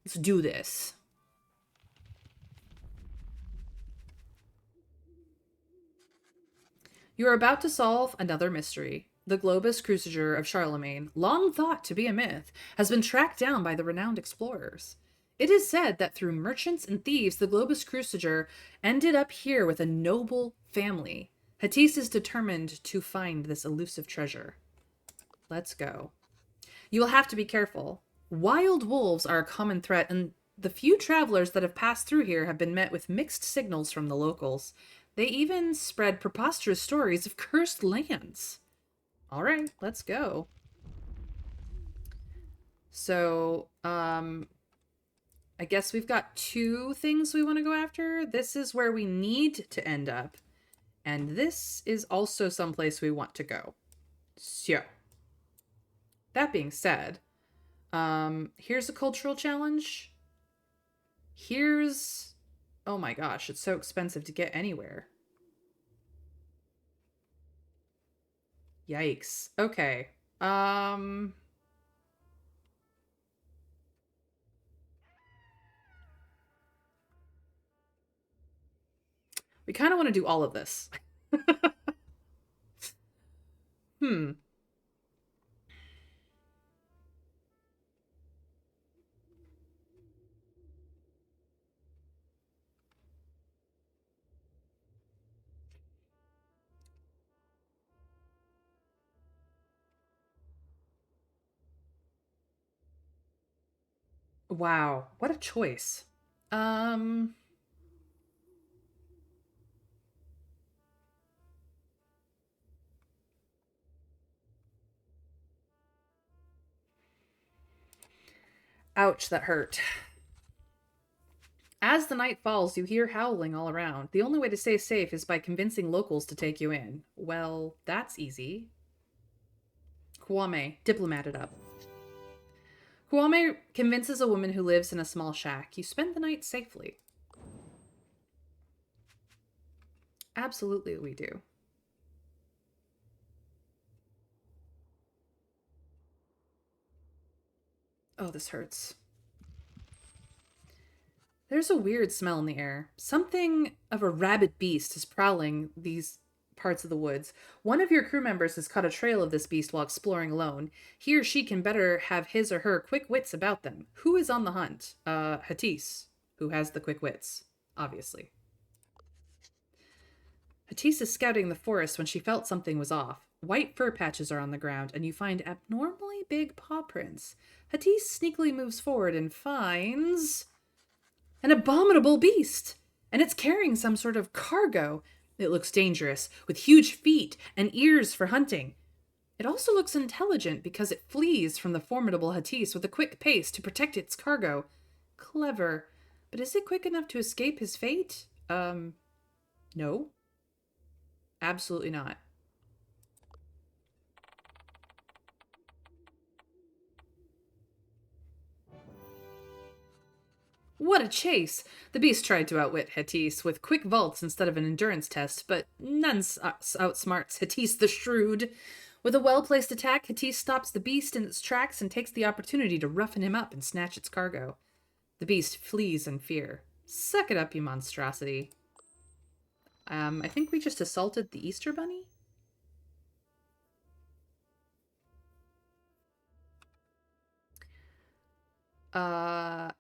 Let's do this. You are about to solve another mystery. The Globus Cruciger of Charlemagne, long thought to be a myth, has been tracked down by the renowned explorers. It is said that through merchants and thieves, the Globus Cruciger ended up here with a noble family. Hattis is determined to find this elusive treasure. Let's go. You will have to be careful. Wild wolves are a common threat, and the few travelers that have passed through here have been met with mixed signals from the locals. They even spread preposterous stories of cursed lands. All right, let's go. So, I guess we've got two things we want to go after. This is where we need to end up, and this is also someplace we want to go. So, that being said, here's a cultural challenge. Here's, oh my gosh, it's so expensive to get anywhere. Yikes. Okay. We kind of want to do all of this. Hmm. Wow, what a choice. Um, Ouch, that hurt. As the night falls, you hear howling all around. The only way to stay safe is by convincing locals to take you in. Well, that's easy. Kwame, diplomat it up. Kwame convinces a woman who lives in a small shack. You spend the night safely. Absolutely, we do. Oh, this hurts. There's a weird smell in the air. Something of a rabid beast is prowling these parts of the woods. One of your crew members has caught a trail of this beast while exploring alone. He or she can better have his or her quick wits about them. Who is on the hunt? Hattis, who has the quick wits, obviously. Hattis is scouting the forest when she felt something was off. White fur patches are on the ground, and you find abnormally big paw prints. Hattis sneakily moves forward and finds an abominable beast, and it's carrying some sort of cargo. It looks dangerous, with huge feet and ears for hunting. It also looks intelligent because it flees from the formidable Hattis with a quick pace to protect its cargo. Clever. But is it quick enough to escape his fate? No. Absolutely not. What a chase! The beast tried to outwit Hattis with quick vaults instead of an endurance test, but none outsmarts Hattis the shrewd. With a well-placed attack, Hattis stops the beast in its tracks and takes the opportunity to roughen him up and snatch its cargo. The beast flees in fear. Suck it up, you monstrosity. I think we just assaulted the Easter Bunny?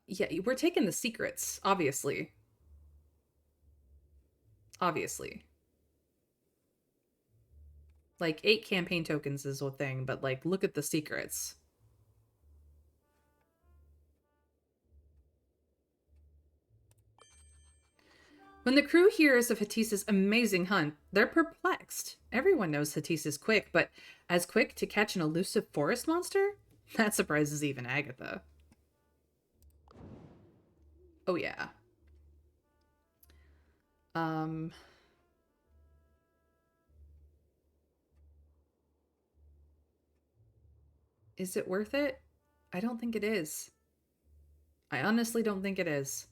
Yeah, we're taking the secrets, obviously. Obviously. Like, 8 campaign tokens is a thing, but, like, look at the secrets. When the crew hears of Hattis's amazing hunt, they're perplexed. Everyone knows Hattis is quick, but as quick to catch an elusive forest monster? That surprises even Agatha. Oh, yeah. Um... Is it worth it? I don't think it is. I honestly don't think it is.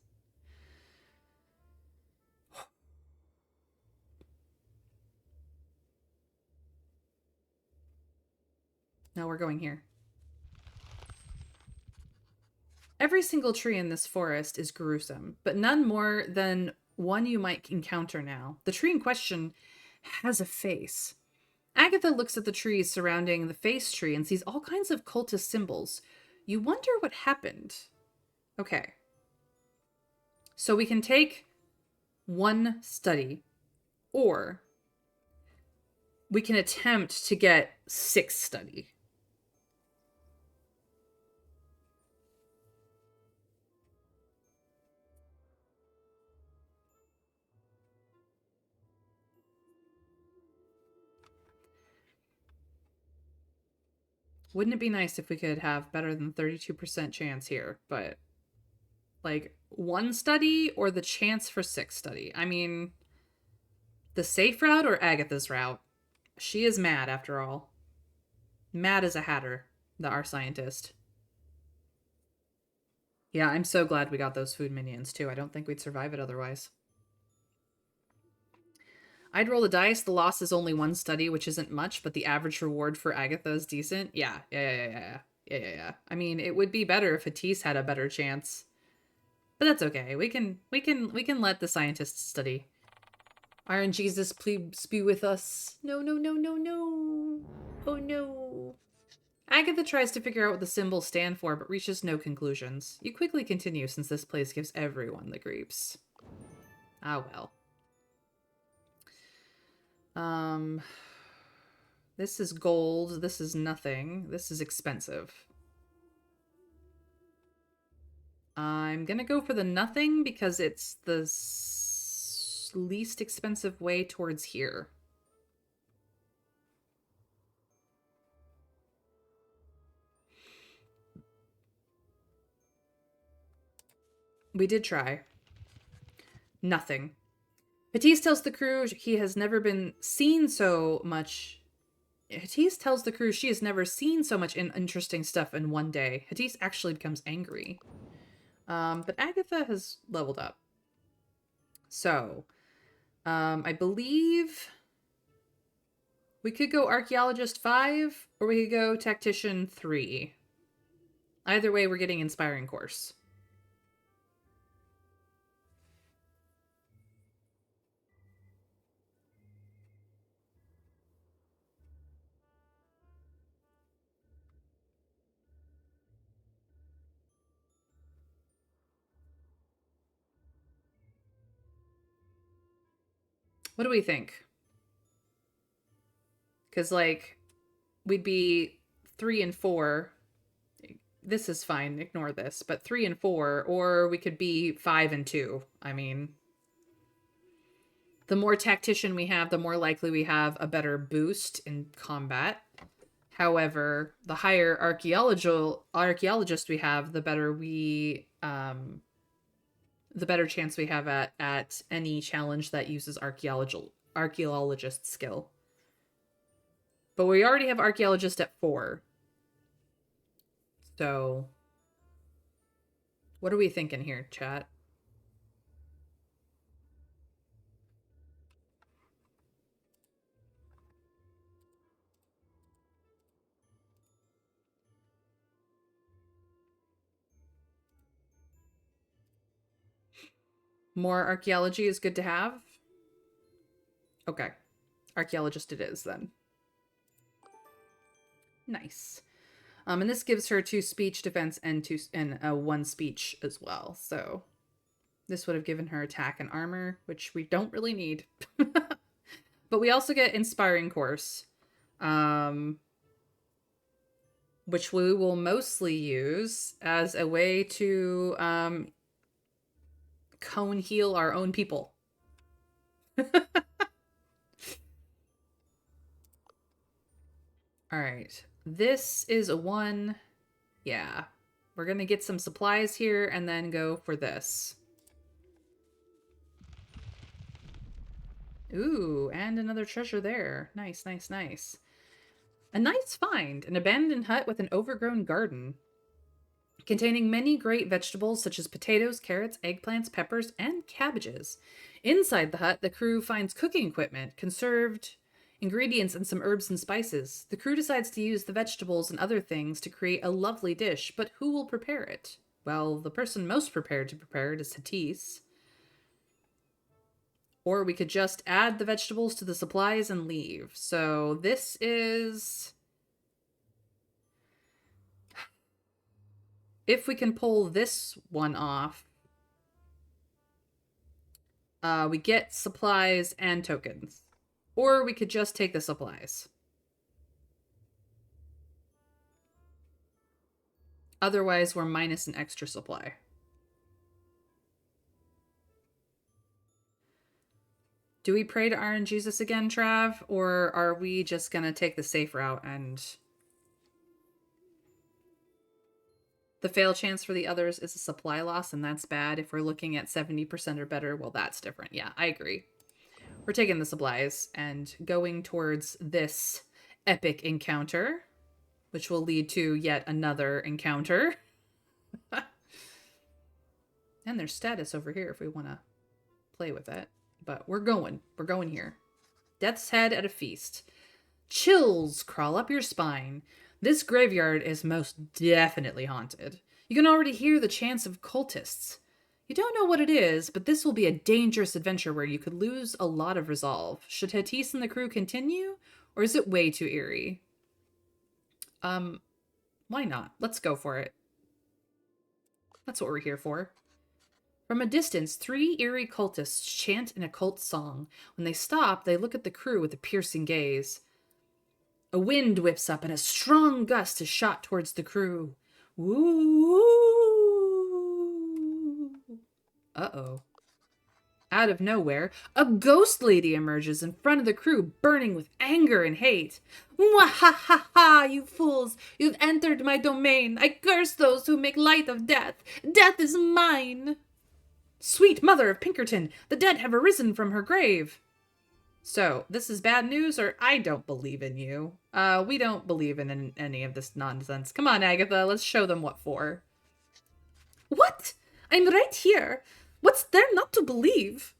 No, we're going here. Every single tree in this forest is gruesome, but none more than one you might encounter now. The tree in question has a face. Agatha looks at the trees surrounding the face tree and sees all kinds of cultist symbols. You wonder what happened. Okay. So we can take one study, or we can attempt to get 6 study. Wouldn't it be nice if we could have better than 32% chance here? But, like, 1 study or the chance for 6 study? I mean, the safe route or Agatha's route? She is mad, after all. Mad as a hatter, our scientist. Yeah, I'm so glad we got those food minions, too. I don't think we'd survive it otherwise. I'd roll the dice. The loss is only 1 study, which isn't much, but the average reward for Agatha is decent. Yeah. I mean, it would be better if Hatise had a better chance. But that's okay. We can let the scientists study. Iron Jesus, please be with us. No. Oh no. Agatha tries to figure out what the symbols stand for, but reaches no conclusions. You quickly continue since this place gives everyone the creeps. Ah well. This is gold. This is nothing. This is expensive. I'm gonna go for the nothing because it's the least expensive way towards here. We did try. Nothing. Hatise tells the crew he has never been seen so much. Hatise tells the crew she has never seen so much interesting stuff in one day. Hatise actually becomes angry. But Agatha has leveled up. So, I believe we could go Archaeologist 5, or we could go Tactician 3. Either way, we're getting Inspiring Course. What do we think? Because, like, we'd be 3 and 4. This is fine, ignore this. But 3 and 4, or we could be 5 and 2. I mean, the more tactician we have, the more likely we have a better boost in combat. However, the higher archaeologist we have, the better the better chance we have at any challenge that uses archaeologist skill. But we already have archaeologist at 4. So, what are we thinking here, chat? More archaeology is good to have? Okay. Archaeologist it is, then. Nice. And this gives her 2 speech, defense, and 1 speech as well. So this would have given her attack and armor, which we don't really need. But we also get Inspiring Course, which we will mostly use as a way to cone heal our own people. All right. This is a 1. Yeah. We're going to get some supplies here and then go for this. Ooh, and another treasure there. Nice. A nice find. An abandoned hut with an overgrown garden containing many great vegetables such as potatoes, carrots, eggplants, peppers, and cabbages. Inside the hut, the crew finds cooking equipment, conserved ingredients, and some herbs and spices. The crew decides to use the vegetables and other things to create a lovely dish, but who will prepare it? Well, the person most prepared to prepare it is Hatise. Or we could just add the vegetables to the supplies and leave. So this is... If we can pull this one off, we get supplies and tokens. Or we could just take the supplies. Otherwise, we're minus an extra supply. Do we pray to Iron Jesus again, Trav? Or are we just going to take the safe route and... The fail chance for the others is a supply loss, and that's bad. If we're looking at 70% or better, well, that's different. Yeah, I agree. We're taking the supplies and going towards this epic encounter, which will lead to yet another encounter. And there's status over here if we want to play with it. But we're going. We're going here. Death's head at a feast. Chills crawl up your spine. This graveyard is most definitely haunted. You can already hear the chants of cultists. You don't know what it is, but this will be a dangerous adventure where you could lose a lot of resolve. Should Hattis and the crew continue, or is it way too eerie? Why not? Let's go for it. That's what we're here for. From a distance, 3 eerie cultists chant an occult song. When they stop, they look at the crew with a piercing gaze. A wind whips up and a strong gust is shot towards the crew. Woo! Uh-oh. Out of nowhere, a ghost lady emerges in front of the crew, burning with anger and hate. Mwahaha, you fools! You've entered my domain. I curse those who make light of death. Death is mine! Sweet mother of Pinkerton, the dead have arisen from her grave. So, this is bad news, or I don't believe in you. We don't believe in any of this nonsense. Come on, Agatha, let's show them what for. What? I'm right here. What's there not to believe?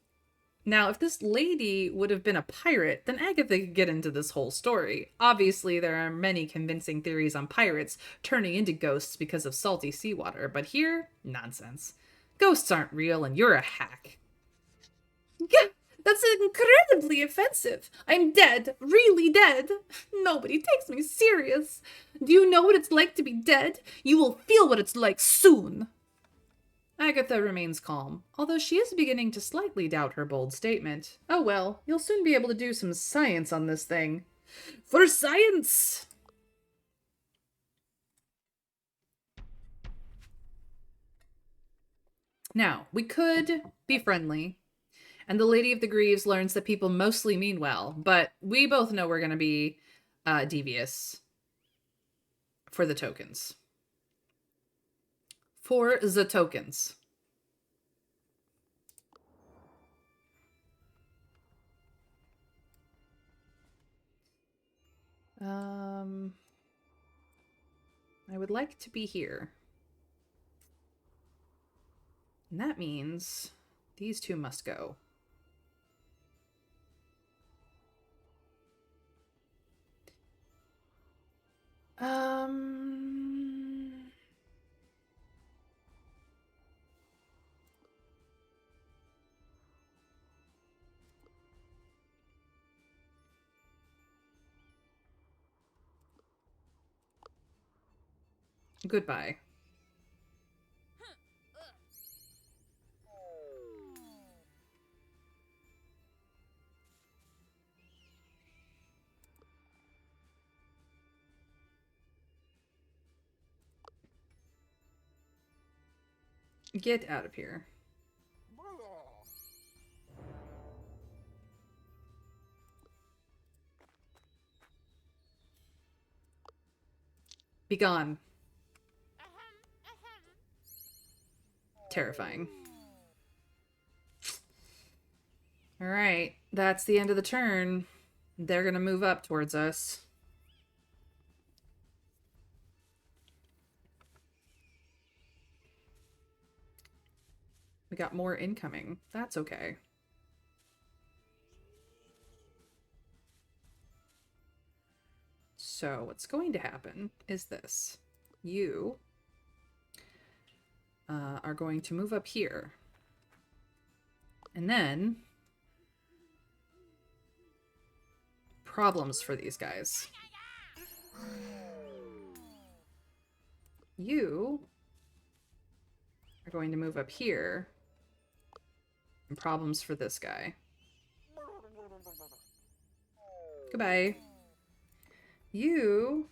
Now, if this lady would have been a pirate, then Agatha could get into this whole story. Obviously, there are many convincing theories on pirates turning into ghosts because of salty seawater, but here, nonsense. Ghosts aren't real, and you're a hack. Yeah. That's incredibly offensive. I'm dead. Really dead. Nobody takes me serious. Do you know what it's like to be dead? You will feel what it's like soon. Agatha remains calm, although she is beginning to slightly doubt her bold statement. Oh well, you'll soon be able to do some science on this thing. For science! Now, we could be friendly. And the Lady of the Greaves learns that people mostly mean well, but we both know we're going to be devious for the tokens. For the tokens. I would like to be here. And that means these two must go. Goodbye. Get out of here. Be gone. Terrifying. Alright, that's the end of the turn. They're gonna move up towards us. We got more incoming. That's okay. So what's going to happen is this. You are going to move up here. And then problems for these guys. You are going to move up here. And problems for this guy. Goodbye. You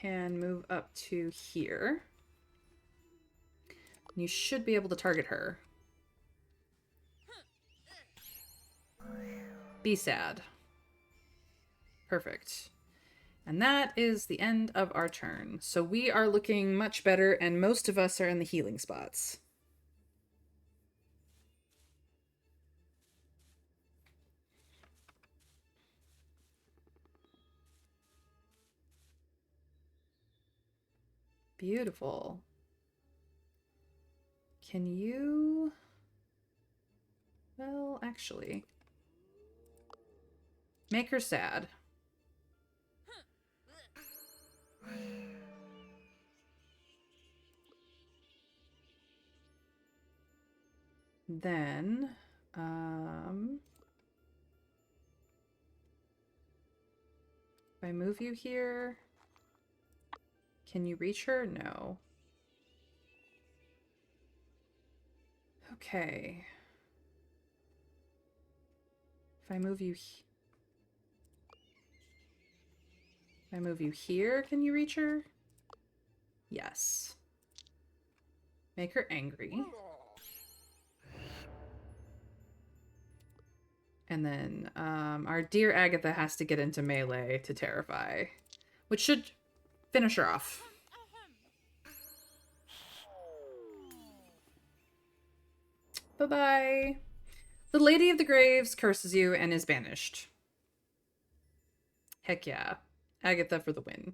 can move up to here. You should be able to target her. Be sad. Perfect. And that is the end of our turn. So we are looking much better, and most of us are in the healing spots. Beautiful. Can you... Well, actually... Make her sad. Then, if I move you here, can you reach her? No. Okay. If I move you here, can you reach her? Yes. Make her angry. And then our dear Agatha has to get into melee to terrify, which should finish her off. Bye-bye. The Lady of the Graves curses you and is banished. Heck yeah. Agatha for the win.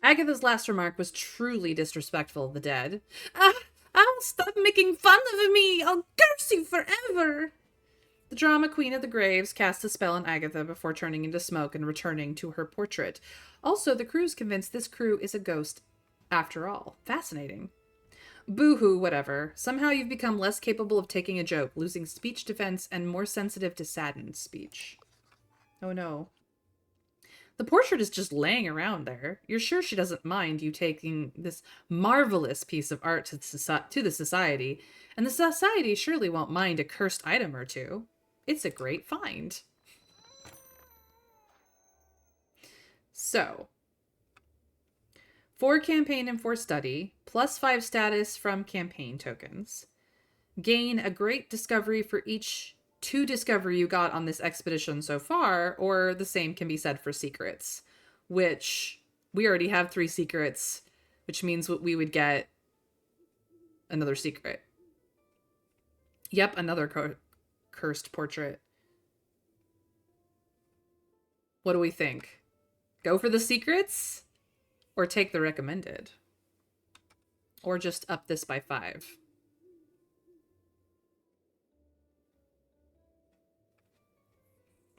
Agatha's last remark was truly disrespectful of the dead. I'll stop making fun of me! I'll curse you forever! The drama queen of the graves cast a spell on Agatha before turning into smoke and returning to her portrait. Also, the crew's convinced this crew is a ghost after all. Fascinating. Boo-hoo, whatever. Somehow you've become less capable of taking a joke, losing speech defense, and more sensitive to saddened speech. Oh no. The portrait is just laying around there. You're sure she doesn't mind you taking this marvelous piece of art to the society, and the society surely won't mind a cursed item or two. It's a great find. So, 4 campaign and 4 study, +5 status from campaign tokens. Gain a great discovery for each 2 discovery you got on this expedition so far, or the same can be said for secrets, which we already have 3 secrets, which means we would get another secret. Yep, another cursed portrait. What do we think? Go for the secrets? Or take the recommended? Or just up this by 5?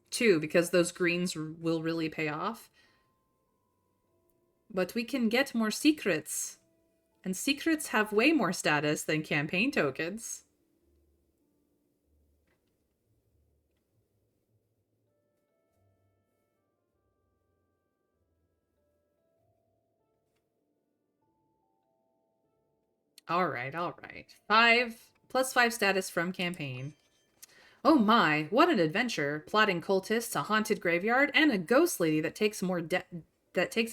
Two, because those greens will really pay off. But we can get more secrets. And secrets have way more status than campaign tokens. Alright, alright. 5, +5 status from campaign. Oh my, what an adventure. Plotting cultists, a haunted graveyard, and a ghost lady that takes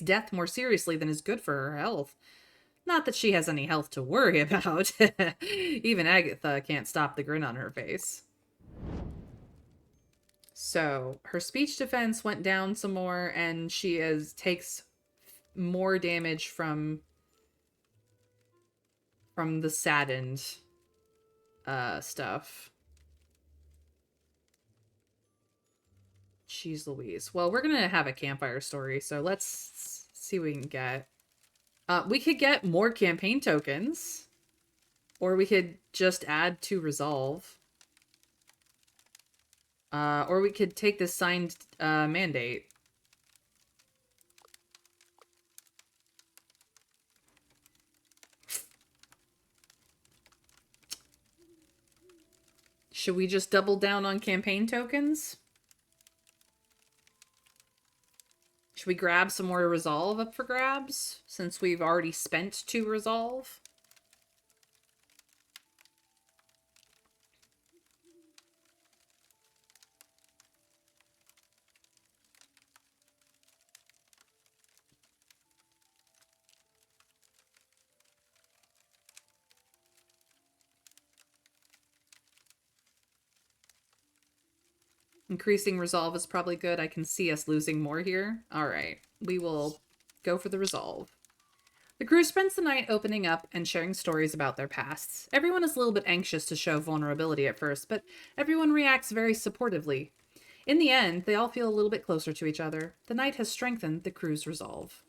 death more seriously than is good for her health. Not that she has any health to worry about. Even Agatha can't stop the grin on her face. So, her speech defense went down some more, and she takes more damage from the saddened stuff. Jeez Louise. Well, we're gonna have a campfire story, so let's see what we can get. We could get more campaign tokens, or we could just add to resolve. Or we could take this signed mandate. Should we just double down on campaign tokens? Should we grab some more resolve up for grabs, since we've already spent 2 resolve? Increasing resolve is probably good. I can see us losing more here. All right, we will go for the resolve. The crew spends the night opening up and sharing stories about their pasts. Everyone is a little bit anxious to show vulnerability at first, but everyone reacts very supportively. In the end, they all feel a little bit closer to each other. The night has strengthened the crew's resolve.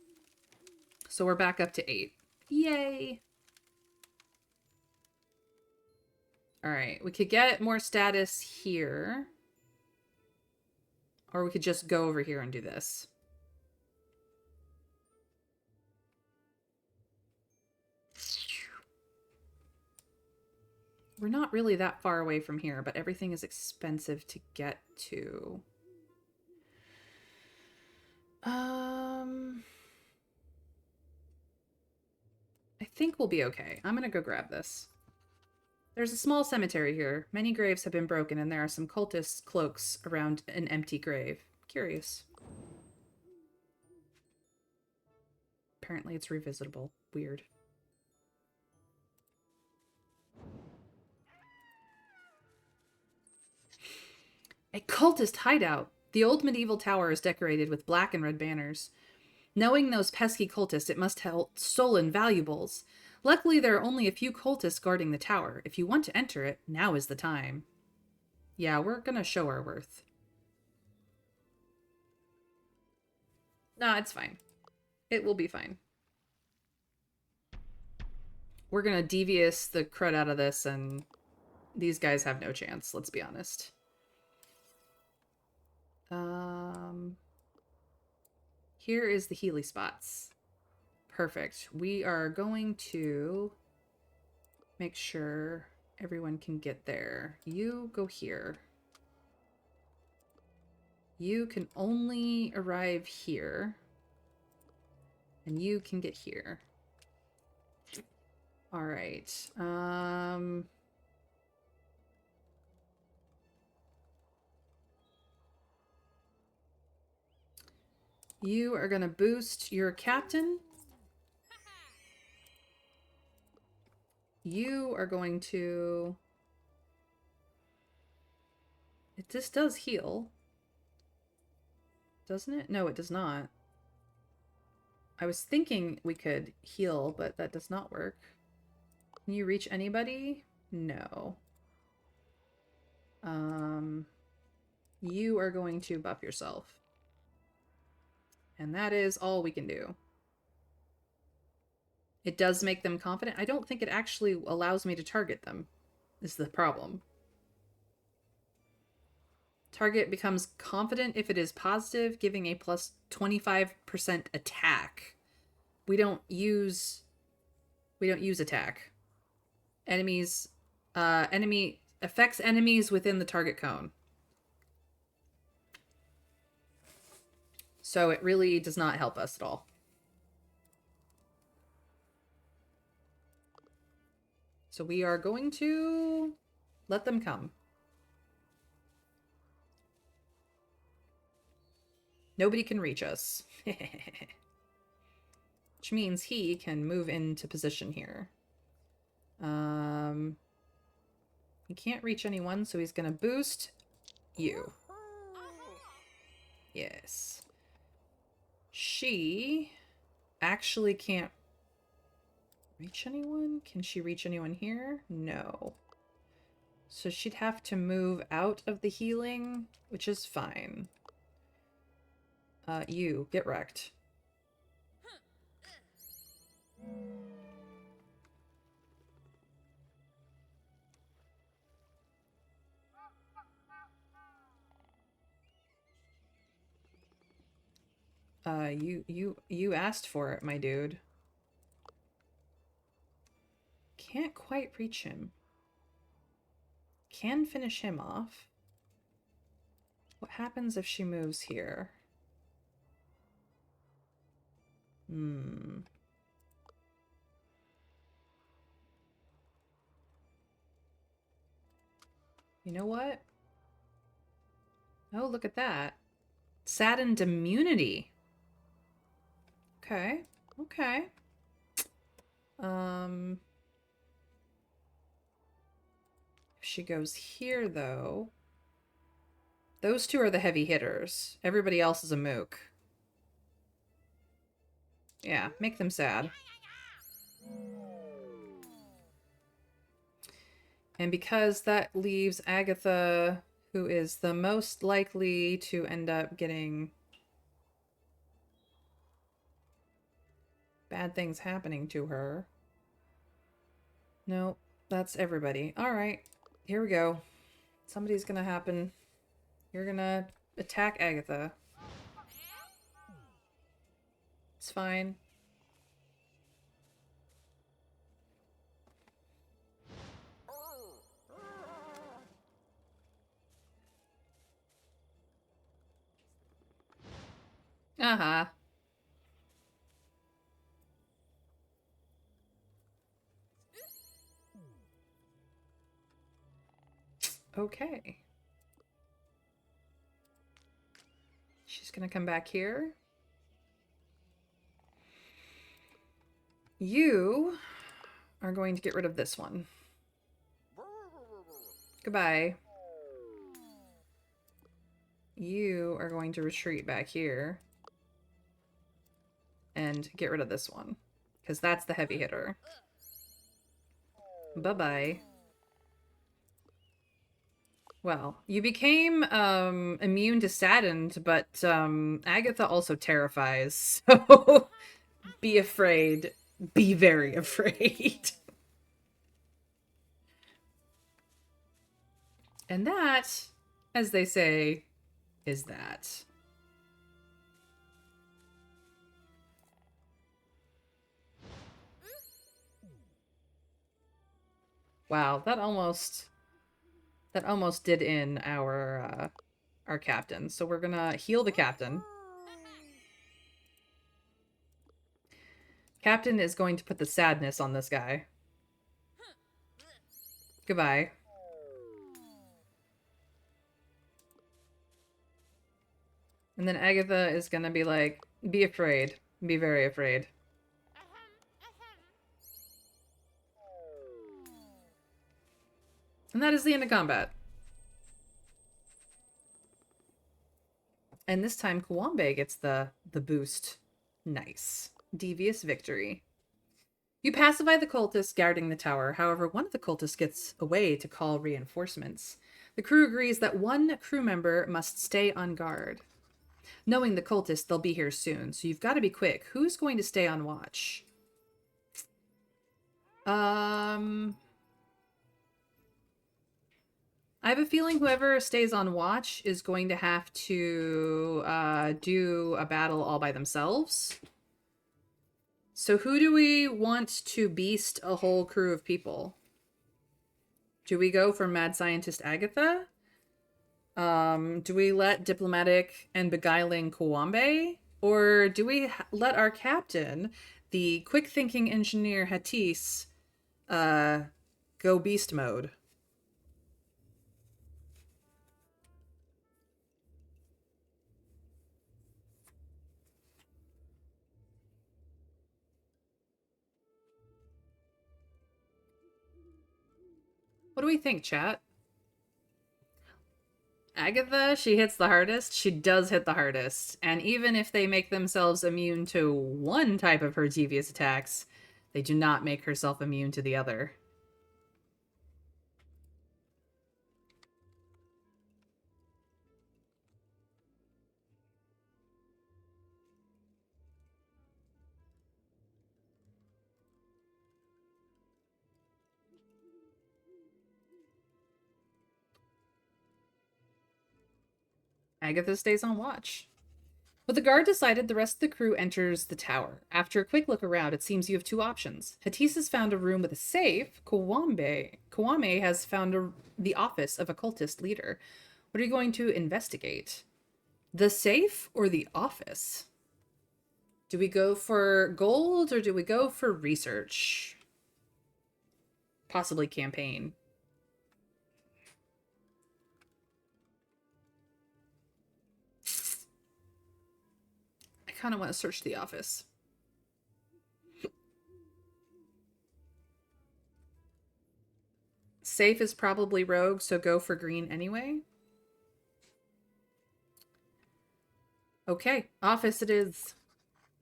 So we're back up to 8. Yay! All right, we could get more status here. Or we could just go over here and do this. We're not really that far away from here, but everything is expensive to get to. I think we'll be okay. I'm gonna go grab this. There's a small cemetery here. Many graves have been broken, and there are some cultist cloaks around an empty grave. Curious. Apparently it's revisitable. Weird. A cultist hideout. The old medieval tower is decorated with black and red banners. Knowing those pesky cultists, it must have stolen valuables. Luckily, there are only a few cultists guarding the tower. If you want to enter it, now is the time. Yeah, we're gonna show our worth. Nah, it's fine. It will be fine. We're gonna devious the crud out of this, and these guys have no chance, let's be honest. Here is the Healy spots. Perfect. We are going to make sure everyone can get there. You go here. You can only arrive here. And you can get here. All right. You are going to boost your captain. You are going to... This does heal. Doesn't it? No, it does not. I was thinking we could heal, but that does not work. Can you reach anybody? No. You are going to buff yourself. And that is all we can do. It does make them confident. I don't think it actually allows me to target them, is the problem. Target becomes confident if it is positive, giving a plus 25% attack. We don't use attack. Enemies, enemy affects enemies within the target cone. So it really does not help us at all. So we are going to let them come. Nobody can reach us. Which means he can move into position here. He can't reach anyone, so he's gonna boost you. Yes. She actually can't reach anyone? Can she reach anyone here? No. So she'd have to move out of the healing, which is fine. You, get wrecked. You asked for it, my dude. Can't quite reach him. can finish him off. What happens if she moves here? Hmm. You know what? Oh, look at that. Saddened immunity. Okay. Okay. If she goes here, though... Those two are the heavy hitters. Everybody else is a mook. Yeah, make them sad. And because that leaves Agatha, who is the most likely to end up getting bad things happening to her. No, that's everybody. All right, here we go. Somebody's gonna happen. You're gonna attack Agatha. It's fine. Uh-huh. Okay. She's gonna come back here. You are going to get rid of this one. Goodbye. You are going to retreat back here. And get rid of this one. Because that's the heavy hitter. Bye-bye. Well, you became immune to saddened, but Agatha also terrifies. So be afraid. Be very afraid. And that, as they say, is that. Wow, that almost did in our captain. So we're gonna heal the captain. Captain is going to put the sadness on this guy. Goodbye. And then Agatha is gonna be like, be afraid. Be very afraid. And that is the end of combat. And this time Kawambe gets the boost. Nice. Devious victory. You pacify the cultists guarding the tower. However, one of the cultists gets away to call reinforcements. The crew agrees that one crew member must stay on guard. Knowing the cultists, they'll be here soon, so you've got to be quick. Who's going to stay on watch? I have a feeling whoever stays on watch is going to have to do a battle all by themselves. So who do we want to beast a whole crew of people? Do we go for Mad Scientist Agatha? Do we let Diplomatic and Beguiling Kawambe? Or do we let our captain, the quick-thinking engineer Hatis, go beast mode? What do we think, chat? Agatha, she hits the hardest. She does hit the hardest. And even if they make themselves immune to one type of her devious attacks, they do not make herself immune to the other. Agatha stays on watch. With the guard decided, the rest of the crew enters the tower. After a quick look around, it seems you have two options. Hatis has found a room with a safe. Kwame has found the office of occultist leader. What are you going to investigate? The safe or the office? Do we go for gold or do we go for research? Possibly campaign. I kind of want to search the office. Safe is probably rogue, so go for green anyway. Okay, office it is.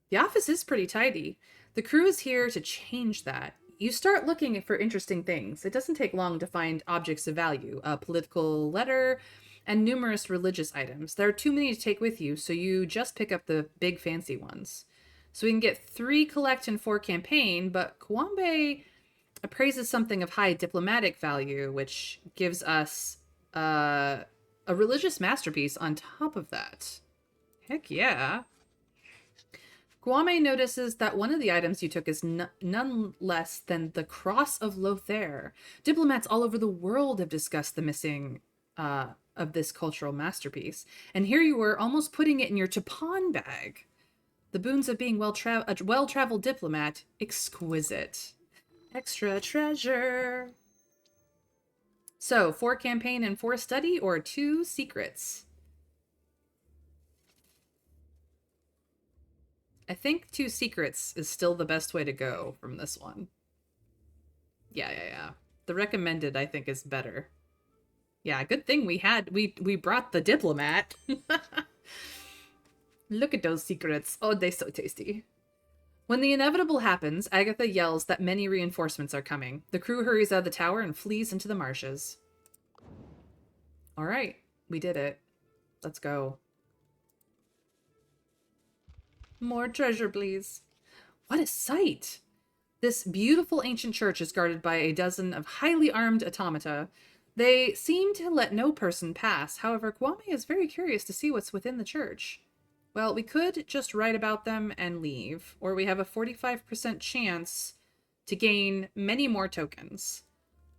The office is pretty tidy. The crew is here to change that. You start looking for interesting things. It doesn't take long to find objects of value, a political letter, and numerous religious items. There are too many to take with you, so you just pick up the big fancy ones. So we can get 3 collect and 4 campaign, but Kwambe appraises something of high diplomatic value, which gives us a religious masterpiece on top of that. Heck yeah. Guame notices that one of the items you took is none less than the Cross of Lothair. Diplomats all over the world have discussed the missing of this cultural masterpiece, and here you were almost putting it in your Chapon bag. The boons of being a well-traveled diplomat, exquisite. Extra treasure. So, 4 campaign and 4 study, or 2 secrets? I think 2 secrets is still the best way to go from this one. Yeah. The recommended, I think, is better. Yeah, good thing we brought the diplomat. Look at those secrets. Oh, they're so tasty. When the inevitable happens, Agatha yells that many reinforcements are coming. The crew hurries out of the tower and flees into the marshes. All right, we did it. Let's go. More treasure, please. What a sight! This beautiful ancient church is guarded by a dozen of highly armed automata. They seem to let no person pass. However, Kwame is very curious to see what's within the church. Well, we could just write about them and leave, or we have a 45% chance to gain many more tokens.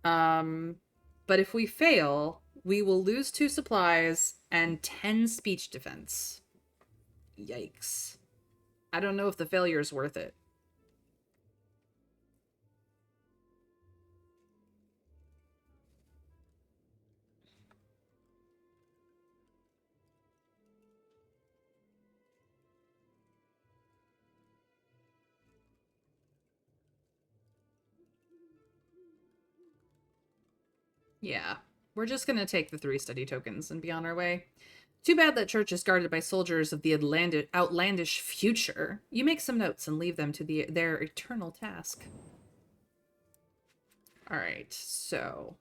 But if we fail, we will lose 2 supplies and 10 speech defense. Yikes. I don't know if the failure is worth it. Yeah, we're just gonna take the 3 study tokens and be on our way. Too bad that church is guarded by soldiers of the outlandish future. You make some notes and leave them to their eternal task. All right, so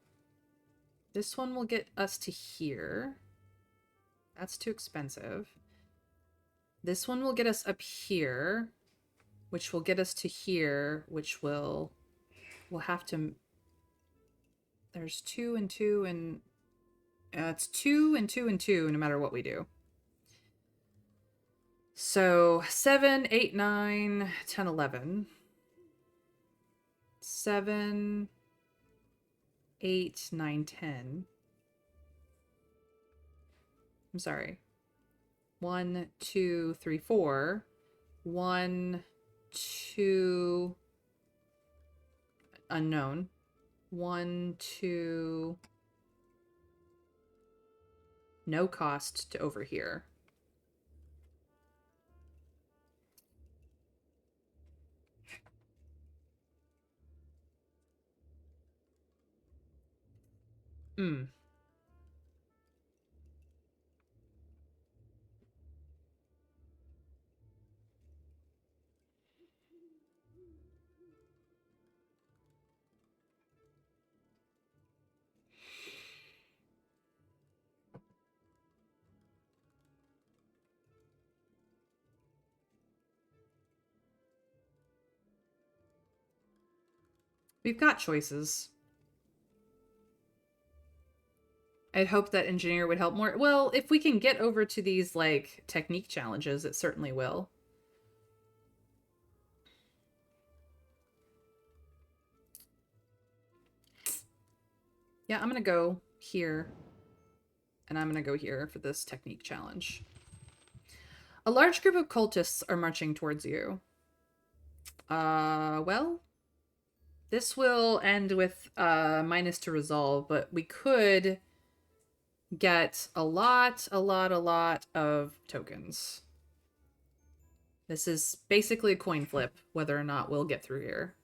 this one will get us to here. That's too expensive. This one will get us up here, which will get us to here, which we'll have to... There's 2 and 2 and... it's 2 and 2 and 2 no matter what we do. So 7, 8, 9, 10, 11. 7, 8, 9, 10. I'm sorry. 1, 2, 3, 4. 1, 2... unknown. 1, 2... no cost to over here. We've got choices. I'd hope that engineer would help more. Well, if we can get over to these, like, technique challenges, it certainly will. Yeah, I'm gonna go here. And I'm gonna go here for this technique challenge. A large group of cultists are marching towards you. Well, this will end with minus to resolve, but we could get a lot of tokens. This is basically a coin flip, whether or not we'll get through here.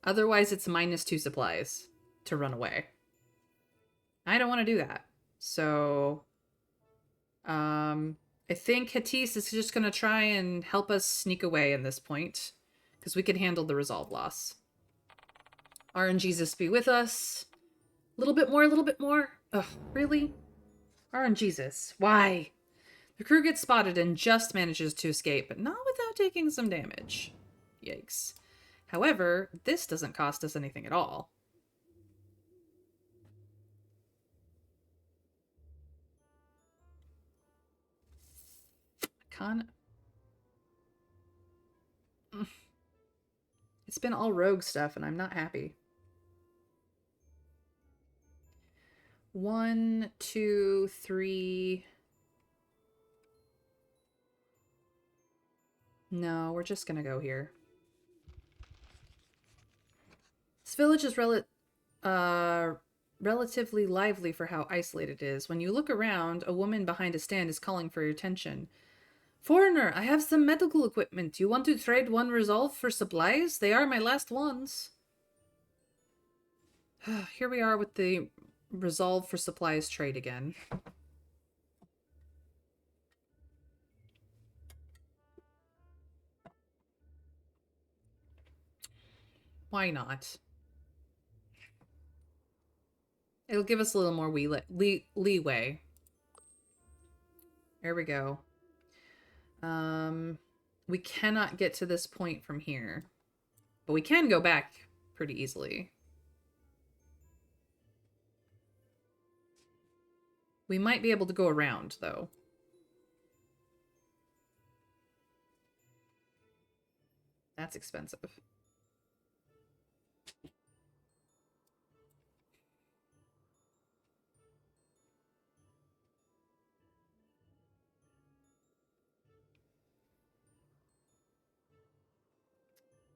Otherwise, it's -2 supplies to run away. I don't want to do that. So, I think Hattis is just going to try and help us sneak away in this point, because we can handle the resolve loss. RNGesus be with us. A little bit more, a little bit more. Ugh, really? RNGesus, why? The crew gets spotted and just manages to escape, but not without taking some damage. Yikes. However, this doesn't cost us anything at all. It's been all rogue stuff, and I'm not happy. 1, 2, 3. No, we're just gonna go here. This village is relatively lively for how isolated it is. When you look around, a woman behind a stand is calling for your attention. Foreigner, I have some medical equipment. You want to trade one resolve for supplies? They are my last ones. Here we are with the resolve for supplies trade again. Why not? It'll give us a little more leeway. There we go. We cannot get to this point from here, but we can go back pretty easily. We might be able to go around, though. That's expensive.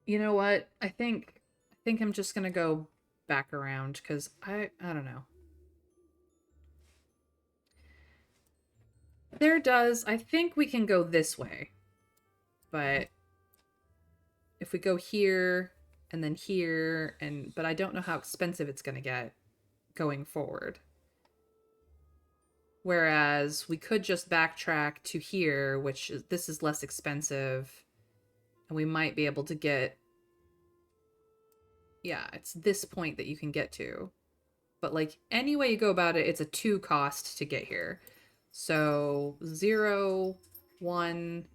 You know what? I think I'm just gonna go back around, because I don't know. I think we can go this way. But if we go here and then here, but I don't know how expensive it's gonna get going forward. Whereas we could just backtrack to here, this is less expensive, and we might be able to get, yeah, it's this point that you can get to. But like any way you go about it, it's a 2 cost to get here. So 0, 1,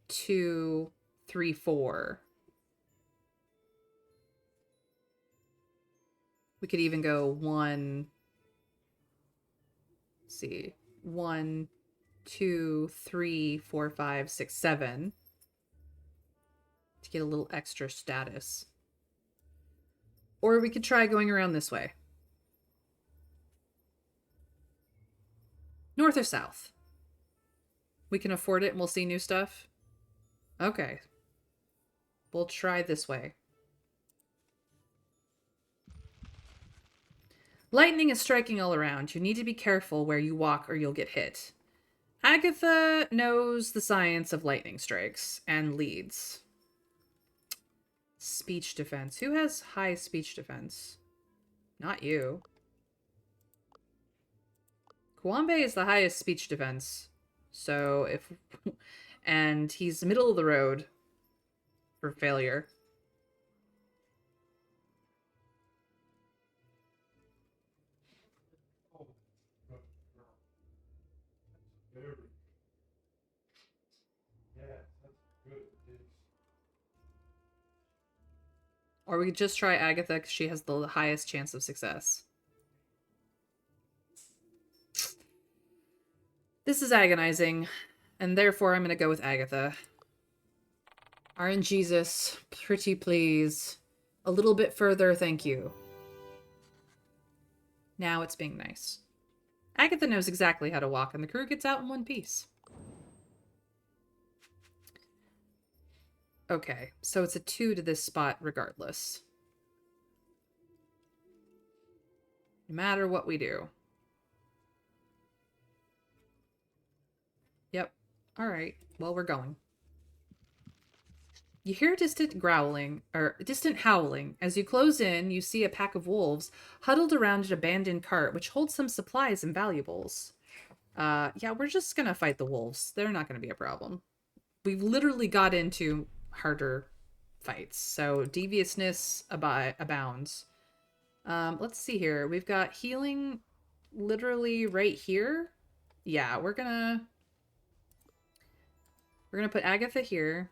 2, 3, 4. We could even go 1. Let's see, 1, 2, 3, 4, 5, 6, 7 to get a little extra status. Or we could try going around this way. North or south? We can afford it and we'll see new stuff? Okay. We'll try this way. Lightning is striking all around. You need to be careful where you walk or you'll get hit. Agatha knows the science of lightning strikes and leads. Speech defense. Who has high speech defense? Not you. Kwambe is the highest speech defense. So if... and he's middle of the road for failure. Or we could just try Agatha because she has the highest chance of success. This is agonizing, and therefore I'm going to go with Agatha. RNGesus, pretty please. A little bit further, thank you. Now it's being nice. Agatha knows exactly how to walk, and the crew gets out in one piece. Okay, so it's a 2 to this spot regardless. No matter what we do. Yep. Alright, well, we're going. You hear distant growling, or distant howling. As you close in, you see a pack of wolves huddled around an abandoned cart, which holds some supplies and valuables. Yeah, we're just gonna fight the wolves. They're not gonna be a problem. We've literally got into harder fights, so deviousness abounds. Let's see here. We've got healing literally right here. Yeah, we're gonna put Agatha here.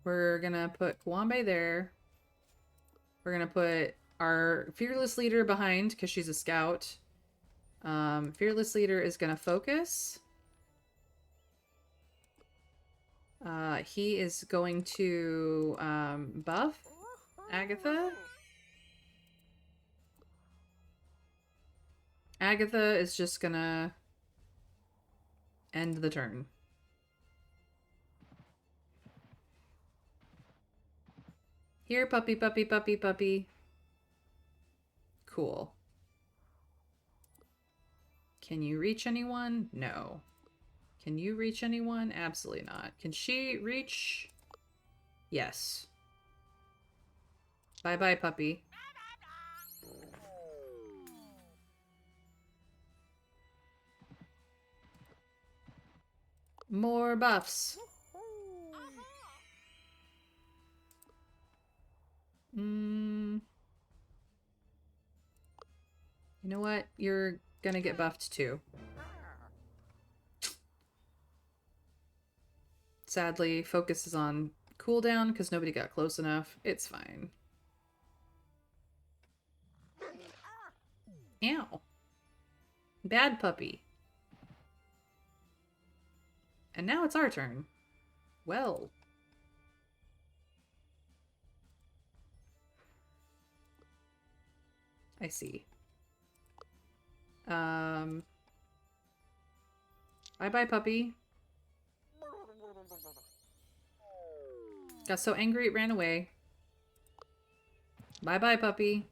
We're gonna put Kwambe there. We're gonna put our fearless leader behind because she's a scout. Fearless leader is gonna focus. He is going to buff Agatha. Agatha is just gonna end the turn. Here, puppy, puppy, puppy, puppy. Cool. Can you reach anyone? No. Can you reach anyone? Absolutely not. Can she reach? Yes. Bye-bye, puppy. More buffs. You know what? You're gonna get buffed too. Sadly, focus is on cooldown because nobody got close enough. It's fine. Ow. Bad puppy. And now it's our turn. Well. I see. Bye-bye, puppy. Got so angry it ran away. Bye-bye, puppy.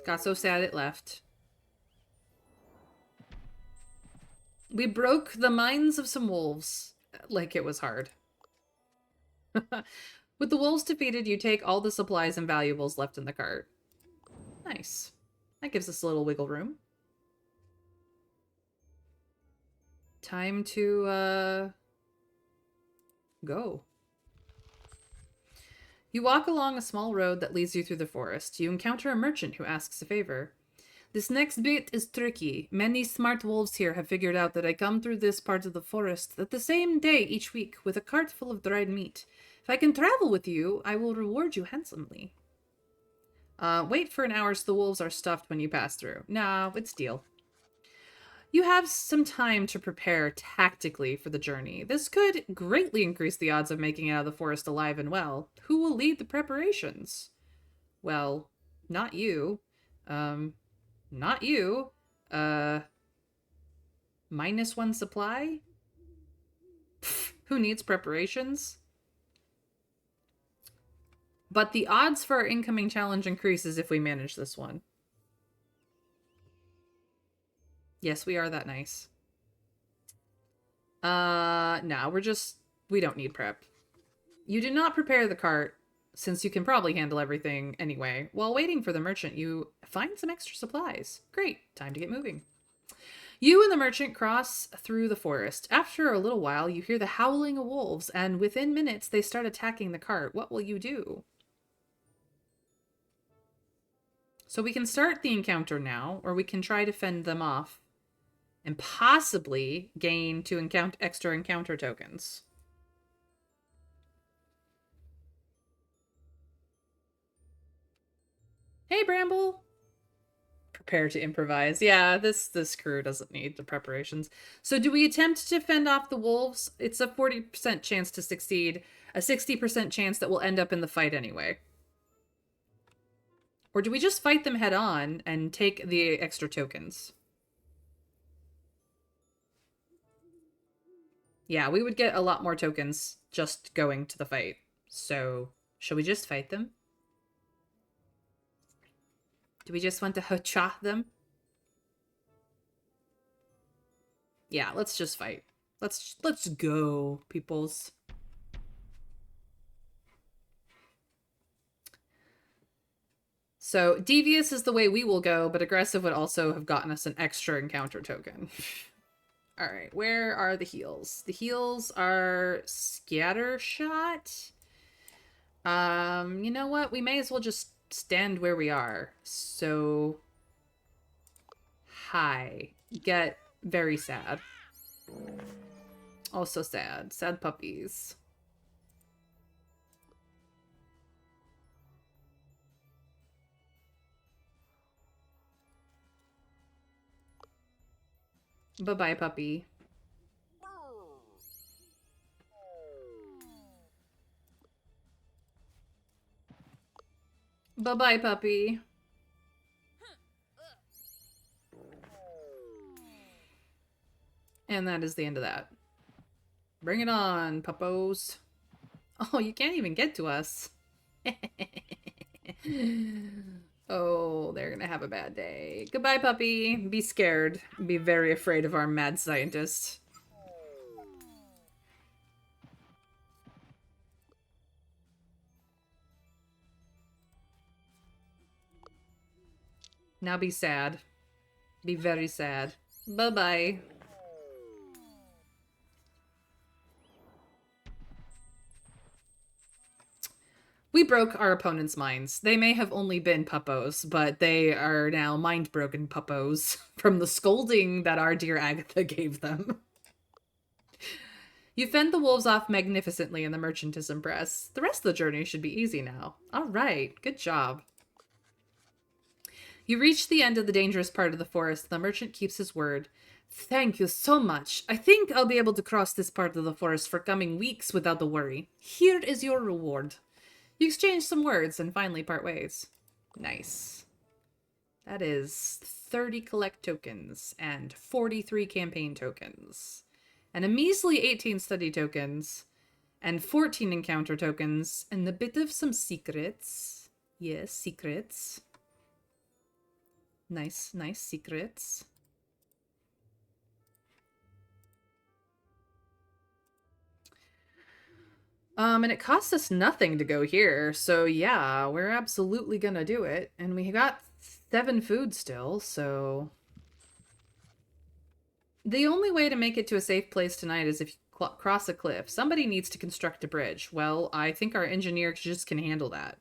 Got so sad it left. We broke the minds of some wolves. Like it was hard. With the wolves defeated, you take all the supplies and valuables left in the cart. Nice. That gives us a little wiggle room. Time to, go. You walk along a small road that leads you through the forest. You encounter a merchant who asks a favor. This next bit is tricky. Many smart wolves here have figured out that I come through this part of the forest at the same day each week with a cart full of dried meat. If I can travel with you, I will reward you handsomely. Wait for an hour so the wolves are stuffed when you pass through. No, it's deal. You have some time to prepare tactically for the journey. This could greatly increase the odds of making it out of the forest alive and well. Who will lead the preparations? Well, not you. Not you. -1 supply? Pfft, who needs preparations? But the odds for our incoming challenge increases if we manage this one. Yes, we are that nice. No, we don't need prep. You do not prepare the cart, since you can probably handle everything anyway. While waiting for the merchant, you find some extra supplies. Great, time to get moving. You and the merchant cross through the forest. After a little while, you hear the howling of wolves, and within minutes, they start attacking the cart. What will you do? So we can start the encounter now, or we can try to fend them off and possibly gain 2 extra encounter tokens. Hey, Bramble! prepare to improvise. Yeah, this crew doesn't need the preparations. So do we attempt to fend off the wolves? It's a 40% chance to succeed, a 60% chance that we'll end up in the fight anyway. Or do we just fight them head on and take the extra tokens? Yeah, we would get a lot more tokens just going to the fight. So, shall we just fight them? Do we just want to ha-cha them? Yeah, let's just fight. Let's go, peoples. So, devious is the way we will go, but aggressive would also have gotten us an extra encounter token. All right, where are the heals? The heals are scatter shot. You know what? We may as well just stand where we are. So, hi. Get very sad. Also sad. Sad puppies. Bye-bye, puppy. Bye-bye, puppy. And that is the end of that. Bring it on, puppos. Oh, you can't even get to us. Oh, they're gonna have a bad day. Goodbye, puppy. Be scared. Be very afraid of our mad scientist. Now be sad. Be very sad. Bye-bye. We broke our opponent's minds. They may have only been puppos, but they are now mind-broken puppos from the scolding that our dear Agatha gave them. You fend the wolves off magnificently and the merchant is impressed. The rest of the journey should be easy now. All right, good job. You reach the end of the dangerous part of the forest. The merchant keeps his word. Thank you so much. I think I'll be able to cross this part of the forest for coming weeks without a worry. Here is your reward. You exchange some words and finally part ways. Nice. That is 30 collect tokens and 43 campaign tokens. And a measly 18 study tokens and 14 encounter tokens and a bit of some secrets. Yes, secrets. Nice, nice secrets. And it cost us nothing to go here, so yeah, we're absolutely gonna do it. And we got 7 food still, so... The only way to make it to a safe place tonight is if you cross a cliff. Somebody needs to construct a bridge. Well, I think our engineer just can handle that.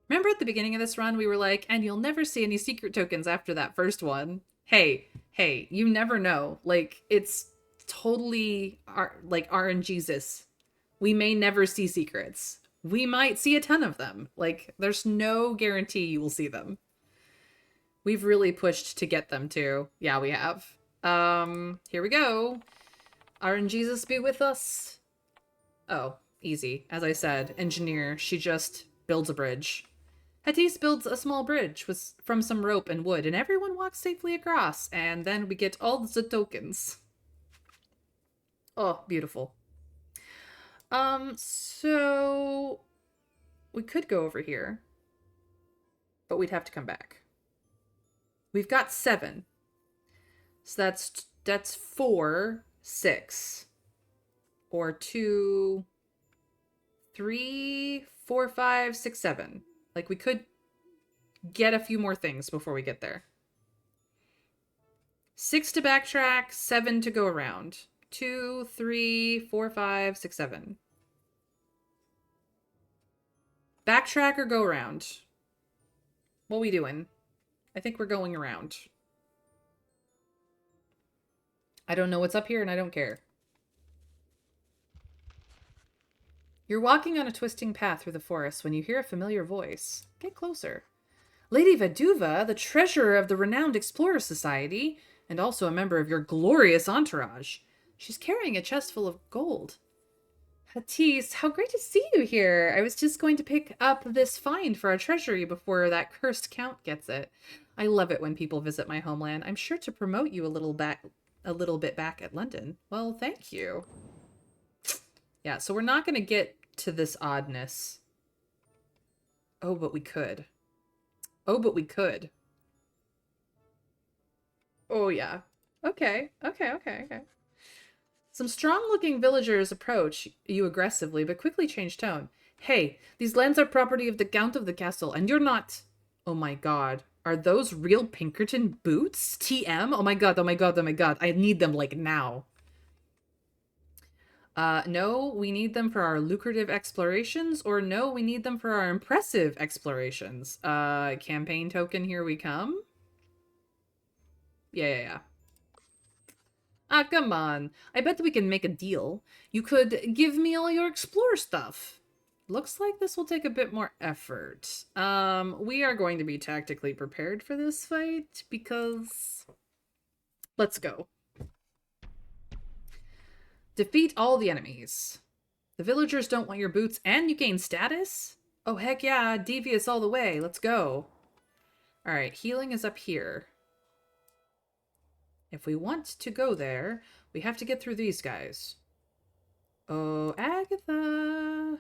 Remember at the beginning of this run, we were like, and you'll never see any secret tokens after that first one. Hey, you never know. Like, it's totally like RNGesus. We may never see secrets. We might see a ton of them. Like, there's no guarantee you will see them. We've really pushed to get them too. Yeah, we have. Here we go. RNGesus be with us. Oh, easy. As I said, engineer. She just builds a bridge. Hatis builds a small bridge from some rope and wood, and everyone walks safely across, and then we get all the tokens. Oh, beautiful. So we could go over here, but we'd have to come back. We've got 7. So that's 4, 6. Or 2, 3, 4, 5, 6, 7. Like, we could get a few more things before we get there. 6 to backtrack, 7 to go around. 2, 3, 4, 5, 6, 7. Backtrack or go around? What are we doing? I think we're going around. I don't know what's up here and I don't care. You're walking on a twisting path through the forest when you hear a familiar voice. Get closer. Lady Vaduva, the treasurer of the renowned Explorer Society, and also a member of your glorious entourage. She's carrying a chest full of gold. Hattis, how great to see you here. I was just going to pick up this find for our treasury before that cursed count gets it. I love it when people visit my homeland. I'm sure to promote you a little bit back at London. Well, thank you. Yeah, so we're not going to get to this oddness. Oh, but we could. Oh, but we could. Oh, yeah. Okay. Some strong-looking villagers approach you aggressively, but quickly change tone. Hey, these lands are property of the Count of the Castle, and you're not... Oh my god. Are those real Pinkerton boots? TM? Oh my god. I need them, like, now. No, we need them for our lucrative explorations, or no, we need them for our impressive explorations. Campaign token, here we come. Yeah. Ah, come on. I bet we can make a deal. You could give me all your explore stuff. Looks like this will take a bit more effort. We are going to be tactically prepared for this fight, because... Let's go. Defeat all the enemies. The villagers don't want your boots and you gain status? Oh, heck yeah. Devious all the way. Let's go. Alright, healing is up here. If we want to go there, we have to get through these guys. Oh, Agatha.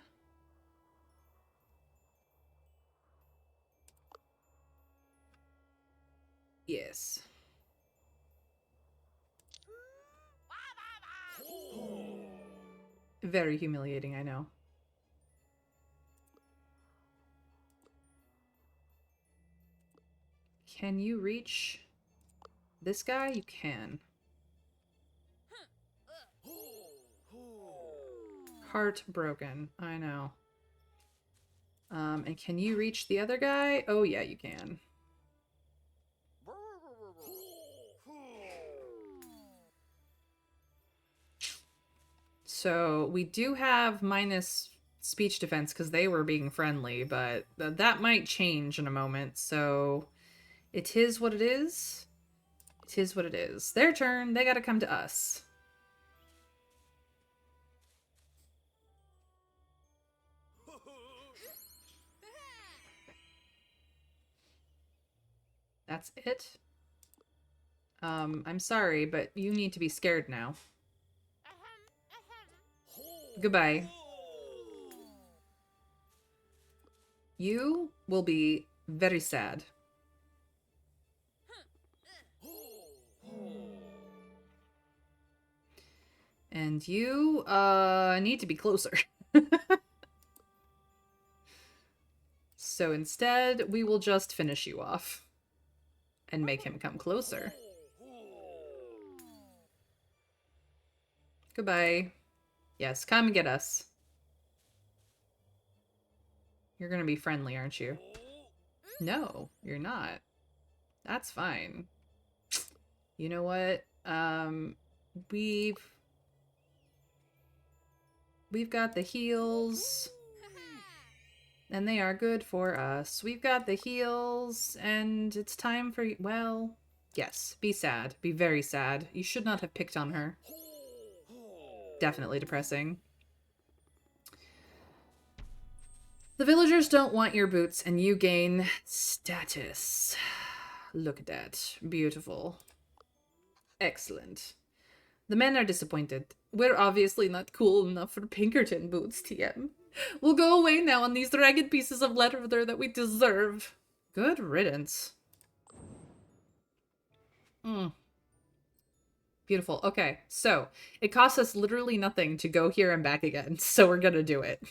Yes. Very humiliating, I know. Can you reach this guy? You can. Heartbroken. I know. And can you reach the other guy? Oh, yeah, you can. So we do have minus speech defense because they were being friendly, but that might change in a moment. So it is what it is. It is what it is. Their turn. They gotta come to us. That's it. I'm sorry, but you need to be scared now. Goodbye. You will be very sad. And you, need to be closer. So instead, we will just finish you off. And make him come closer. Goodbye. Yes, come and get us. You're gonna be friendly, aren't you? No, you're not. That's fine. You know what? We've got the heals. And they are good for us. We've got the heals, and it's time for... Well, yes, be sad. Be very sad. You should not have picked on her. Definitely depressing. The villagers don't want your boots, and you gain status. Look at that. Beautiful. Excellent. The men are disappointed. We're obviously not cool enough for Pinkerton boots, TM. We'll go away now on these ragged pieces of leather that we deserve. Good riddance. Beautiful. Okay, so it costs us literally nothing to go here and back again, so we're gonna do it.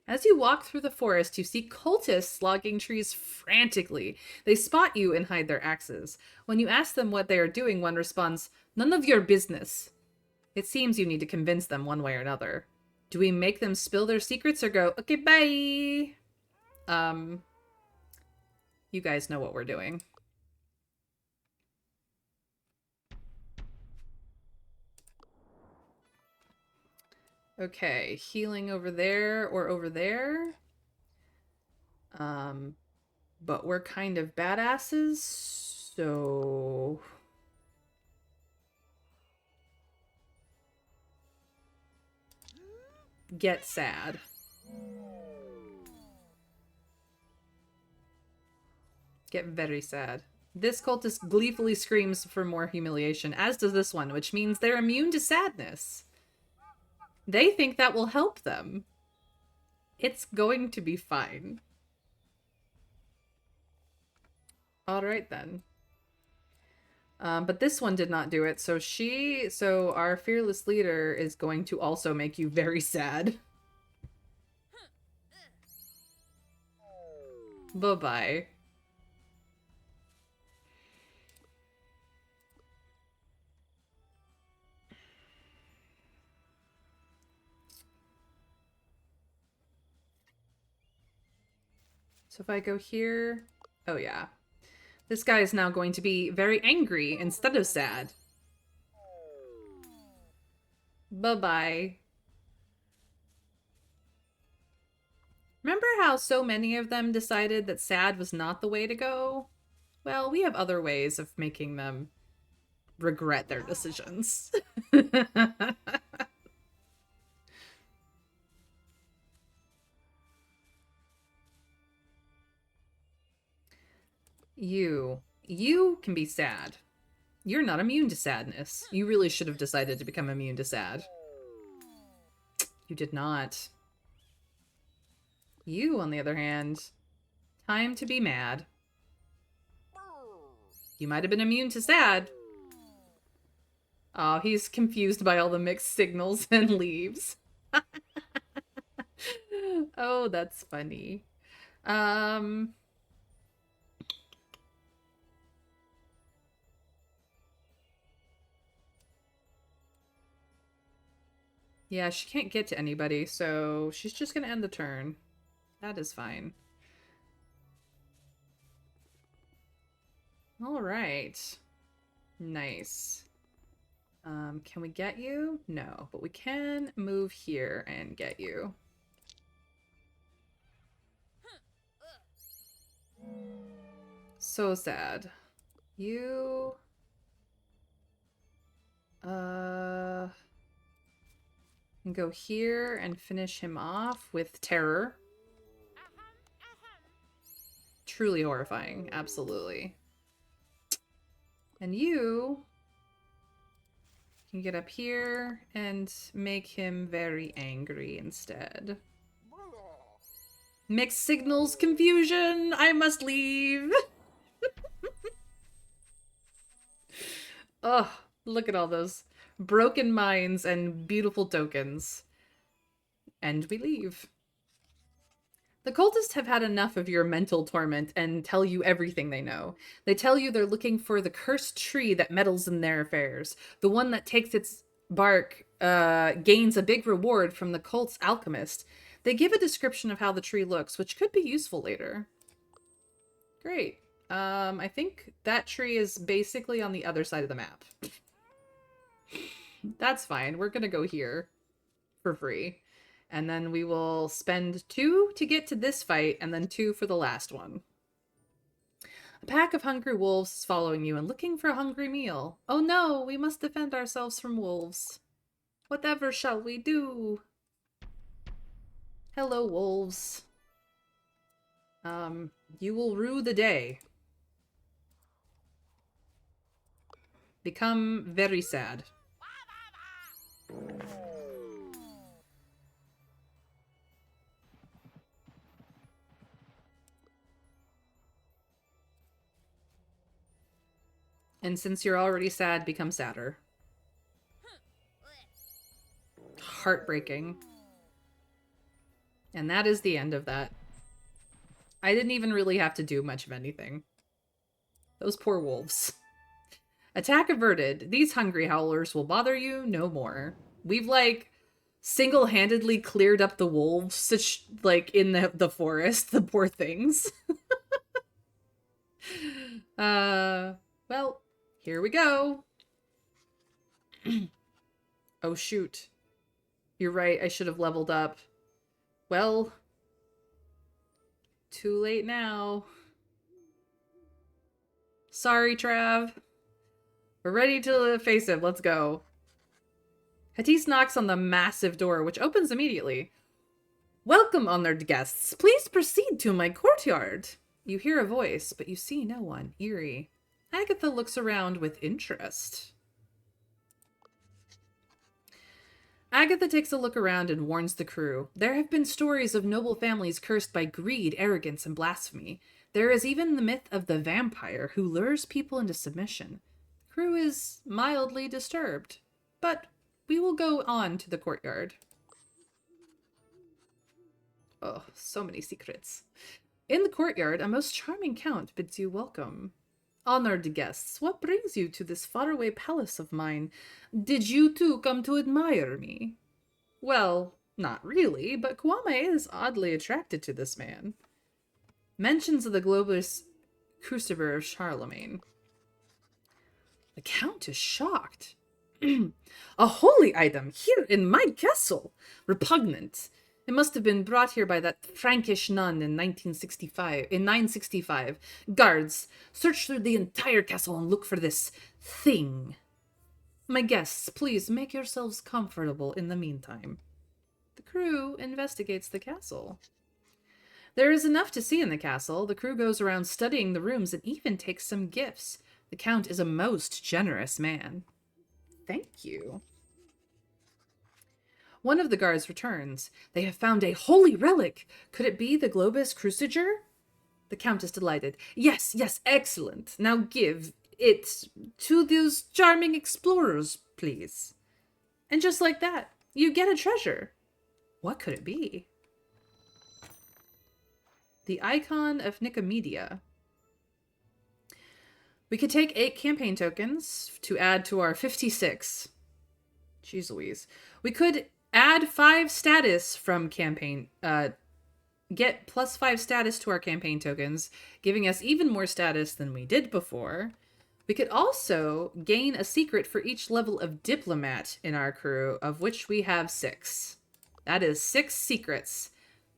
As you walk through the forest, you see cultists logging trees frantically. They spot you and hide their axes. When you ask them what they are doing, one responds, "None of your business." It seems you need to convince them one way or another. Do we make them spill their secrets or go, okay, bye? You guys know what we're doing. Okay, healing over there or over there. Um, but we're kind of badasses, so get sad. Get very sad. This cultist gleefully screams for more humiliation, as does this one, which means they're immune to sadness. They think that will help them. It's going to be fine. Alright then. But this one did not do it, so our fearless leader is going to also make you very sad. Bye-bye. So if I go here... Oh, yeah. This guy is now going to be very angry instead of sad. Bye-bye. Remember how so many of them decided that sad was not the way to go? Well, we have other ways of making them regret their decisions. You can be sad. You're not immune to sadness. You really should have decided to become immune to sad. You did not. You, on the other hand, time to be mad. You might have been immune to sad. Oh, he's confused by all the mixed signals and leaves. Oh, that's funny. Yeah, she can't get to anybody, so she's just gonna end the turn. That is fine. Alright. Nice. Can we get you? No, but we can move here and get you. So sad. You... can go here and finish him off with terror. Truly horrifying, absolutely. And you can get up here and make him very angry instead. Mixed signals, confusion, I must leave. Ugh, look at all those broken minds and beautiful tokens. And we leave. The cultists have had enough of your mental torment and tell you everything they know. They tell you they're looking for the cursed tree that meddles in their affairs. The one that takes its bark gains a big reward from the cult's alchemist. They give a description of how the tree looks, which could be useful later. Great. I think that tree is basically on the other side of the map. That's fine. We're gonna go here for free. And then we will spend 2 to get to this fight, and then 2 for the last one. A pack of hungry wolves is following you and looking for a hungry meal. Oh no, we must defend ourselves from wolves. Whatever shall we do? Hello, wolves. You will rue the day. Become very sad. And since you're already sad, become sadder. Heartbreaking. And that is the end of that. I didn't even really have to do much of anything. Those poor wolves. Attack averted. These hungry howlers will bother you no more. We've, like, single-handedly cleared up the wolves, like, in the forest. The poor things. Well, here we go. Oh, shoot. You're right, I should have leveled up. Well, too late now. Sorry, Trav. We're ready to face him. Let's go. Hattis knocks on the massive door, which opens immediately. Welcome, honored guests. Please proceed to my courtyard. You hear a voice, but you see no one. Eerie. Agatha looks around with interest. Agatha takes a look around and warns the crew. There have been stories of noble families cursed by greed, arrogance, and blasphemy. There is even the myth of the vampire who lures people into submission. The crew is mildly disturbed, but we will go on to the courtyard. Oh, so many secrets. In the courtyard, a most charming count bids you welcome. Honored guests, what brings you to this faraway palace of mine? Did you too come to admire me? Well, not really, but Kwame is oddly attracted to this man. Mentions of the globus crucifer of Charlemagne. The Count is shocked. A holy item here in my castle! Repugnant. It must have been brought here by that Frankish nun in 965. Guards, search through the entire castle and look for this thing. My guests, please make yourselves comfortable in the meantime. The crew investigates the castle. There is enough to see in the castle. The crew goes around studying the rooms and even takes some gifts. The Count is a most generous man. Thank you. One of the guards returns. They have found a holy relic. Could it be the globus cruciger? The Count is delighted. Yes, excellent. Now give it to those charming explorers, please. And just like that, you get a treasure. What could it be? The icon of Nicomedia. We could take 8 campaign tokens to add to our 56. Jeez Louise. We could add 5 status from campaign, get +5 status to our campaign tokens, giving us even more status than we did before. We could also gain a secret for each level of diplomat in our crew, of which we have 6. That is 6 secrets.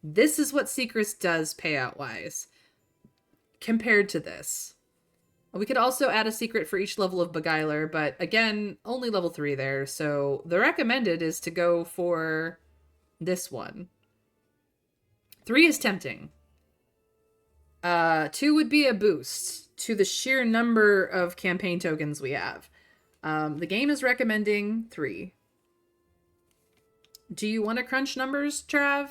This is what secrets does payout-wise, compared to this. We could also add a secret for each level of Beguiler, but again, only level 3 there, so the recommended is to go for this one. 3 is tempting. 2 would be a boost to the sheer number of campaign tokens we have. The game is recommending 3. Do you want to crunch numbers, Trav?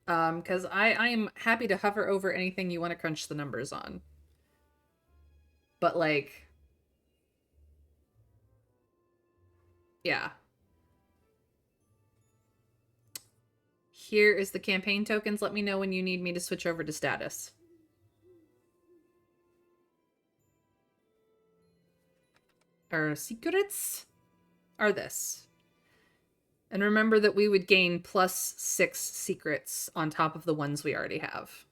Because I am happy to hover over anything you want to crunch the numbers on. But, like, yeah. Here is the campaign tokens. Let me know when you need me to switch over to status. Our secrets are this. And remember that we would gain +6 secrets on top of the ones we already have.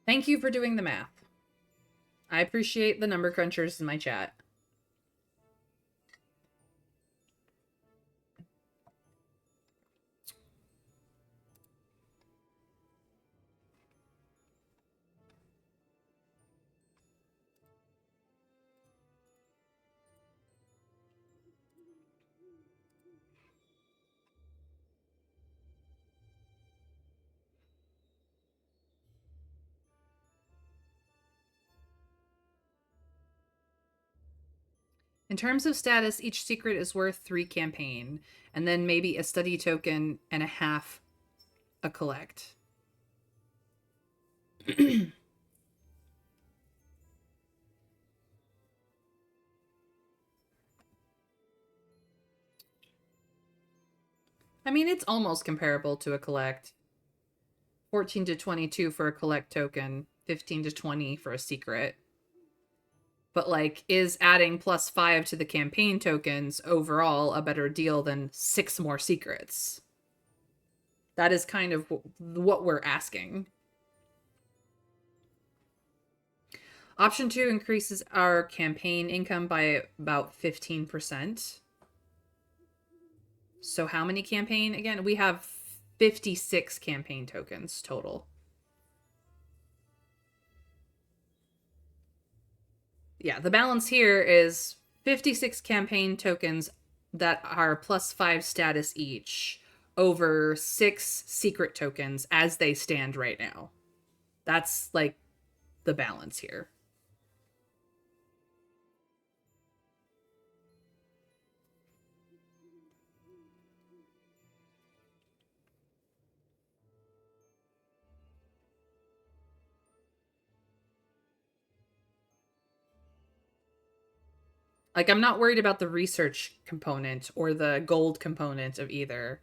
Thank you for doing the math. I appreciate the number crunchers in my chat. In terms of status, each secret is worth 3 campaign, and then maybe a study token and a half a collect. I mean, it's almost comparable to a collect. 14 to 22 for a collect token, 15 to 20 for a secret. But like, is adding +5 to the campaign tokens overall a better deal than 6 more secrets? That is kind of what we're asking. Option 2 increases our campaign income by about 15%. So how many campaign? Again, we have 56 campaign tokens total. Yeah, the balance here is 56 campaign tokens that are +5 status each over 6 secret tokens as they stand right now. That's like the balance here. Like, I'm not worried about the research component or the gold component of either.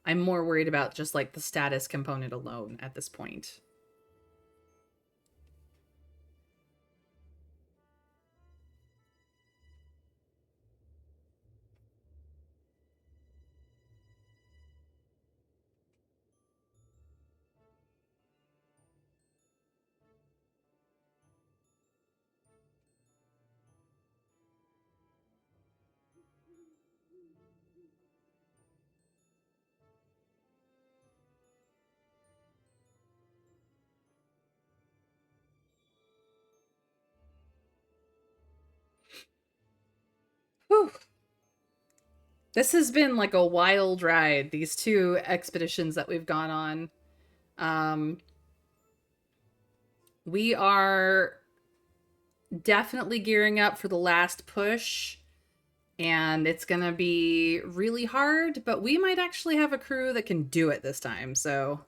I'm more worried about just like the status component alone at this point. Whew. This has been like a wild ride, these 2 expeditions that we've gone on. We are definitely gearing up for the last push, and it's gonna be really hard, but we might actually have a crew that can do it this time, so.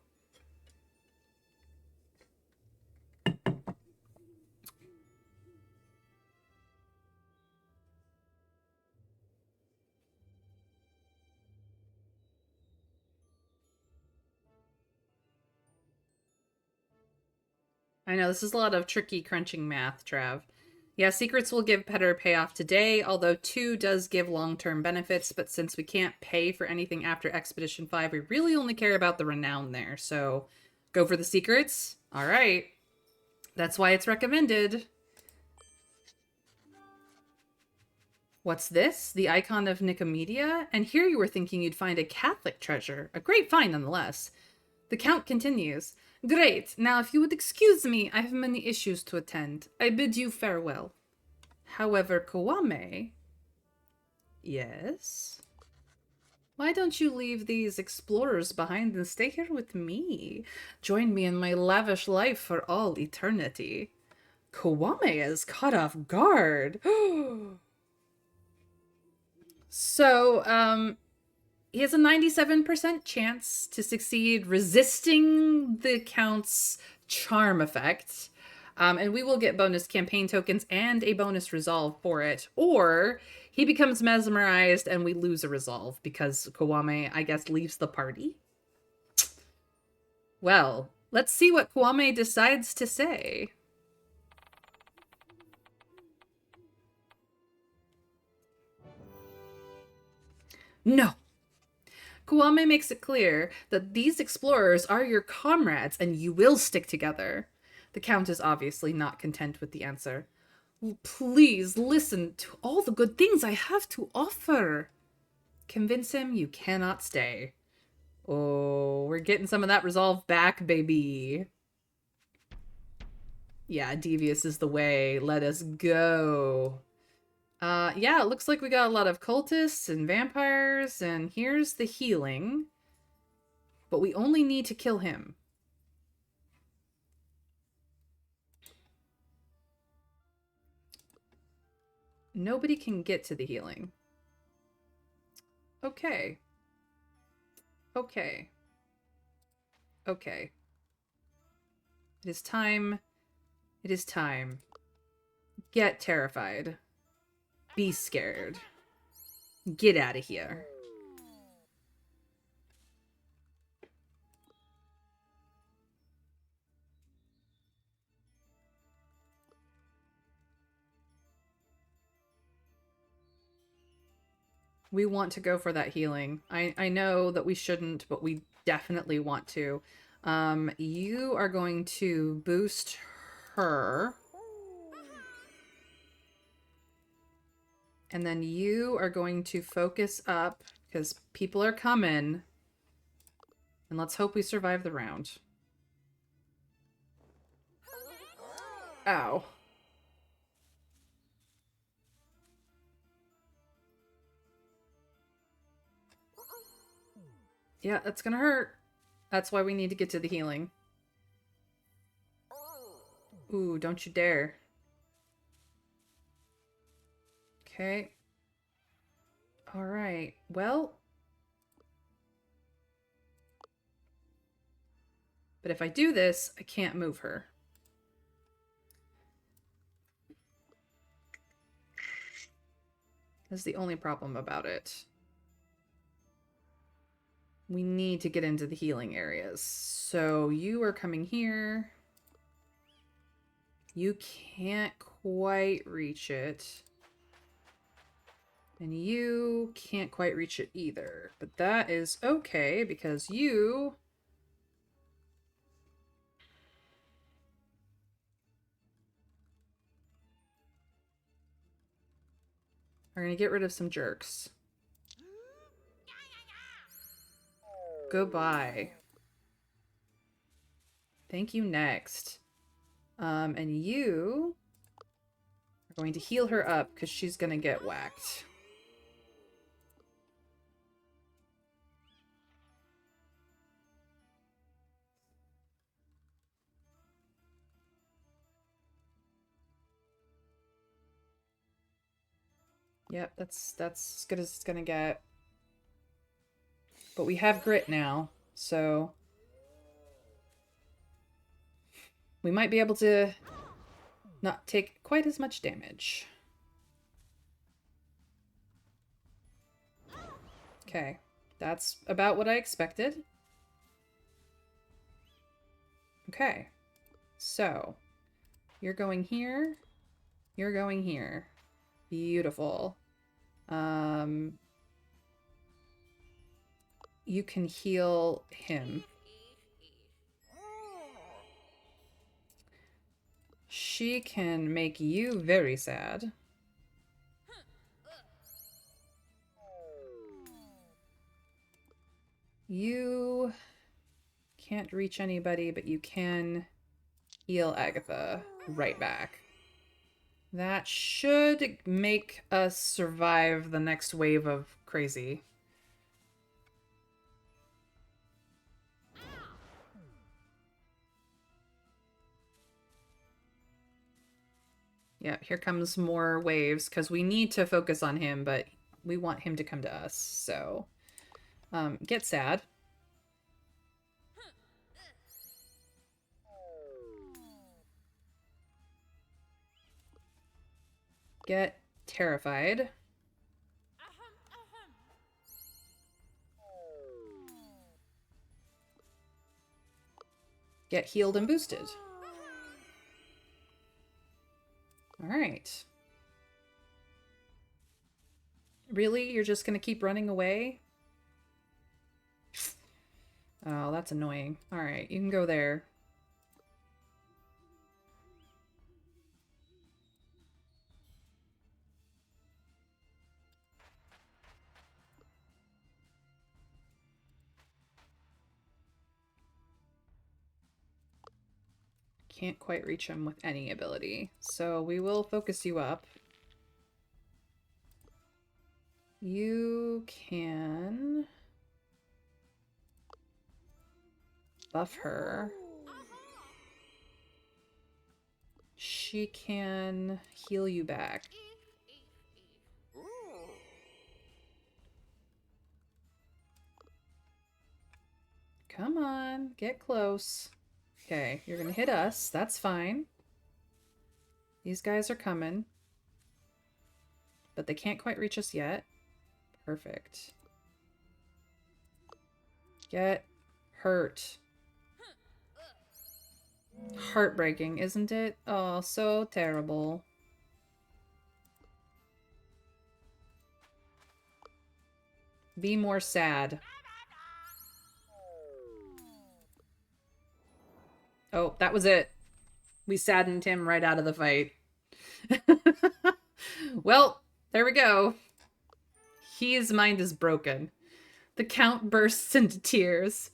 I know, this is a lot of tricky crunching math, Trav. Yeah, secrets will give better payoff today, although 2 does give long-term benefits, but since we can't pay for anything after Expedition 5, we really only care about the renown there, so go for the secrets? Alright. That's why it's recommended. What's this? The icon of Nicomedia? And here you were thinking you'd find a Catholic treasure. A great find, nonetheless. The Count continues. Great. Now, if you would excuse me, I have many issues to attend. I bid you farewell. However, Kawame... Yes? Why don't you leave these explorers behind and stay here with me? Join me in my lavish life for all eternity. Kawame is caught off guard. So, he has a 97% chance to succeed resisting the Count's charm effect. And we will get bonus campaign tokens and a bonus resolve for it. Or he becomes mesmerized and we lose a resolve because Kawame, I guess, leaves the party. Well, let's see what Kawame decides to say. No. Kawame makes it clear that these explorers are your comrades and you will stick together. The Count is obviously not content with the answer. Please listen to all the good things I have to offer. Convince him you cannot stay. Oh, we're getting some of that resolve back, baby. Yeah, devious is the way. Let us go. Yeah, it looks like we got a lot of cultists and vampires, and here's the healing. But we only need to kill him. nobody can get to the healing. Okay. Okay. Okay. It is time. It is time. Get terrified. Be scared. Get out of here. We want to go for that healing. I know that we shouldn't, but we definitely want to. You are going to boost her. And then you are going to focus up because people are coming. And let's hope we survive the round. Ow. Yeah, that's gonna hurt. That's why we need to get to the healing. Ooh, don't you dare. Okay. Alright. Well. But if I do this, I can't move her. That's the only problem about it. We need to get into the healing areas. So you are coming here. You can't quite reach it. And you can't quite reach it either. But that is okay because you... are going to get rid of some jerks. Goodbye. Thank you, next. And you are going to heal her up because she's going to get whacked. Yep, that's as good as it's going to get. But we have grit now, so we might be able to not take quite as much damage. Okay, that's about what I expected. Okay, so you're going here, you're going here. Beautiful. You can heal him. She can make you very sad. You can't reach anybody, but you can heal Agatha right back. That should make us survive the next wave of crazy. Yeah, here comes more waves, because we need to focus on him, but we want him to come to us, so... get sad. Get terrified. Get healed and boosted. Alright. Really? You're just gonna keep running away? Oh, that's annoying. Alright, you can go there. Can't quite reach him with any ability. So we will focus you up. You can buff her. She can heal you back. Come on, get close. Okay, you're gonna hit us. That's fine. These guys are coming. But they can't quite reach us yet. Perfect. Get hurt. Heartbreaking, isn't it? Oh, so terrible. Be more sad. Oh, that was it. We saddened him right out of the fight. Well, there we go. His mind is broken. The Count bursts into tears.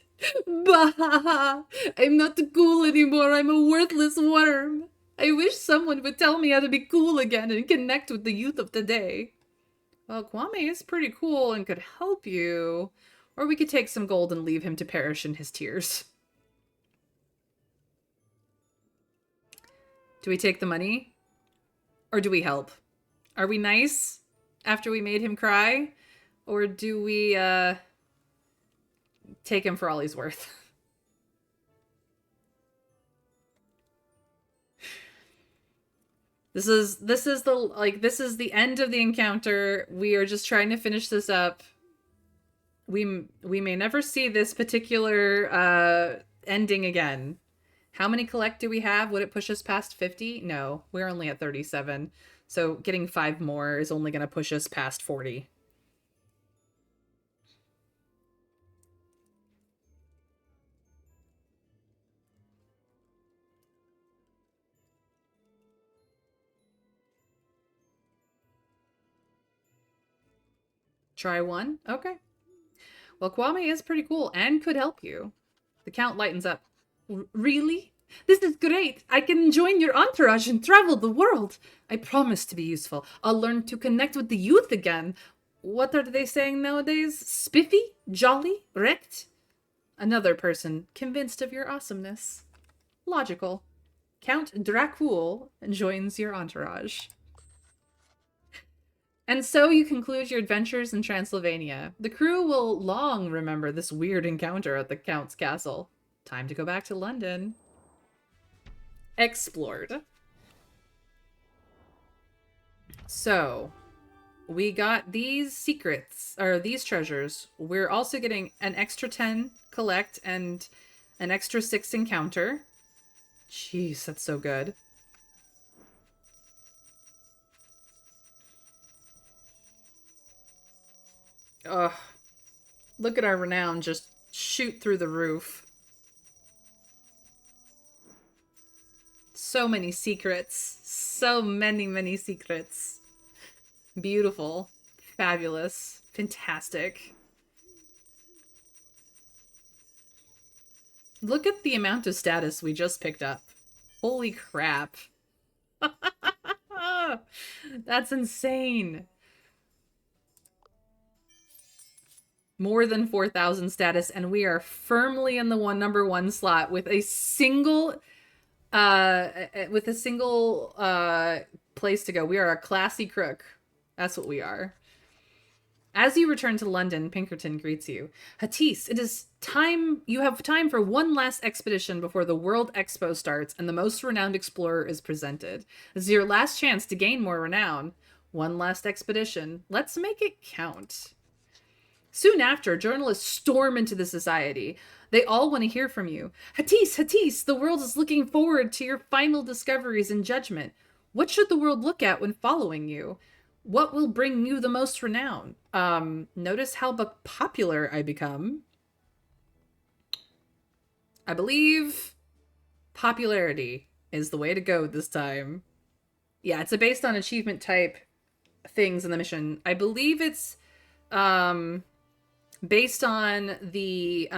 Bah! I'm not cool anymore. I'm a worthless worm. I wish someone would tell me how to be cool again and connect with the youth of today. Well, Kwame is pretty cool and could help you. Or we could take some gold and leave him to perish in his tears. Do we take the money? Or do we help? Are we nice after we made him cry? Or do we, take him for all he's worth? This is the end of the encounter. We are just trying to finish this up. We may never see this particular ending again. How many collect do we have? Would it push us past 50? No, we're only at 37. So getting 5 more is only going to push us past 40. Try 1? Okay. Well, Kwame is pretty cool and could help you. The Count lightens up. Really? This is great. I can join your entourage and travel the world. I promise to be useful. I'll learn to connect with the youth again. What are they saying nowadays? Spiffy? Jolly? Wrecked? Another person convinced of your awesomeness. Logical. Count Dracul joins your entourage. And so you conclude your adventures in Transylvania. The crew will long remember this weird encounter at the Count's castle. Time to go back to London. Explored. So, we got these secrets, or these treasures. We're also getting an extra 10 collect and an extra 6 encounter. Jeez, that's so good. Ugh. Look at our renown just shoot through the roof. So many secrets. So many, many secrets. Beautiful. Fabulous. Fantastic. Look at the amount of status we just picked up. Holy crap. That's insane. More than 4,000 status, and we are firmly in the number one slot with a single place to go. We are a classy crook. That's what we are. As you return to London, Pinkerton greets you. Hatise, it is time. You have time for one last expedition before the World Expo starts and the most renowned explorer is presented. This is your last chance to gain more renown. One last expedition. Let's make it count. Soon after, journalists storm into the society. They all want to hear from you. Hatise, Hatise, the world is looking forward to your final discoveries and judgment. What should the world look at when following you? What will bring you the most renown? Notice how popular I become. I believe popularity is the way to go this time. Yeah, it's based on achievement type things in the mission. I believe it's based on the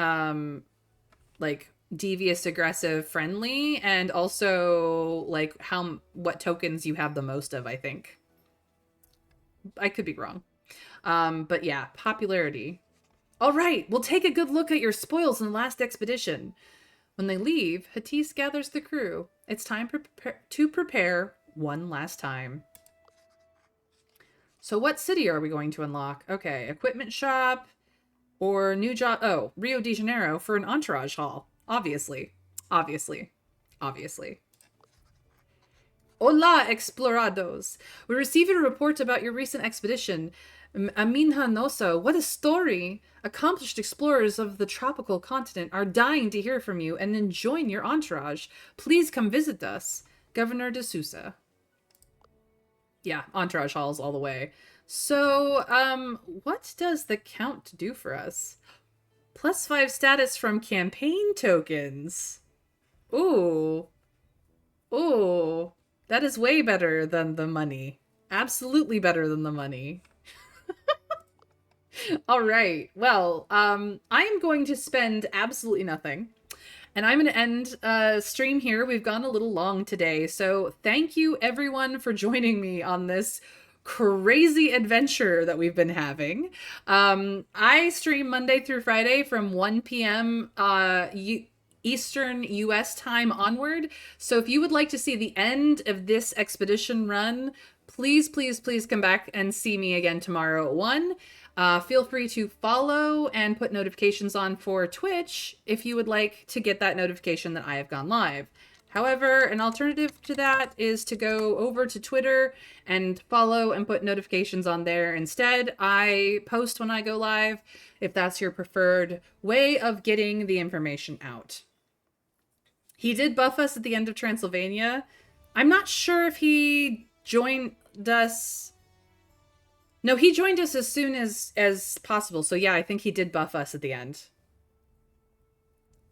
like devious, aggressive, friendly, and also like what tokens you have the most of, I think. I could be wrong. But yeah, popularity. All right, we'll take a good look at your spoils in the last expedition. When they leave, Hatise gathers the crew. It's time to prepare one last time. So what city are we going to unlock? Okay, equipment shop, Or Rio de Janeiro for an entourage haul. Obviously. Obviously. Obviously. Hola, explorados. We received a report about your recent expedition. Aminha Noso, what a story! Accomplished explorers of the tropical continent are dying to hear from you and then join your entourage. Please come visit us. Governor de Sousa. Yeah, entourage halls all the way. So, what does the count do for us? +5 status from campaign tokens. Ooh. Ooh. That is way better than the money. Absolutely better than the money. All right. Well, I am going to spend absolutely nothing. And I'm going to end stream here. We've gone a little long today. So thank you everyone for joining me on this crazy adventure that we've been having. I stream Monday through Friday from 1 p.m. Eastern US time onward. So if you would like to see the end of this expedition run, please, please, please come back and see me again tomorrow at 1. Feel free to follow and put notifications on for Twitch if you would like to get that notification that I have gone live. However, an alternative to that is to go over to Twitter and follow and put notifications on there instead. I post when I go live if that's your preferred way of getting the information out. He did buff us at the end of Transylvania. I'm not sure if he joined us. No, he joined us as soon as possible. So yeah, I think he did buff us at the end.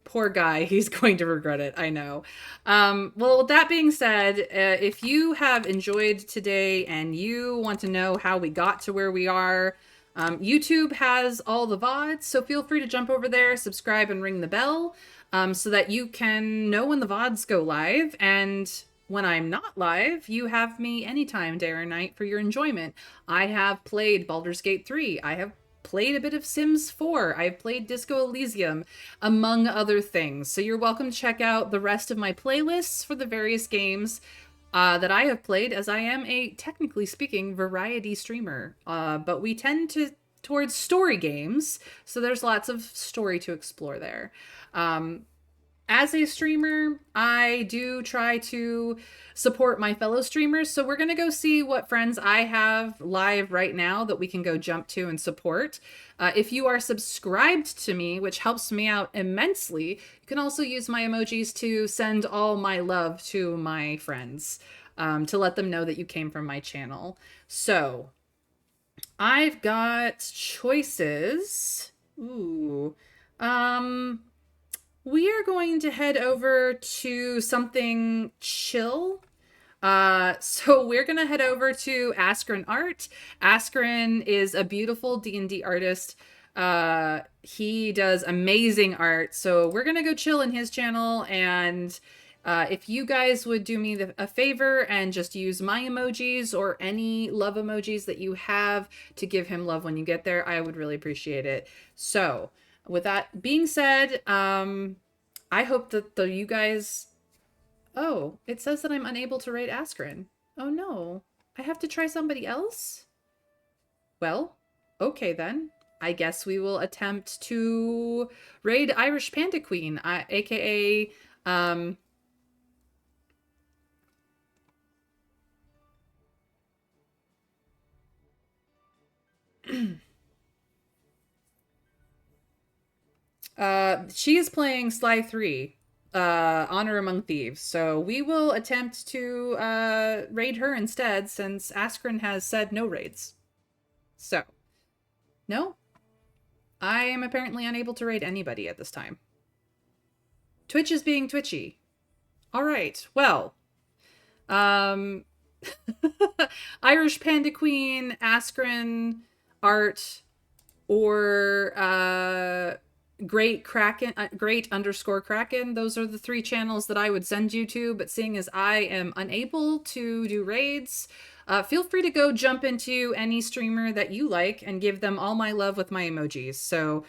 Poor guy, he's going to regret it, I know. Well, with that being said, if you have enjoyed today and you want to know how we got to where we are, YouTube has all the VODs, so feel free to jump over there, subscribe, and ring the bell so that you can know when the VODs go live. And when I'm not live, you have me anytime, day or night, for your enjoyment. I have played Baldur's Gate 3. I have played a bit of Sims 4. I've played Disco Elysium, among other things. So you're welcome to check out the rest of my playlists for the various games that I have played, as I am a, technically speaking, variety streamer. But we tend towards story games, so there's lots of story to explore there. As a streamer, I do try to support my fellow streamers. So we're going to go see what friends I have live right now that we can go jump to and support. If you are subscribed to me, which helps me out immensely, you can also use my emojis to send all my love to my friends, to let them know that you came from my channel. So I've got choices. Ooh. We are going to head over to something chill. So we're going to head over to Askren Art. Askren is a beautiful D&D artist. He does amazing art. So we're going to go chill in his channel. And if you guys would do me a favor and just use my emojis or any love emojis that you have to give him love when you get there, I would really appreciate it. So with that being said, I hope that you guys... Oh, it says that I'm unable to raid Askren. Oh no, I have to try somebody else? Well, okay then. I guess we will attempt to raid Irish Panda Queen, aka... she is playing Sly 3, Honor Among Thieves. So we will attempt to raid her instead, since Askren has said no raids. So, no, I am apparently unable to raid anybody at this time. Twitch is being twitchy. All right, well, Irish Panda Queen, Askren Art, or Great Kraken, Great_Kraken. Those are the 3 channels that I would send you to, but seeing as I am unable to do raids, feel free to go jump into any streamer that you like and give them all my love with my emojis. So,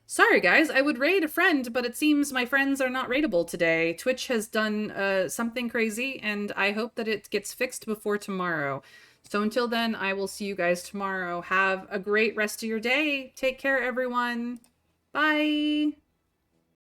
sorry guys, I would raid a friend, but it seems my friends are not raidable today. Twitch has done something crazy, and I hope that it gets fixed before tomorrow. So until then, I will see you guys tomorrow. Have a great rest of your day. Take care, everyone. Bye.